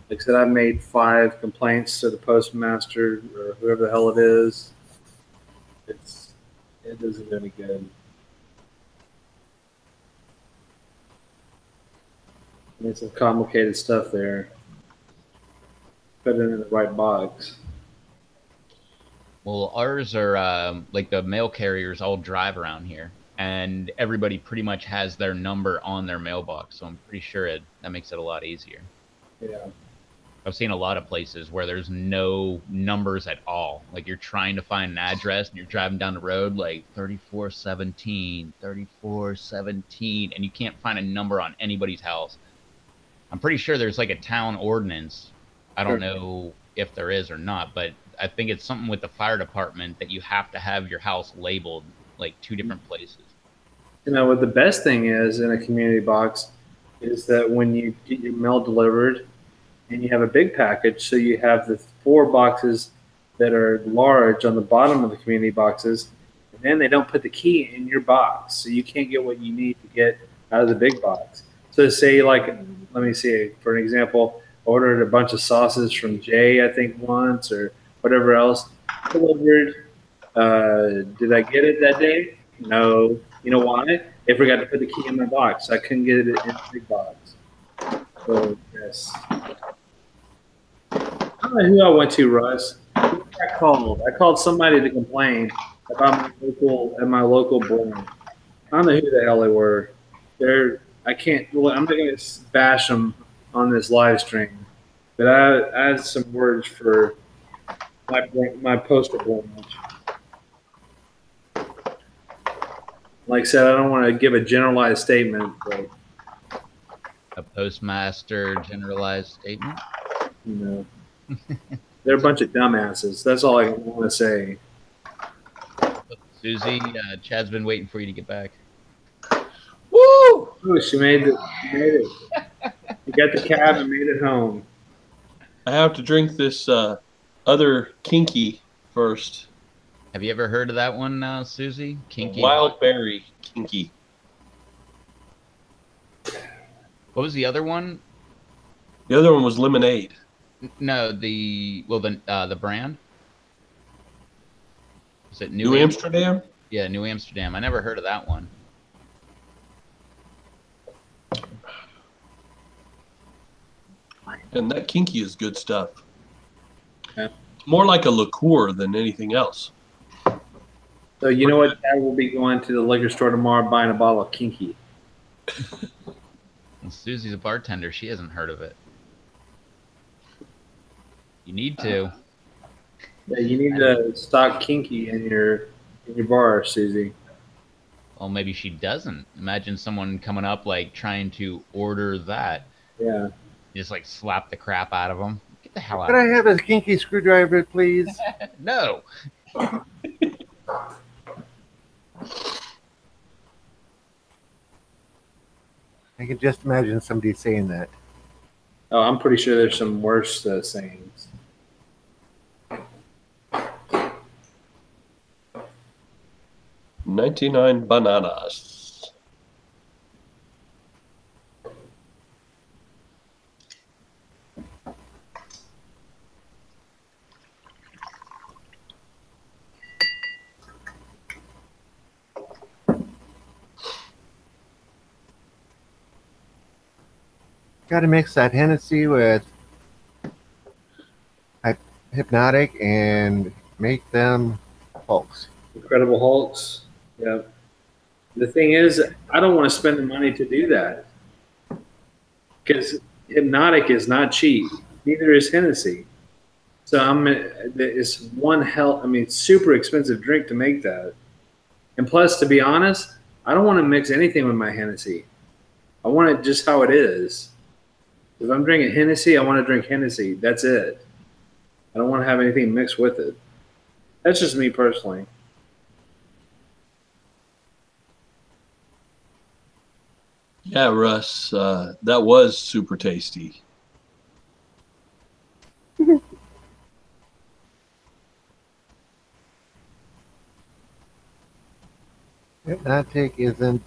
Like I said, I've made 5 complaints to the postmaster or whoever the hell it is. It doesn't do any good. It's some complicated stuff there. put it in the right box. Well, ours are like the mail carriers all drive around here, and everybody pretty much has their number on their mailbox. So I'm pretty sure that makes it a lot easier. Yeah. I've seen a lot of places where there's no numbers at all. Like you're trying to find an address and you're driving down the road like 3417, 3417, and you can't find a number on anybody's house. I'm pretty sure there's like a town ordinance. I don't Sure. know if there is or not, but I think it's something with the fire department that you have to have your house labeled like two different places. You know what the best thing is in a community box is that when you get your mail delivered and you have a big package, so you have the 4 boxes that are large on the bottom of the community boxes, and then they don't put the key in your box, so you can't get what you need to get out of the big box. So say like, let me see, for an example, ordered a bunch of sauces from Jay, I think once, or whatever else delivered. Did I get it that day? No. You know why? They forgot to put the key in my box. I couldn't get it in the big box. So yes. I don't know who I went to, Russ. Who I called. I called somebody to complain about my local brand. I don't know who the hell they were. I can't. Well, I'm not going to bash them on this live stream, but I have some words for my postal brand. Like I said, I don't want to give a generalized statement, but A postmaster generalized statement. you know, they're a bunch of dumbasses. That's all I want to say. Susie, Chad's been waiting for you to get back. Woo! Oh, she made it. She made it. You got the cab and made it home. I have to drink this other kinky first. Have you ever heard of that one, Susie? Kinky. Wild berry kinky. What was the other one? The other one was lemonade. No, the brand. Is it New Amsterdam? Yeah, New Amsterdam. I never heard of that one. And that kinky is good stuff. Yeah. More like a liqueur than anything else. So you know what? Dad will be going to the liquor store tomorrow buying a bottle of Kinky. And Susie's a bartender. She hasn't heard of it. You need to. Yeah, you need to stock Kinky in your bar, Susie. Well, maybe she doesn't. Imagine someone coming up like trying to order that. Yeah. You just like slap the crap out of them. Get the hell out Could of I have a kinky screwdriver, please? here. No. I can just imagine somebody saying that. Oh, I'm pretty sure there's some worse sayings. $99 bananas. Got to mix that Hennessy with Hypnotic and make them Hulks. Incredible Hulks. Yeah. The thing is, I don't want to spend the money to do that because Hypnotic is not cheap. Neither is Hennessy. So it's one hell. I mean, super expensive drink to make that. And plus, to be honest, I don't want to mix anything with my Hennessy. I want it just how it is. If I'm drinking Hennessy, I want to drink Hennessy. That's it. I don't want to have anything mixed with it. That's just me personally. Yeah, Russ, that was super tasty. Hypnotic isn't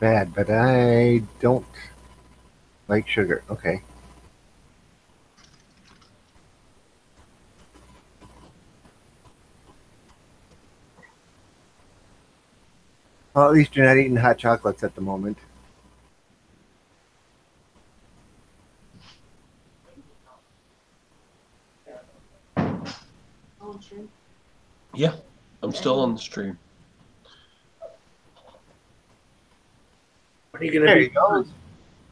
bad, but I don't like sugar. Okay. Well, at least you're not eating hot chocolates at the moment. stream? Yeah, I'm still on the stream. When are you gonna There be he goes. done?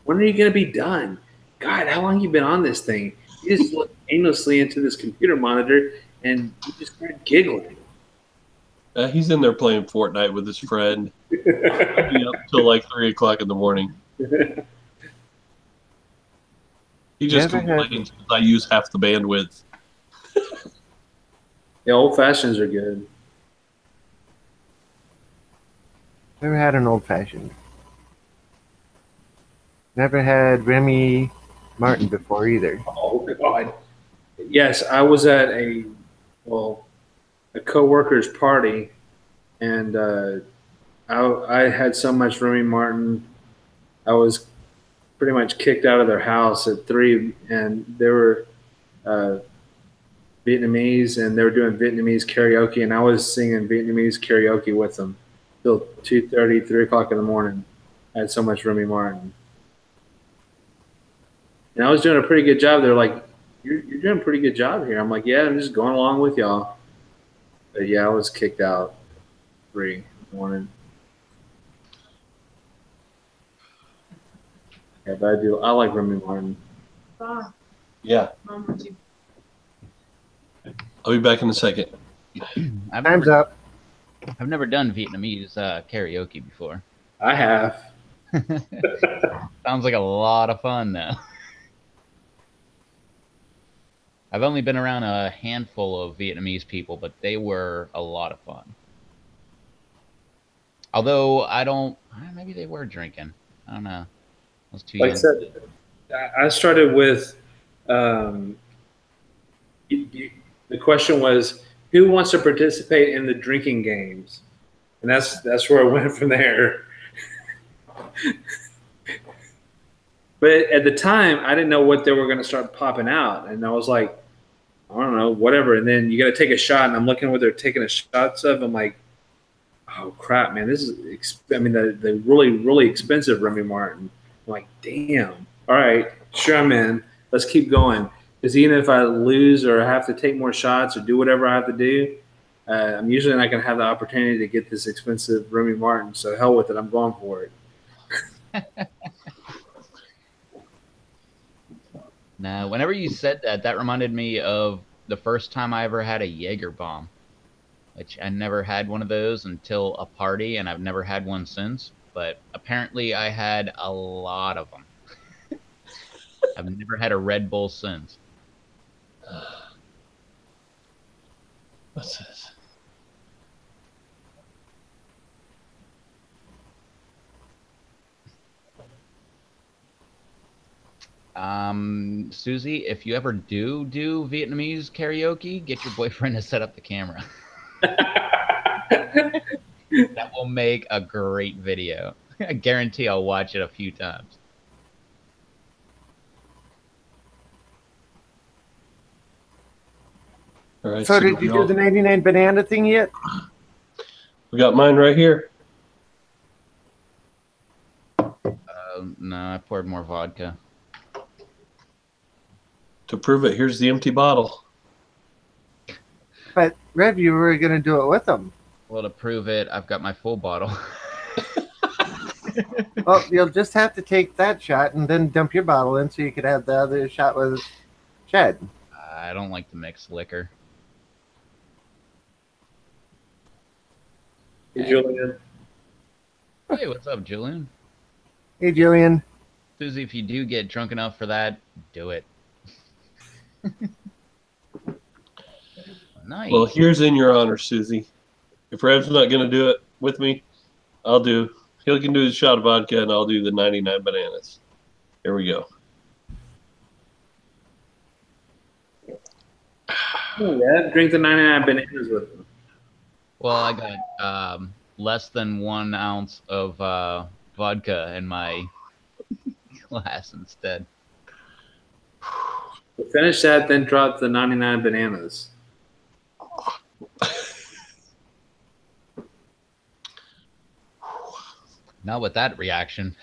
When are you gonna be done? God, how long you been on this thing? You just look aimlessly into this computer monitor and you just start giggling. He's in there playing Fortnite with his friend. He'll be up till like 3 o'clock in the morning. He just Never had- complains because I use half the bandwidth. Yeah, old fashions are good. Never had an old fashioned. Never had Remy Martin before either. Oh God. Yes, I was at a coworker's party, and I had so much Remy Martin. I was pretty much kicked out of their house at 3, and they were uh, Vietnamese, and they were doing Vietnamese karaoke, and I was singing Vietnamese karaoke with them till 2:30, 3 o'clock in the morning. I had so much Remy Martin, and I was doing a pretty good job. They're like, "You're doing a pretty good job here." I'm like, "Yeah, I'm just going along with y'all." But yeah, I was kicked out 3 in the morning. Yeah, but I like Remy Martin. Bye. Yeah, Mom wants you. I'll be back in a second. Time's up. I've never done Vietnamese karaoke before. I have. Sounds like a lot of fun, though. I've only been around a handful of Vietnamese people, but they were a lot of fun. Although maybe they were drinking. I don't know. I was too Like I young. said, I started with the question was who wants to participate in the drinking games, and that's where I went from there. But at the time, I didn't know what they were going to start popping out, and I was like, I don't know, whatever. And then you got to take a shot, and I'm looking at what they're taking a shots of. I'm like, oh crap, man, this is. I mean, the really expensive Remy Martin. I'm like, damn. All right, sure, I'm in. Let's keep going. Because even if I lose or have to take more shots or do whatever I have to do, I'm usually not going to have the opportunity to get this expensive Remy Martin. So hell with it, I'm going for it. Now, whenever you said that, that reminded me of the first time I ever had a Jaeger bomb, which I never had one of those until a party, and I've never had one since. But apparently, I had a lot of them. I've never had a Red Bull since. What's this? Susie, if you ever do Vietnamese karaoke, get your boyfriend to set up the camera. That will make a great video. I guarantee I'll watch it a few times. All right. So did you do the 99 banana thing yet? We got mine right here. No, I poured more vodka. To prove it, here's the empty bottle. But Rev, you were going to do it with them. Well, to prove it, I've got my full bottle. Well, you'll just have to take that shot and then dump your bottle in so you could have the other shot with Chad. I don't like to mix liquor. Hey, Julian. Hey, what's up, Julian? Hey, Julian. Susie, if you do get drunk enough for that, do it. Nice. Well, here's in your honor, Susie. If Rev's not going to do it with me, I'll do. He can do the shot of vodka, and I'll do the 99 bananas. Here we go. Oh, yeah, drink the 99 bananas with them. Well, I got less than 1 ounce of vodka in my glass instead. So finish that, then drop the 99 bananas. Not with that reaction.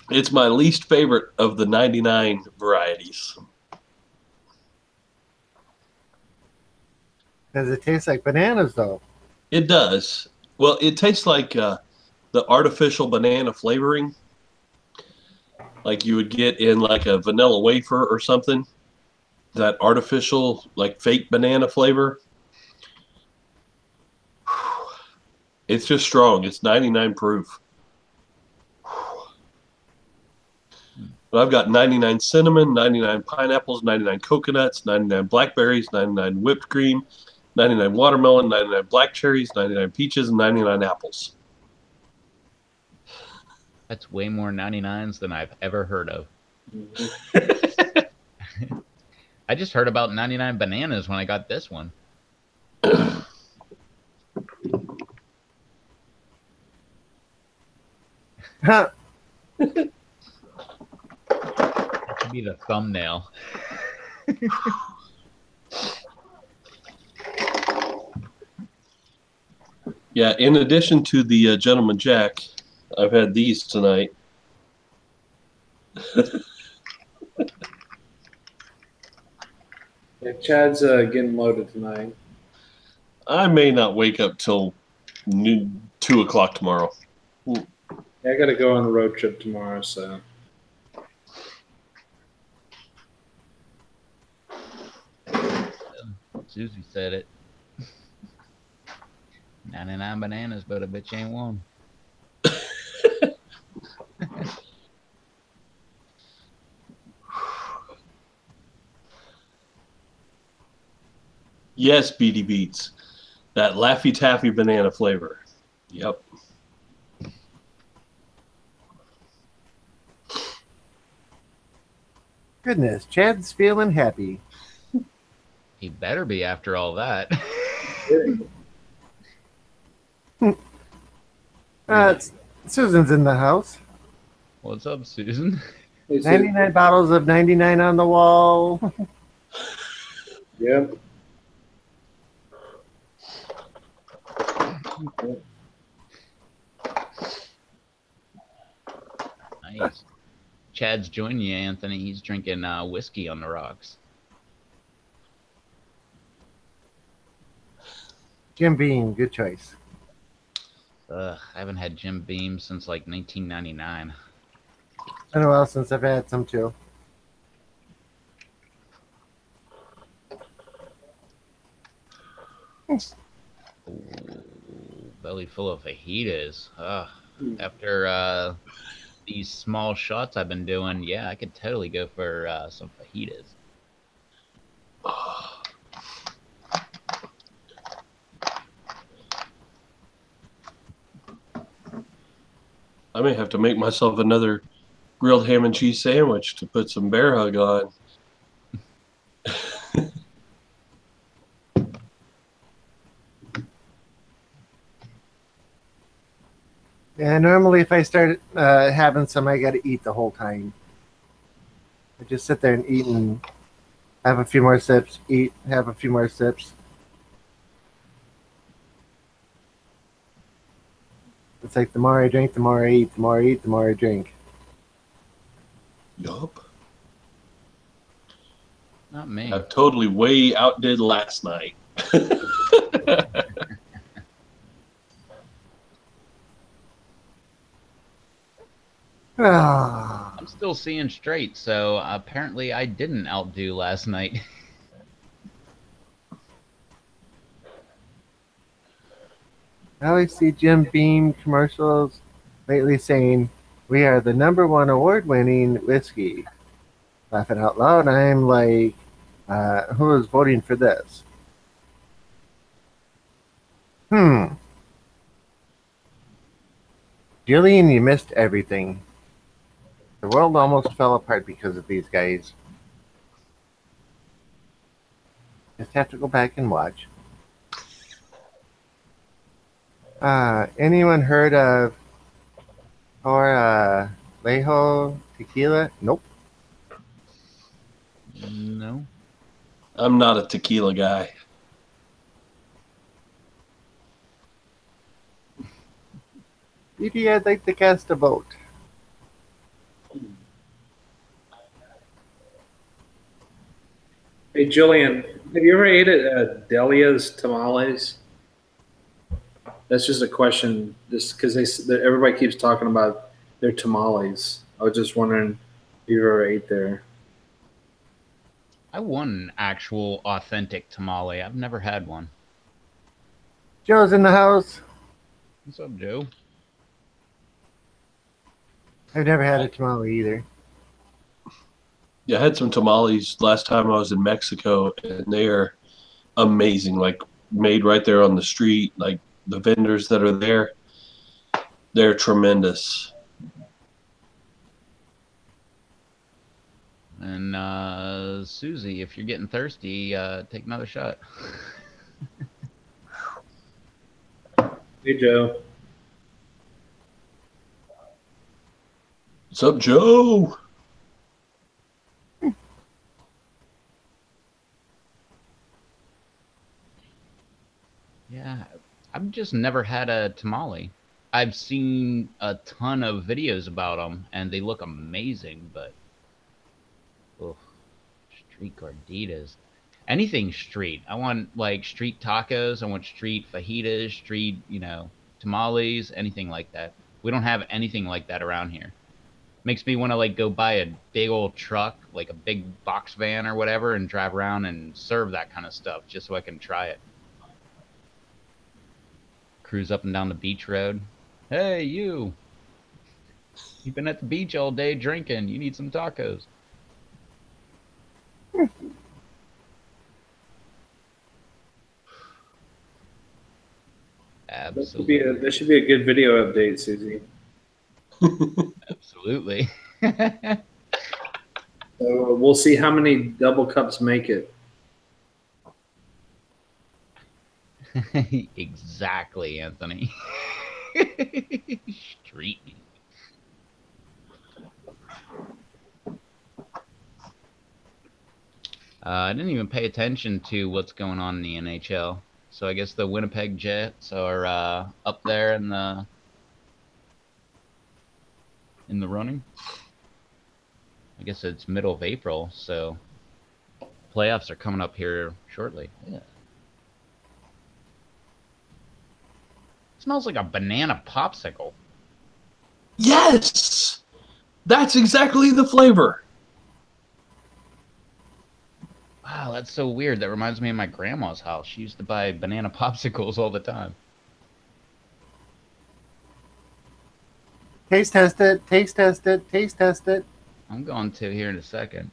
It's my least favorite of the 99 varieties. Does it taste like bananas though? It does. Well, it tastes like the artificial banana flavoring, like you would get in like a vanilla wafer or something. That artificial, like fake banana flavor. It's just strong. It's 99 proof. But I've got 99 cinnamon, 99 pineapples, 99 coconuts, 99 blackberries, 99 whipped cream, 99 watermelon, 99 black cherries, 99 peaches, and 99 apples. That's way more 99s than I've ever heard of. I just heard about 99 bananas when I got this one. Huh. That should be the thumbnail. Yeah, in addition to the Gentleman Jack, I've had these tonight. Yeah, Chad's getting loaded tonight. I may not wake up till noon, 2 o'clock tomorrow. Yeah, I got to go on a road trip tomorrow, so. Susie said it. 99 bananas, but a bitch ain't one. Yes, BD Beats. That Laffy Taffy banana flavor. Yep. Goodness, Chad's feeling happy. He better be after all that. Susan's in the house. What's up, Susan? 99 bottles of 99 on the wall. Yep. Nice. Chad's joining you, Anthony. He's drinking whiskey on the rocks. Jim Beam, good choice. I haven't had Jim Beam since like 1999. Been a while since I've had some too. Ooh, belly full of fajitas. After these small shots I've been doing, yeah, I could totally go for some fajitas. I may have to make myself another grilled ham and cheese sandwich to put some bear hug on. Yeah, normally if I start having some, I got to eat the whole time. I just sit there and eat and have a few more sips, eat, have a few more sips. It's like the more I drink, the more I eat, the more I eat, the more I drink. Yup. Not me. I totally way outdid last night. I'm still seeing straight, so apparently I didn't outdo last night. I always see Jim Beam commercials lately saying, "We are the #1 award-winning whiskey." Laughing out loud, I'm like, who is voting for this? Jillian, you missed everything. The world almost fell apart because of these guys. Just have to go back and watch. Anyone heard of Lejo tequila? Nope. No. I'm not a tequila guy. Maybe I'd like to cast a vote. Hey, Julian, have you ever ate at Delia's Tamales? That's just a question, just because everybody keeps talking about their tamales. I was just wondering if you ever ate there. I want an actual authentic tamale. I've never had one. Joe's in the house. What's up, Joe? I've never had a tamale either. Yeah, I had some tamales last time I was in Mexico, and they are amazing. Like made right there on the street. Like the vendors that are there, they're tremendous. And Susie, if you're getting thirsty, take another shot. Hey, Joe. What's up, Joe? Yeah, I've just never had a tamale. I've seen a ton of videos about them, and they look amazing. But oof, street gorditas, anything street. I want like street tacos. I want street fajitas, street tamales, anything like that. We don't have anything like that around here. Makes me want to like go buy a big old truck, like a big box van or whatever, and drive around and serve that kind of stuff just so I can try it. Cruise up and down the beach road. Hey, you! You've been at the beach all day drinking. You need some tacos. Absolutely. That should be a good video update, Susie. Absolutely. So we'll see how many double cups make it. Exactly, Anthony. Street. I didn't even pay attention to what's going on in the NHL. So I guess the Winnipeg Jets are up there in the running. I guess it's middle of April, so playoffs are coming up here shortly. Yeah. Smells like a banana popsicle. Yes, that's exactly the flavor. Wow, that's so weird. That reminds me of my grandma's house. She used to buy banana popsicles all the time. Taste test it. Taste test it. Taste test it. I'm going to here in a second.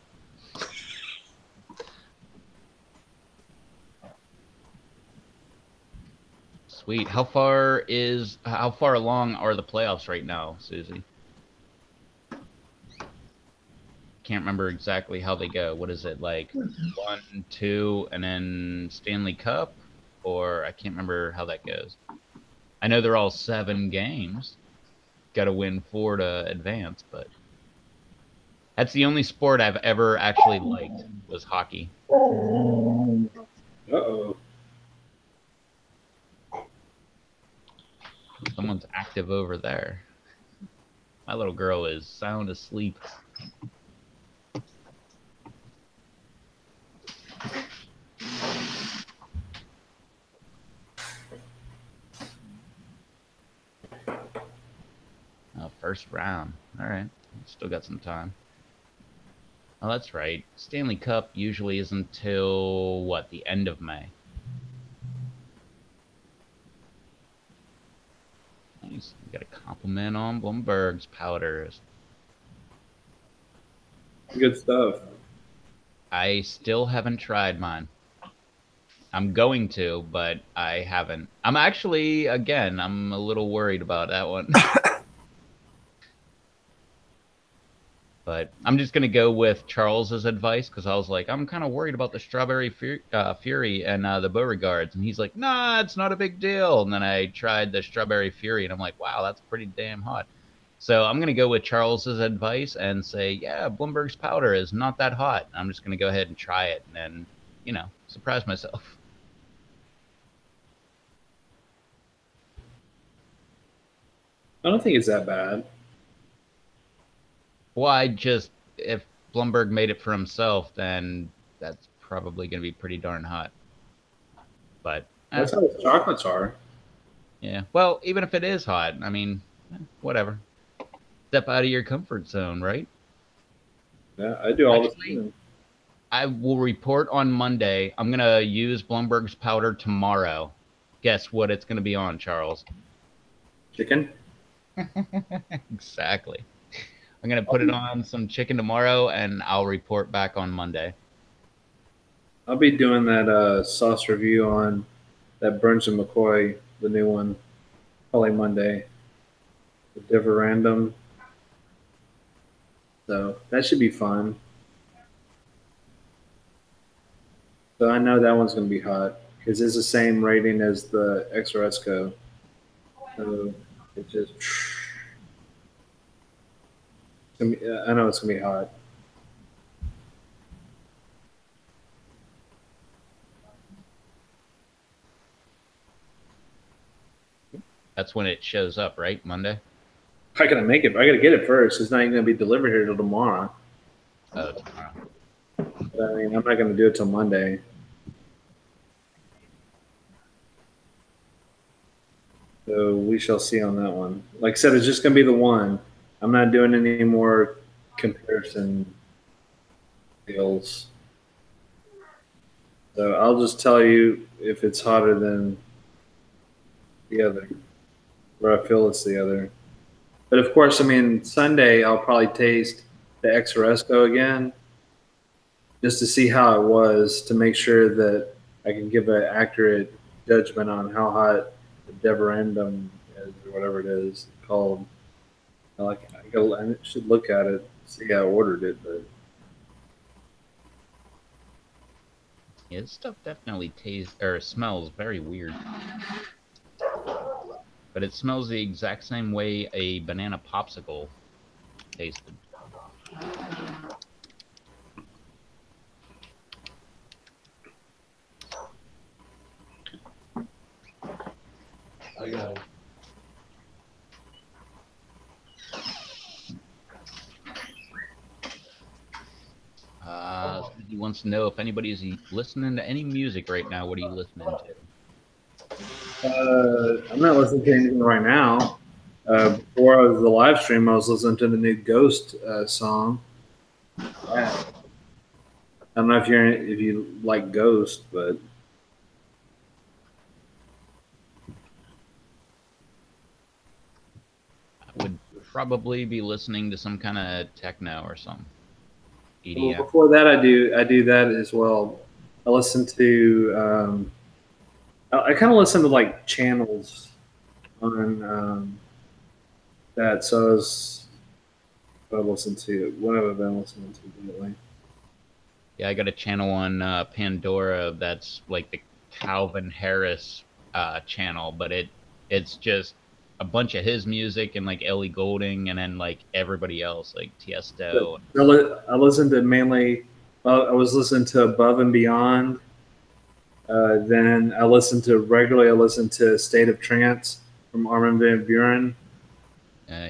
Sweet. How far along are the playoffs right now, Susie? Can't remember exactly how they go. What is it, like 1, 2, and then Stanley Cup? Or I can't remember how that goes. I know they're all 7 games. Got to win 4 to advance, but that's the only sport I've ever actually liked was hockey. Uh-oh. Someone's active over there. My little girl is sound asleep. Oh, first round. All right. Still got some time. Oh, that's right. Stanley Cup usually is until, what, the end of May. Nice. We got a compliment on Bloomberg's powders. Good stuff. I still haven't tried mine. I'm going to, but I haven't. I'm actually, again, I'm a little worried about that one. But I'm just going to go with Charles's advice because I was like, I'm kind of worried about the Strawberry Fury and the Beauregards. And he's like, nah, it's not a big deal. And then I tried the Strawberry Fury and I'm like, wow, that's pretty damn hot. So I'm going to go with Charles's advice and say, yeah, Bloomberg's powder is not that hot. I'm just going to go ahead and try it and then, surprise myself. I don't think it's that bad. Well, if Blumberg made it for himself, then that's probably going to be pretty darn hot. But That's how the chocolates are. yeah, well, even if it is hot, I mean, whatever. Step out of your comfort zone, right? Yeah, I do all the Actually, time. I will report on Monday. I'm going to use Blumberg's powder tomorrow. Guess what it's going to be on, Charles? Chicken. Exactly. I'm going to put it on some chicken tomorrow, and I'll report back on Monday. I'll be doing that sauce review on that Burns and McCoy, the new one, probably Monday. The Diverandum. So that should be fun. So I know that one's going to be hot because it's the same rating as the Exoresco. So it just, I know it's going to be hot. That's when it shows up, right? Monday? I gotta make it. I gotta get it first. It's not even gonna be delivered here till tomorrow. Oh, tomorrow. But, I mean, I'm not gonna do it till Monday. So we shall see on that one. Like I said, it's just gonna be the one. I'm not doing any more comparison deals. So I'll just tell you if it's hotter than the other, or I feel it's the other. But of course, I mean, Sunday I'll probably taste the Exoresco again, just to see how it was, to make sure that I can give an accurate judgment on how hot the Deverandum is, or whatever it is called. I should look at it, see how I ordered it, but Yeah, this stuff definitely tastes or smells very weird. But it smells the exact same way a banana popsicle tasted. I got it. He wants to know if anybody's listening to any music right now. What are you listening to? I'm not listening to anything right now. Before I was the live stream, I was listening to the new Ghost song. Yeah. I don't know if you like Ghost, but I would probably be listening to some kind of techno or something. well, EDM. before that, I do that as well. I listen to I kind of listen to like channels on that. So I listened to what have I been listening to lately? Yeah, I got a channel on Pandora that's like the Calvin Harris channel, but it's just a bunch of his music and like Ellie Goulding and then like everybody else like Tiesto. I listened to mainly. I was listening to Above and Beyond. Then I listened to regularly. I listened to State of Trance from Armin van Buuren.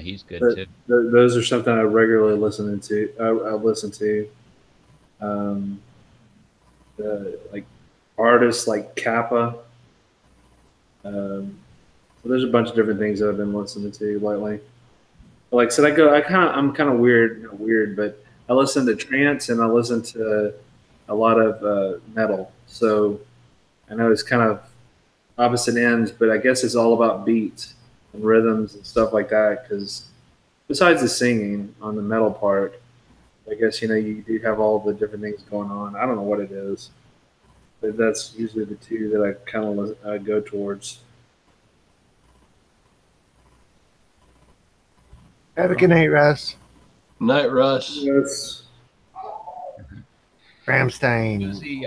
He's good But too. those are something I regularly listen to. I listen to the like artists like Kappa. So there's a bunch of different things that I've been listening to lately. But like I said, I'm kind of weird, not weird, but I listen to trance and I listen to a lot of metal. So I know it's kind of opposite ends, but I guess it's all about beats and rhythms and stuff like that. Because besides the singing on the metal part, I guess you do have all the different things going on. I don't know what it is, but that's usually the two that I kind of go towards. Have a good night, Russ. Night, Russ. Yes. Ramstein. Susie,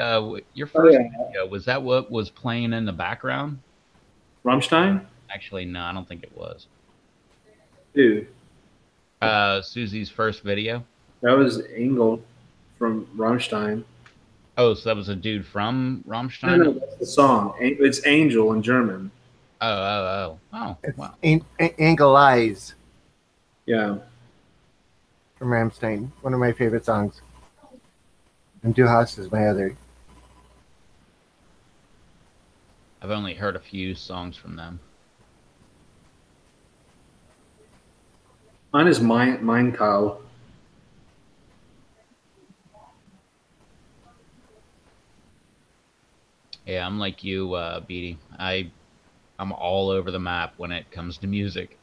your first yeah. video, was that what was playing in the background? Rammstein? Actually, no, I don't think it was. Dude, Susie's first video? that was Engel from Rammstein. Oh, so that was a dude from Rammstein? No, that's the song. It's Angel in German. Oh, It's wow. Angle Eyes Yeah. from Ramstein. One of my favorite songs. And Du Hast is my other. I've only heard a few songs from them. Mine is mine Kyle. Yeah, I'm like you, Beatty. I'm all over the map when it comes to music.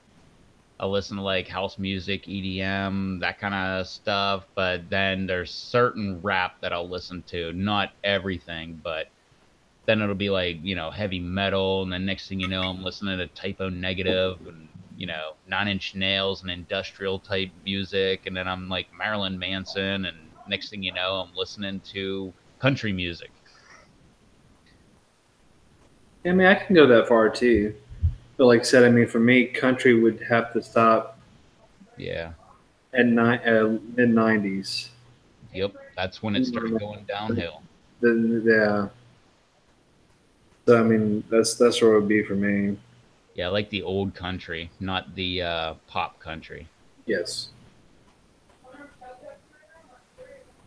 I listen to like house music, EDM, that kind of stuff, but then there's certain rap that I'll listen to. Not everything, but then it'll be like, heavy metal, and then next thing you know, I'm listening to Typo Negative and, Nine Inch Nails and industrial type music, and then I'm like Marilyn Manson, and next thing you know, I'm listening to country music. I mean, I can go that far too. But like I said, I mean, for me, country would have to stop Yeah. at mid '90s. Yep. That's when it started going downhill. Then yeah. So I mean, that's where it would be for me. Yeah, I like the old country, not the pop country. Yes.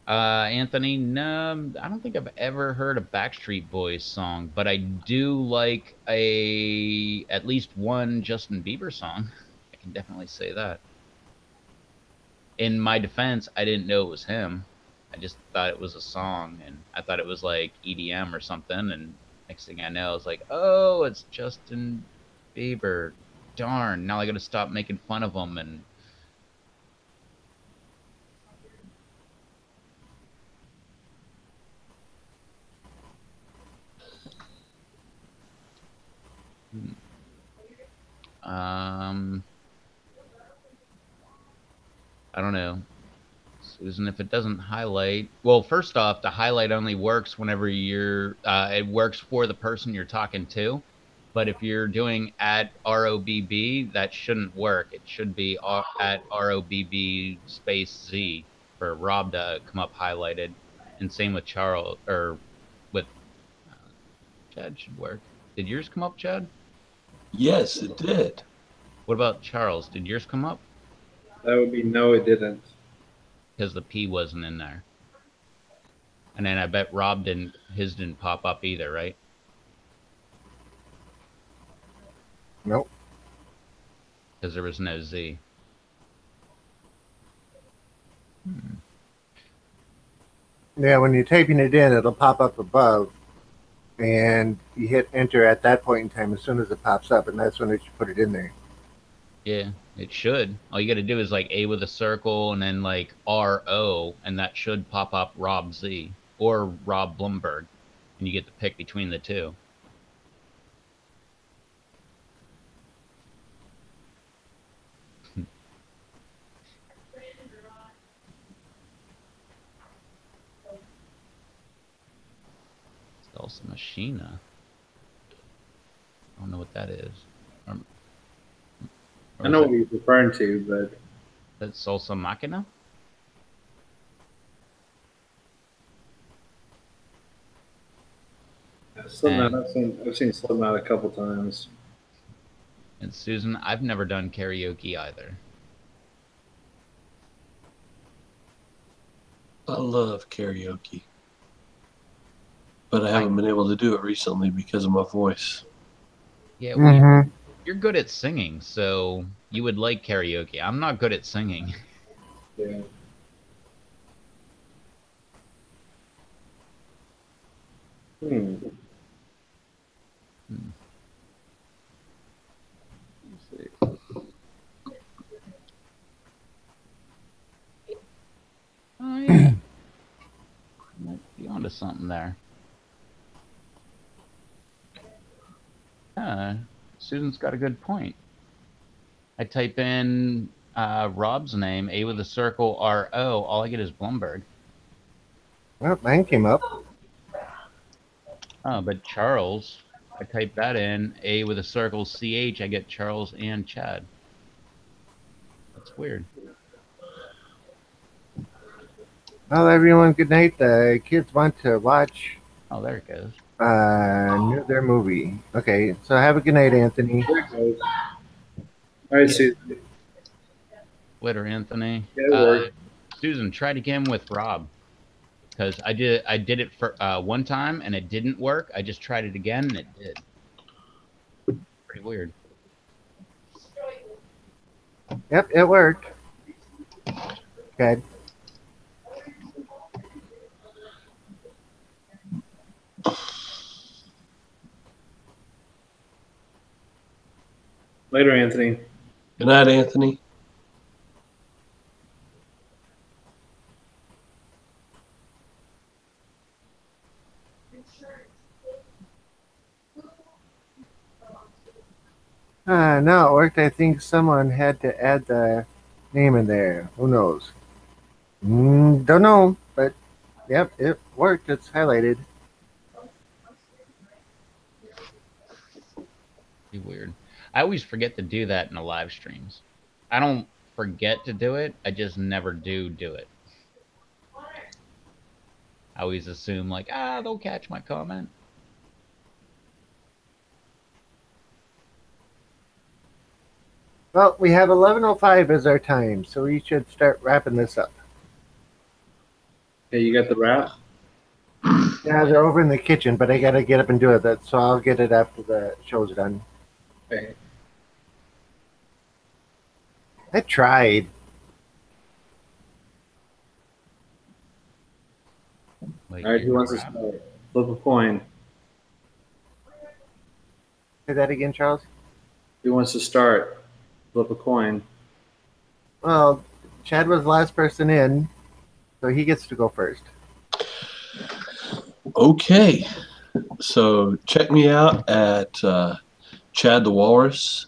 Anthony, no, I don't think I've ever heard a Backstreet Boys song, but I do like at least one Justin Bieber song. I can definitely say that. In my defense, I didn't know it was him. I just thought it was a song, and I thought it was like EDM or something. And next thing I know, I was like, "Oh, it's Justin Bieber." Darn! Now I got to stop making fun of him. And um, I don't know. Susan, if it doesn't highlight, well, first off, the highlight only works whenever it works for the person you're talking to. But if you're doing at ROBB, that shouldn't work. It should be at ROBB space Z for Rob to come up highlighted. And same with Charles, or with uh, Chad should work. Did yours come up, Chad? Yes, it did. What about Charles? Did yours come up? That would be no, it didn't. Because the P wasn't in there. And then I bet his didn't pop up either, right? Nope. Because there was no Z. Yeah, when you're typing it in, it'll pop up above, and you hit enter at that point in time as soon as it pops up, and that's when it should put it in there. Yeah, it should. All you got to do is like A with a circle and then like RO, and that should pop up Rob Z or Rob Blumberg, and you get to pick between the two. Salsa Machina. I don't know what that is. Or I know what he's referring to, but that's Salsa Machina? Slipknot, I've seen Slipknot a couple times. And Susan, I've never done karaoke either. I love karaoke, but I haven't been able to do it recently because of my voice. Yeah, well, you're good at singing, so you would like karaoke. I'm not good at singing. Yeah. Hmm. Let's see. Oh yeah, might be onto something there. Susan's got a good point. I type in Rob's name, A with a circle, RO. All I get is Blumberg. Well, mine came up. Oh, but Charles, I type that in, A with a circle, CH. I get Charles and Chad. That's weird. Well, everyone, good night. The kids want to watch Oh, there it goes. their movie. Okay, so have a good night, Anthony. All right, Susan. Later, Anthony. Yeah, it worked. Susan, try it again with Rob. Because I did it for one time and it didn't work. I just tried it again and it did. weird. Yep, it worked. Good. Later, Anthony. Good night, Anthony. No, it worked. I think someone had to add the name in there. Who knows? Don't know, but yep, it worked. It's highlighted. Be weird. I always forget to do that in the live streams. I don't forget to do it. I just never do it. I always assume like, they'll catch my comment. Well, we have 11:05 as our time, so we should start wrapping this up. Hey, you got the wrap? Yeah, they're over in the kitchen, but I gotta get up and do it. So I'll get it after the show's done. Okay. I tried. Like, All right, who wants to crap. start? Flip a coin. Say that again, Charles. Who wants to start? Flip a coin. Well, Chad was the last person in, so he gets to go first. Okay. So check me out at Chad the Walrus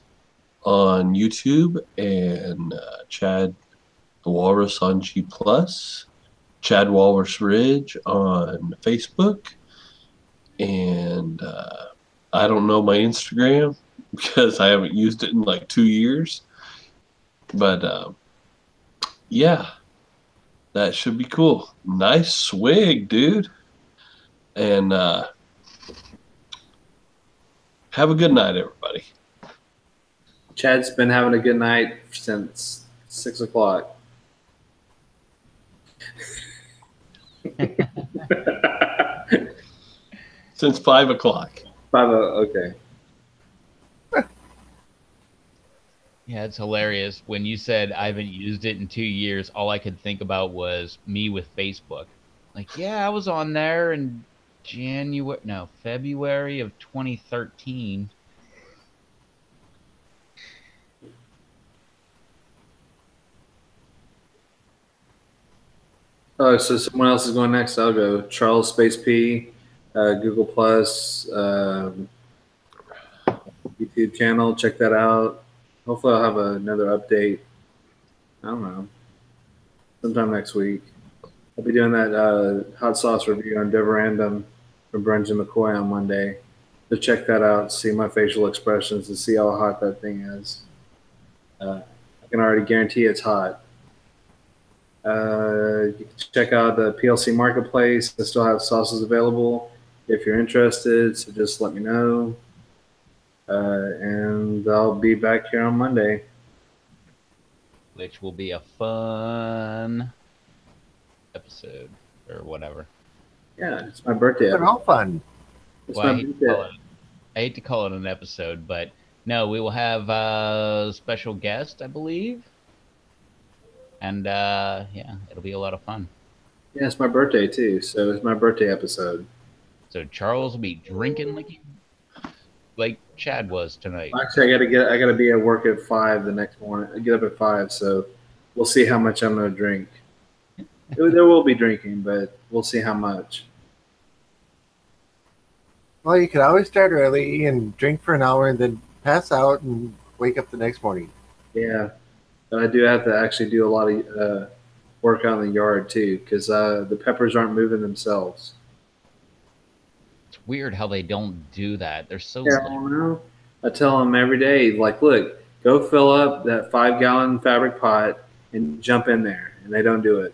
on YouTube and Chad the Walrus on G+, Chad Walrus Ridge on Facebook, and I don't know my Instagram because I haven't used it in like 2 years. But yeah, that should be cool. Nice swig, dude. And have a good night, everybody. Chad's been having a good night since 6 o'clock. Since 5 o'clock. Okay. Yeah, it's hilarious. When you said I haven't used it in 2 years, all I could think about was me with Facebook. Like, yeah, I was on there in February of 2013. Oh, so someone else is going next. I'll go. Charles Space P, Google Plus, YouTube channel. Check that out. Hopefully, I'll have another update. I don't know. Sometime next week. I'll be doing that hot sauce review on Deverandum from Brunch and McCoy on Monday. So check that out. See my facial expressions and see how hot that thing is. I can already guarantee it's hot. You can check out the PLC Marketplace. I still have sauces available if you're interested. So just let me know. And I'll be back here on Monday. Which will be a fun episode or whatever. Yeah, it's my birthday. They're all fun. It's Well, my birthday. I hate to call it an episode, but no, we will have a special guest, I believe. And yeah, it'll be a lot of fun. Yeah, it's my birthday too. So it's my birthday episode. So Charles will be drinking like Chad was tonight. Actually, I gotta be at work at 5 the next morning. I get up at 5, so we'll see how much I'm gonna drink. There will be drinking, but we'll see how much. Well, you could always start early and drink for an hour and then pass out and wake up the next morning. Yeah, but I do have to actually do a lot of work out in the yard too, because the peppers aren't moving themselves. It's weird how they don't do that. They're so Yeah, I don't know. I tell them every day, like, look, go fill up that 5-gallon fabric pot and jump in there, and they don't do it.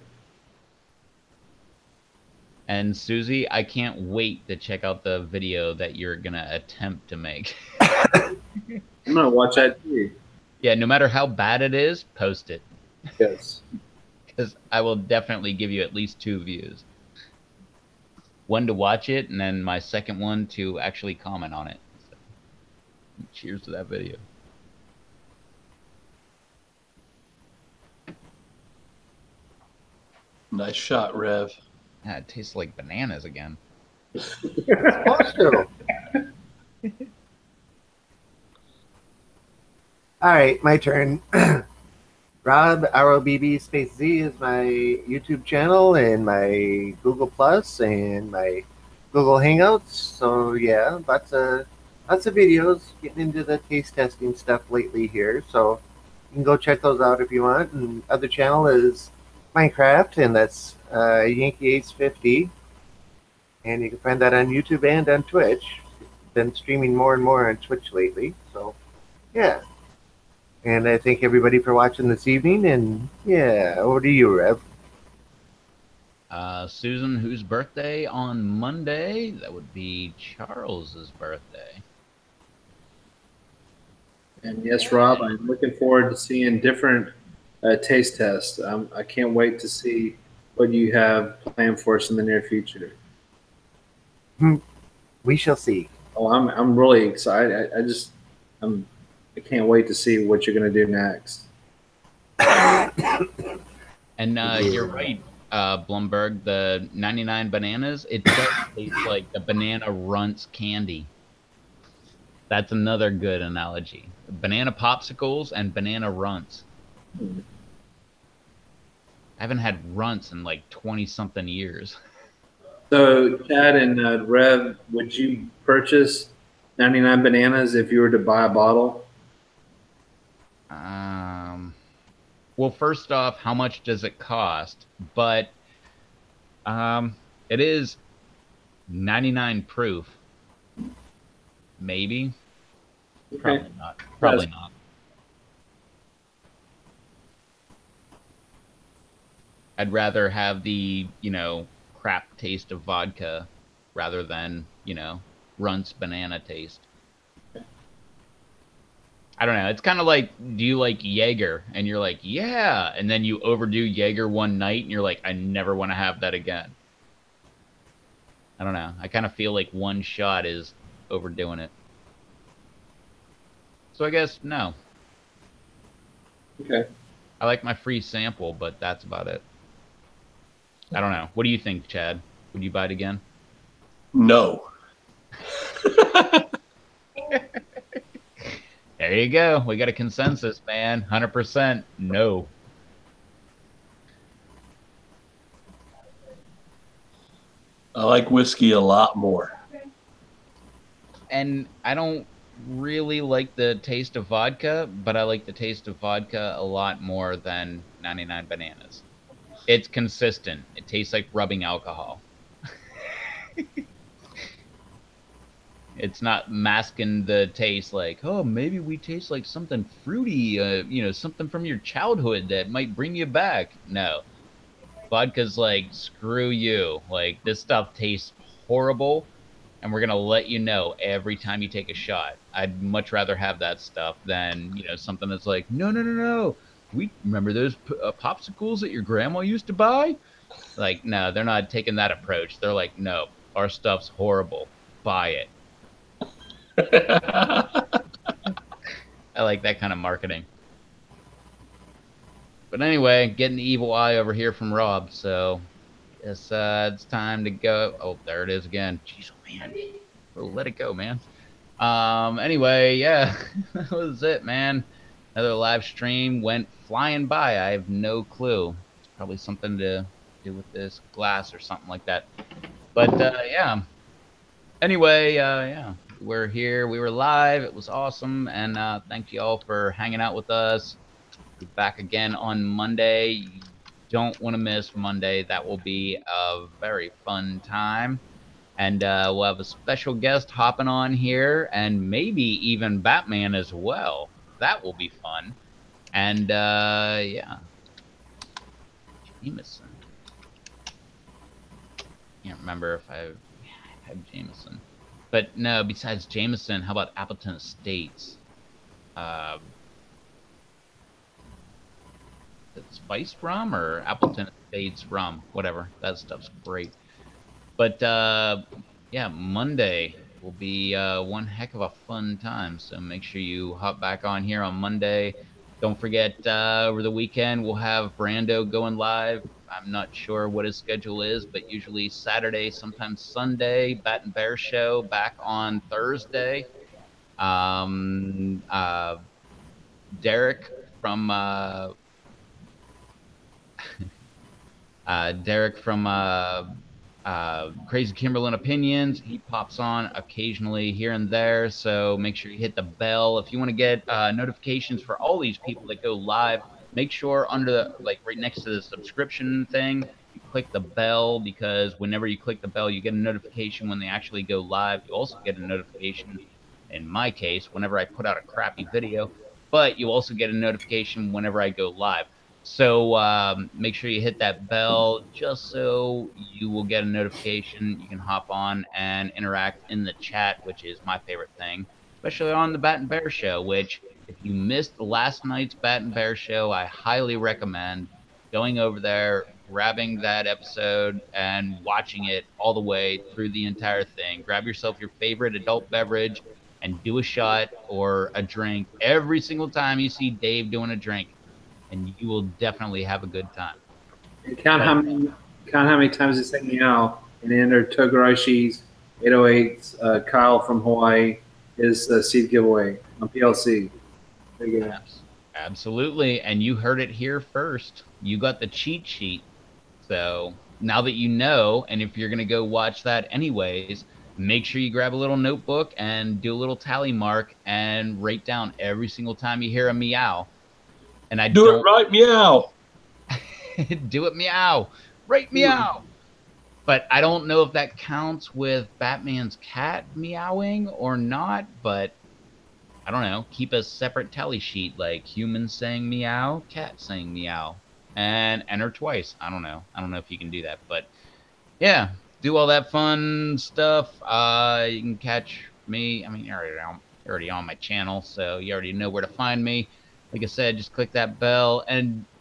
And Susie, I can't wait to check out the video that you're gonna attempt to make. I'm gonna watch that too. Yeah, no matter how bad it is, post it. Yes. Because I will definitely give you at least 2 views. One to watch it, and then my second one to actually comment on it. So. Cheers to that video. Nice shot, Rev. Yeah, it tastes like bananas again. Supposed to. All right, my turn. Rob ROBB Space Z is my YouTube channel and my Google Plus and my Google Hangouts. So yeah, lots of videos. Getting into the taste testing stuff lately here. So you can go check those out if you want. And other channel is Minecraft, and that's Yankee Ace 50. And you can find that on YouTube and on Twitch. Been streaming more and more on Twitch lately. So yeah. And I thank everybody for watching this evening. And yeah, over to you, Rev. Susan, whose birthday on Monday? That would be Charles's birthday. And yes, Rob, I'm looking forward to seeing different taste tests. I can't wait to see what you have planned for us in the near future. We shall see. Oh, I'm really excited. I can't wait to see what you're going to do next. And you're right, Blumberg. The 99 bananas, it does taste like the banana runts candy. That's another good analogy. Banana popsicles and banana runts. I haven't had runts in like 20-something years. So, Chad and Rev, would you purchase 99 bananas if you were to buy a bottle? Well, first off, how much does it cost? But it is 99 proof. Maybe. Okay. Probably not. Probably not. I'd rather have the, crap taste of vodka rather than, Runt's banana taste. I don't know. It's kind of like, do you like Jaeger? And you're like, yeah. And then you overdo Jaeger one night and you're like, I never want to have that again. I don't know. I kind of feel like one shot is overdoing it. So I guess no. Okay. I like my free sample, but that's about it. I don't know. What do you think, Chad? Would you buy it again? No. There you go. We got a consensus, man. 100% no. I like whiskey a lot more. And I don't really like the taste of vodka, but I like the taste of vodka a lot more than 99 bananas. It's consistent. It tastes like rubbing alcohol. It's not masking the taste like, oh, maybe we taste like something fruity, something from your childhood that might bring you back. No. Vodka's like, screw you. Like, this stuff tastes horrible, and we're going to let you know every time you take a shot. I'd much rather have that stuff than, something that's like, no. We remember those popsicles that your grandma used to buy? Like, no, they're not taking that approach. They're like, no, our stuff's horrible. Buy it. I like that kind of marketing. But anyway, getting the evil eye over here from Rob, so it's time to go. Oh, there it is again. Jeez, oh man. Oh, let it go, man. Anyway, yeah, that was it, man. Another live stream went flying by. I have no clue. It's probably something to do with this glass or something like that. But yeah. Anyway, yeah, we're here. We were live. It was awesome, and thank you all for hanging out with us. Be back again on Monday. You don't want to miss Monday. That will be a very fun time. And we'll have a special guest hopping on here, and maybe even Batman as well. That will be fun. And yeah. Jameson. Can't remember if I had Jameson. But no, besides Jameson, how about Appleton Estates? Spiced rum or Appleton Estates rum? Whatever. That stuff's great. But yeah, Monday. will be one heck of a fun time. So make sure you hop back on here on Monday. Don't forget, over the weekend, we'll have Brando going live. I'm not sure what his schedule is, but usually Saturday, sometimes Sunday. Bat and Bear Show back on Thursday. Um, uh, Derek from Derek from Crazy Kimberlin Opinions. He pops on occasionally here and there, so make sure you hit the bell if you want to get notifications for all these people that go live. Make sure under the right next to the subscription thing, you click the bell, because whenever you click the bell, you get a notification when they actually go live. You also get a notification, in my case, whenever I put out a crappy video, but you also get a notification whenever I go live. So make sure you hit that bell just so you will get a notification. You can hop on and interact in the chat, which is my favorite thing, especially on the Bat and Bear Show, which if you missed last night's Bat and Bear Show, I highly recommend going over there, grabbing that episode, and watching it all the way through the entire thing. Grab yourself your favorite adult beverage and do a shot or a drink every single time you see Dave doing a drink, and you will definitely have a good time. And count how many times they say meow and enter Togarashi's 808's Kyle from Hawaii his seed giveaway on PLC. There you go. Absolutely. And you heard it here first. You got the cheat sheet. So now that you know, and if you're going to go watch that anyways, make sure you grab a little notebook and do a little tally mark and write down every single time you hear a meow. And I Do it right, meow. Do it, meow. Right, meow. But I don't know if that counts with Batman's cat meowing or not, but I don't know. Keep a separate tally sheet, like humans saying meow, cat saying meow, and enter twice. I don't know. I don't know if you can do that, but yeah, do all that fun stuff. You can catch me. I mean, you're already on my channel, so you already know where to find me. Like I said, just click that bell,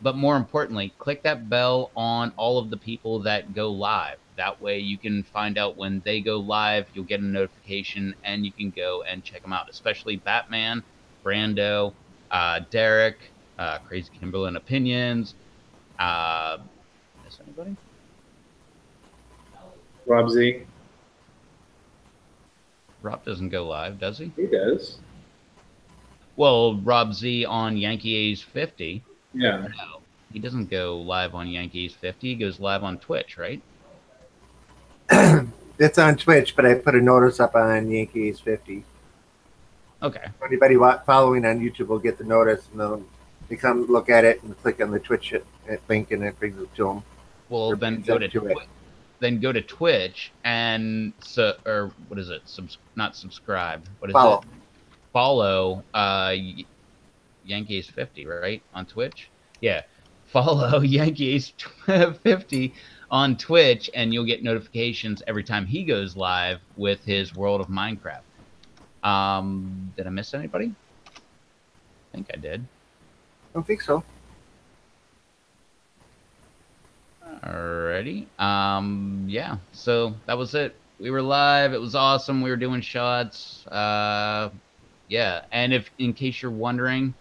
but more importantly, click that bell on all of the people that go live. That way you can find out when they go live, you'll get a notification, and you can go and check them out, especially Batman, Brando, Derek, Crazy Kimberlin Opinions. Miss anybody? Rob Z. Rob doesn't go live, does he? He does. Well, Rob Z on Yankee A's 50. Yeah. No, he doesn't go live on Yankees 50. He goes live on Twitch, right? It's on Twitch, but I put a notice up on Yankees 50. Okay. Anybody following on YouTube will get the notice, and they come look at it and click on the Twitch link, and it brings it to them. Well, then go to Twitch and or what is it? Not subscribe. What is Follow. it? Follow Yankees 50, right? On Twitch? Yeah. Follow Yankees 50 on Twitch, and you'll get notifications every time he goes live with his World of Minecraft. Did I miss anybody? I think I did. I don't think so. Alrighty. Yeah. So that was it. We were live. It was awesome. We were doing shots. Yeah. And in case you're wondering,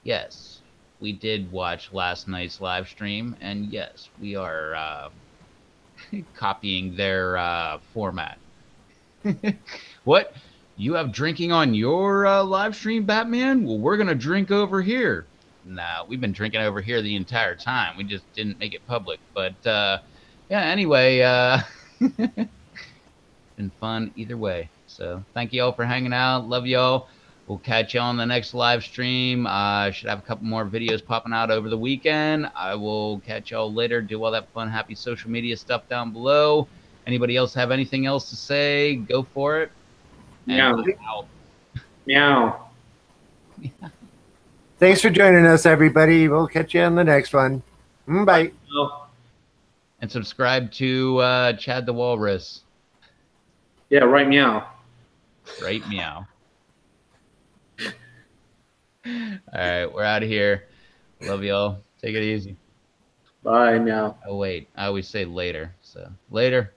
yes, we did watch last night's live stream, and yes, we are copying their format. What? You have drinking on your live stream, Batman? Well, we're gonna drink over here. Nah, we've been drinking over here the entire time. We just didn't make it public. But yeah, anyway, been fun either way. So thank you all for hanging out. Love y'all. We'll catch you on the next live stream. Should have a couple more videos popping out over the weekend. I will catch y'all later. Do all that fun, happy social media stuff down below. Anybody else have anything else to say? Go for it. Meow. Meow. Thanks for joining us, everybody. We'll catch you on the next one. Bye. And subscribe to Chad the Walrus. Yeah, right meow. Right meow. All right, we're out of here. Love y'all. Take it easy. Bye meow. Oh, wait. I always say later. So later.